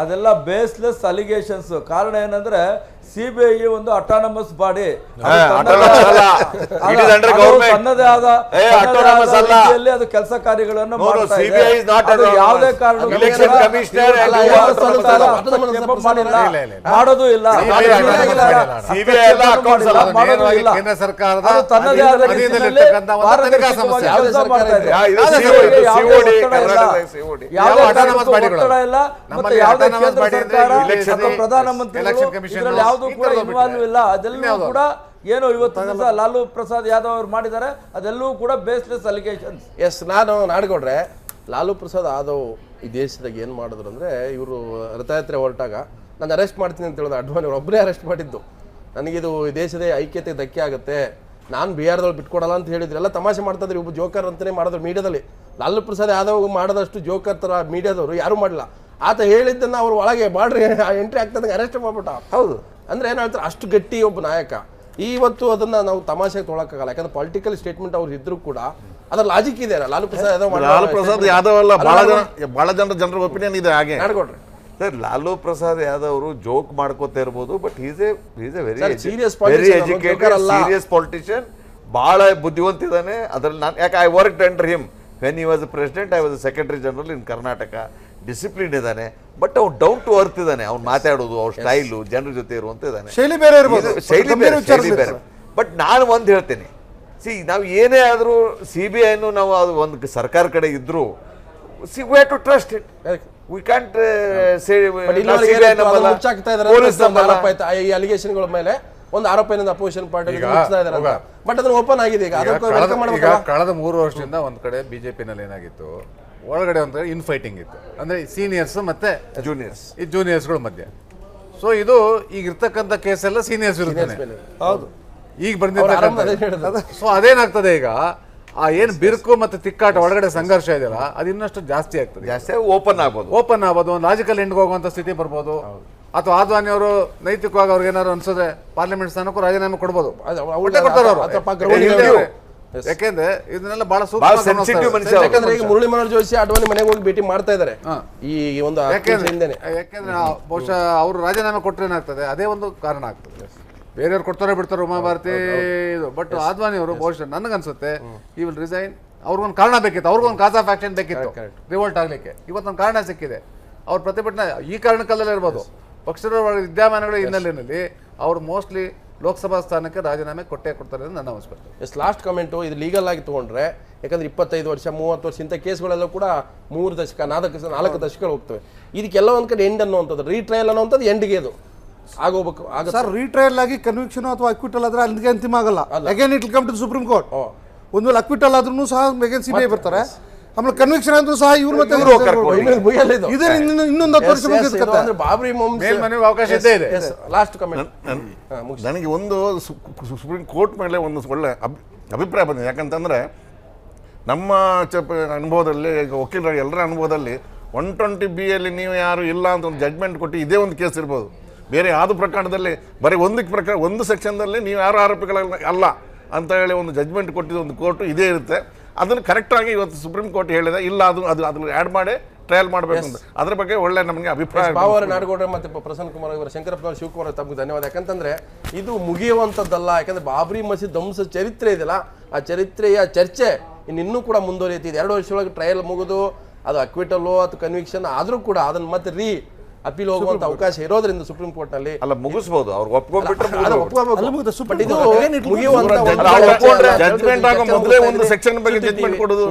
ಅದೆಲ್ಲ ಬೇಸ್ಲೆಸ್ ಅಲಿಗೇಷನ್ಸ್. ಕಾರಣ ಏನಂದ್ರೆ CBI ಒಂದು ಅಟಾನಮಸ್ ಬಾಡಿ, ತನ್ನದೇ ಆದ ರೀತಿಯಲ್ಲಿ ಅದು ಕೆಲಸ ಕಾರ್ಯಗಳನ್ನು ಮಾಡ್ತಾ ಇದೆ. ಅದು ಯಾವುದೇ ಕಾರಣಕ್ಕೂ ಮಾಡೋದು ಇಲ್ಲ, ಕೇಂದ್ರ ಸರ್ಕಾರದ ತನ್ನದೇ ಆದ ರೀತಿಯಲ್ಲಿ ಕೆಲಸ ಮಾಡ್ತಾ ಇದೆ. ಒತ್ತಡ ಇಲ್ಲ, ಮತ್ತೆ ಯಾವುದೇ ಕೇಂದ್ರ ಸರ್ಕಾರ ಅಥವಾ ಪ್ರಧಾನಮಂತ್ರಿಗಳು ಯಾವುದು ಕೂಡ ಇನ್ವಾಲ್ವ್ ಇಲ್ಲ. ಅದೆಲ್ಲವೂ ಕೂಡ ಏನು ಇವತ್ತು ದಿವಸ ಲಾಲು ಪ್ರಸಾದ್ ಯಾದವ್ ಅವರು ಮಾಡಿದ್ದಾರೆ ಅದೆಲ್ಲವೂ ಕೂಡ ಬೇಸ್ಲೆಸ್ ಅಲಿಗೇಷನ್ಸ್. ಎಸ್, ನಾನು ನಾಡ್ಕೊಡ್ರೆ ಲಾಲು ಪ್ರಸಾದ್ ಯಾದವ್ ಈ ದೇಶದಾಗ ಏನು ಮಾಡಿದ್ರು ಅಂದರೆ, ಇವರು ರಥಯಾತ್ರೆ ಹೊರಟಾಗ ನಾನು ಅರೆಸ್ಟ್ ಮಾಡ್ತೀನಿ ಅಂತ ಹೇಳಿದ್ರು ಅಡ್ವಾಣಿ ಅವರು ಒಬ್ಬರೇ ಅರೆಸ್ಟ್ ಮಾಡಿದ್ದು. ನನಗಿದು ಈ ದೇಶದ ಐಕ್ಯತೆ ಧಕ್ಕೆ ಆಗುತ್ತೆ, ನಾನು ಬಿಹಾರದವ್ರು ಬಿಟ್ಕೊಡಲ್ಲ ಅಂತ ಹೇಳಿದ್ರು. ಎಲ್ಲ ತಮಾಷೆ ಮಾಡ್ತಾಯಿದ್ರು, ಒಬ್ಬ ಜೋಕರ್ ಅಂತಲೇ ಮಾಡಿದ್ರು ಮೀಡಿಯಾದಲ್ಲಿ. ಲಾಲು ಪ್ರಸಾದ್ ಯಾದವ್ ಮಾಡಿದಷ್ಟು ಜೋಕರ್ ಥರ ಮೀಡಿಯಾದವರು ಯಾರೂ ಮಾಡಿಲ್ಲ. ಆತ ಹೇಳಿದ್ದನ್ನು ಅವ್ರು ಒಳಗೆ ಮಾಡ್ರಿ ಎಂಟ್ರಿ ಆಗ್ತದಂಗೆ ಅರೆಸ್ಟ್ ಮಾಡ್ಬಿಟ್ಟ. ಹೌದು, ಅಂದರೆ ಏನು ಹೇಳ್ತಾರೆ, ಅಷ್ಟು ಗಟ್ಟಿ ಒಬ್ಬ ನಾಯಕ. ಇವತ್ತು ಅದನ್ನು ನಾವು ತಮಾಷೆಗೆ ತೊಗೊಳಕ್ಕಾಗಲ್ಲ, ಯಾಕಂದ್ರೆ ಪೊಲಿಟಿಕಲ್ ಸ್ಟೇಟ್ಮೆಂಟ್ ಅವ್ರು ಇದ್ರೂ ಕೂಡ ಅದ್ರ ಲಾಜಿಕ್ ಇದೆ. ಲಾಲು ಪ್ರಸಾದ್ ಯಾದವ್ ಅಲ್ಲ, ಬಹಳ ಜನರ ಒಪಿನಿಯನ್ ಇದೆ ಹಾಗೆ ನಾಡ್ಕೊಡ್ರಿ. ಸರ್, ಲಾಲು ಪ್ರಸಾದ್ ಯಾದವ್ ಅವರು ಜೋಕ್ ಮಾಡ್ಕೋತಾ ಇರ್ಬೋದು, but is A very educated serious politician. ಬಹಳ ಬುದ್ಧಿವಂತ ಇದ್ದಾನೆ. ಅದ್ರಲ್ಲಿ ನಾನು ಯಾಕೆ I worked under him when he was president, I was secretary general in Karnataka. Discipline ಇದ್ದಾನೆ, ಬಟ್ ಅವ್ನು ಡೌನ್ ಟು ಅರ್ತ್ ಇದ್ದಾನೆ. ಅವ್ನು ಮಾತಾಡೋದು, ಅವ್ರ ಸ್ಟೈಲು, ಜನರ ಜೊತೆ ಇರುವಂತ ಇದ್ದಾನೆ. ಶೈಲಿ ಬೇರೆ ಇರ್ಬೋದು, ಶೈಲಿ ಬೇರೆ. ಬಟ್ ನಾನು ಒಂದು ಹೇಳ್ತೇನೆ, ನಾವು ಏನೇ ಆದರೂ CBI ನಾವು ಅದು ಒಂದು ಸರ್ಕಾರ ಕಡೆ ಇದ್ರು, we have to trust it. We can't say ಈ ಅಲಿಗೇಷನ್ಗಳ ಮೇಲೆ ಒಂದು ಆರೋಪ ಏನಿದೆ ಅಪೋಸಿಷನ್ ಪಾರ್ಟಿ ಬಟ್ ಅದನ್ನ ಓಪನ್ ಆಗಿದೆ. ಈಗ ಕಳೆದ 3 ವರ್ಷದಿಂದ ಒಂದ್ ಕಡೆ ಬಿಜೆಪಿನಲ್ಲಿ ಏನಾಗಿತ್ತು, ಒಳಗಡೆ ಒಂದ್ ಕಡೆ ಇನ್ ಫೈಟಿಂಗ್ ಇತ್ತು, ಅಂದ್ರೆ ಸೀನಿಯರ್ಸ್ ಮತ್ತೆ ಜೂನಿಯರ್ಸ್ಗಳ ಮಧ್ಯೆ. ಸೊ ಇದು ಈಗ ಇರ್ತಕ್ಕಂಥ ಕೇಸೆಲ್ಲ ಸೀನಿಯರ್ಸ್ ಇರುತ್ತಾನೆ. ಹೌದು, ಈಗ ಬಂದಿದ್ದ. ಸೊ ಅದೇನಾಗ್ತದೆ, ಈಗ ಆ ಏನ್ ಬಿರುಕು ಮತ್ತೆ ತಿಕ್ಕಾಟ ಒಳಗಡೆ ಸಂಘರ್ಷ ಇದೆಯಲ್ಲ, ಅದು ಇನ್ನಷ್ಟು ಜಾಸ್ತಿ ಆಗ್ತದೆ. ಓಪನ್ ಆಗ್ಬೋದು, ಒಂದು ಲಾಜಿಕಲ್ ಎಂಡ್ಗೆ ಹೋಗುವಂತ ಸ್ಥಿತಿ ಬರ್ಬೋದು. ಅಥವಾ ಆದ್ವಾನಿ ಅವರು ನೈತಿಕವಾಗಿ ಅವ್ರಿಗೆ ಏನಾದ್ರು ಅನ್ಸೋದ್ರೆ ಪಾರ್ಲಿಮೆಂಟ್ ಸ್ಥಾನಕ್ಕೂ ರಾಜೀನಾಮೆ ಕೊಡ್ಬೋದು. ಯಾಕೆಂದ್ರೆ ಇದನ್ನೆಲ್ಲ ಬಹಳ ಯಾಕಂದ್ರೆ ಈಗ ಮುರಳಿ ಮನೋಹರ್ ಜೋಶಿ ಅಡ್ವಾಣಿ ಮನೆಗೆ ಹೋಗಿ ಭೇಟಿ ಮಾಡ್ತಾ ಇದಾರೆ ಈ ಒಂದು. ಯಾಕೆಂದ್ರೆ ಬಹುಶಃ ಅವರು ರಾಜೀನಾಮೆ ಕೊಟ್ಟರೆ ಏನಾಗ್ತದೆ, ಅದೇ ಒಂದು ಕಾರಣ ಆಗ್ತದೆ. ಬೇರೆಯವ್ರು ಕೊಡ್ತಾರೆ ಬಿಡ್ತಾರೆ ಉಮಾ ಭಾರತಿ, ಬಟ್ ಆದ್ವಾನಿ ಅವರು ಬಹುಶಃ ನನಗನ್ಸುತ್ತೆ ಈ ವಿಲ್ ರಿಸೈನ್. ಅವ್ರಿಗೊಂದು ಕಾರಣ ಬೇಕಿತ್ತು, ಅವ್ರಿಗೊಂದು ಕಾಸ್ ಆಫ್ ಆಕ್ಷನ್ ಬೇಕಿತ್ತು ರಿವೋಲ್ಟ್ ಆಗ್ಲಿಕ್ಕೆ. ಇವತ್ತೊಂದು ಕಾರಣ ಸಿಕ್ಕಿದೆ. ಅವ್ರ ಪ್ರತಿಭಟನೆ ಈ ಕಾರಣಕ್ಕಲ್ಲೇ ಇರ್ಬೋದು, ಪಕ್ಷದ ವಿದ್ಯಮಾನಗಳ ಹಿನ್ನೆಲೆಯಲ್ಲಿ ಅವರು ಮೋಸ್ಟ್ಲಿ ಲೋಕಸಭಾ ಸ್ಥಾನಕ್ಕೆ ರಾಜೀನಾಮೆ ಕೊಟ್ಟೇ ಕೊಡ್ತಾರೆ ಅಂತ ನನ್ನ ಅನಿಸ್ಬೇಕು. ಎಸ್, ಲಾಸ್ಟ್ ಕಮೆಂಟು, ಇದು ಲೀಗಲ್ ಆಗಿ ತೊಗೊಂಡ್ರೆ, ಯಾಕಂದ್ರೆ 25 ವರ್ಷ 30 ವರ್ಷ ಇಂಥ ಕೇಸ್ಗಳೆಲ್ಲ ಕೂಡ 3 ದಶಕ 4 ದಶಕಗಳು ಹೋಗ್ತವೆ. ಇದಕ್ಕೆಲ್ಲ ಒಂದು ಕಡೆ ಎಂಡ್ ಅನ್ನುವಂಥದ್ದು, ರೀಟ್ರಯಲ್ ಅನ್ನುವಂಥದ್ದು ಎಂಡ್ಗೆ ಅದು ಆಗೋಗ್ಬೇಕು. ಸರ್, ರೀಟ್ರಯಲ್ ಆಗಿ ಕನ್ವಿಕ್ಷನ್ ಅಥವಾ ಅಕ್ವಿಟಲ್ ಆದ್ರೆ ಅಲ್ಲಿಗೆ ಅಂತಿಮ ಆಗಲ್ಲ. Again it will come to Supreme Court. ಒಂದು ವೇಳೆ ಅಕ್ವಿಟಲ್ ಆದ್ರೂ ಸಹ ಅಗೇನ್ CBI ಬರ್ತಾರೆ. ಆಮೇಲೆ ಕನ್ವಿಕ್ಷನ್ ಆದ್ರೂ ಸಹ ಇವ್ರು ಮತ್ತೆ ಇನ್ನೊಂದು ಬಾಬ್ರಿ ಅವಕಾಶ ಇದೆ. ಲಾಸ್ಟ್ ಕಮೆಂಟ್, ನನಗೆ ಒಂದು ಸುಪ್ರೀಂ ಕೋರ್ಟ್ ಮೇಲೆ ಒಂದು ಒಳ್ಳೆ ಅಭಿಪ್ರಾಯ ಬಂದಿದೆ. ಯಾಕಂತಂದರೆ ನಮ್ಮ ಅನುಭವದಲ್ಲಿ, ಈಗ ವಕೀಲರ ಎಲ್ಲರ ಅನುಭವದಲ್ಲಿ 120B ನೀವು ಯಾರು ಇಲ್ಲ ಅಂತ ಒಂದು ಜಡ್ಮೆಂಟ್ ಕೊಟ್ಟು ಇದೇ ಒಂದು ಕೇಸ್ ಇರ್ಬೋದು. ಬೇರೆ ಯಾವುದು ಪ್ರಕರಣದಲ್ಲಿ ಬರೀ ಒಂದು ಸೆಕ್ಷನ್ದಲ್ಲಿ ನೀವು ಯಾರು ಆರೋಪಿಗಳಲ್ಲ ಅಲ್ಲ ಅಂತ ಹೇಳಿ ಒಂದು ಜಡ್ಮೆಂಟ್ ಕೊಟ್ಟಿದ್ದು ಒಂದು ಕೋರ್ಟು ಇದೇ ಇರುತ್ತೆ. ಅದನ್ನು ಕರೆಕ್ಟಾಗಿ ಇವತ್ತು ಸುಪ್ರೀಂ ಕೋರ್ಟ್ ಹೇಳಿದೆ, ಇಲ್ಲ ಅದು ಆ್ಯಡ್ ಮಾಡಿ ಟ್ರಯಲ್ ಮಾಡಬೇಕು ಅಂತ. ಅದ್ರ ಬಗ್ಗೆ ಒಳ್ಳೆ ನಮಗೆ ಅಭಿಪ್ರಾಯ. ಬಾವರ ನಾಡಗೌಡ ಮತ್ತು ಪ್ರಸನ್ನ ಕುಮಾರ್ ಅವರ, ಶಂಕರಪ್ಪ ಶಿವಕುಮಾರ್ ತಮಗೆ ಧನ್ಯವಾದ. ಯಾಕಂತಂದ್ರೆ ಇದು ಮುಗಿಯುವಂಥದ್ದಲ್ಲ. ಯಾಕಂದ್ರೆ ಬಾಬ್ರಿ ಮಸೀದ್ ಧ್ವಂಸ ಚರಿತ್ರೆ ಇದೆಯಲ್ಲ, ಆ ಚರಿತ್ರೆಯ ಚರ್ಚೆ ಇನ್ನೂ ಕೂಡ ಮುಂದುವರಿಯುತ್ತಿದೆ. 2 ವರ್ಷದೊಳಗೆ ಟ್ರಯಲ್ ಮುಗಿದು ಅದು ಅಕ್ವಿಟಲ್ಲೋ ಅಥವಾ ಕನ್ವಿಕ್ಷನ್ ಆದರೂ ಕೂಡ ಅದನ್ನು ಮತ್ತೆ ಅಪೀಲ್ ಹೋಗುವಂತ ಅವಕಾಶ ಇರೋದ್ರಿಂದ ಸುಪ್ರೀಂ ಕೋರ್ಟ್ ನಲ್ಲಿ ಅಲ್ಲ ಮುಗಿಸಬಹುದು. ಅವ್ರು ಒಪ್ಕೊಂಡ್ಬಿಟ್ರೆ ಜಡ್ಜ್ಮೆಂಟ್ ಆಗೋ ಮೊದಲೇ ಒಂದು ಸೆಕ್ಷನ್ ಬಗ್ಗೆ ಜಡ್ಜ್ಮೆಂಟ್ ಕೊಡೋದು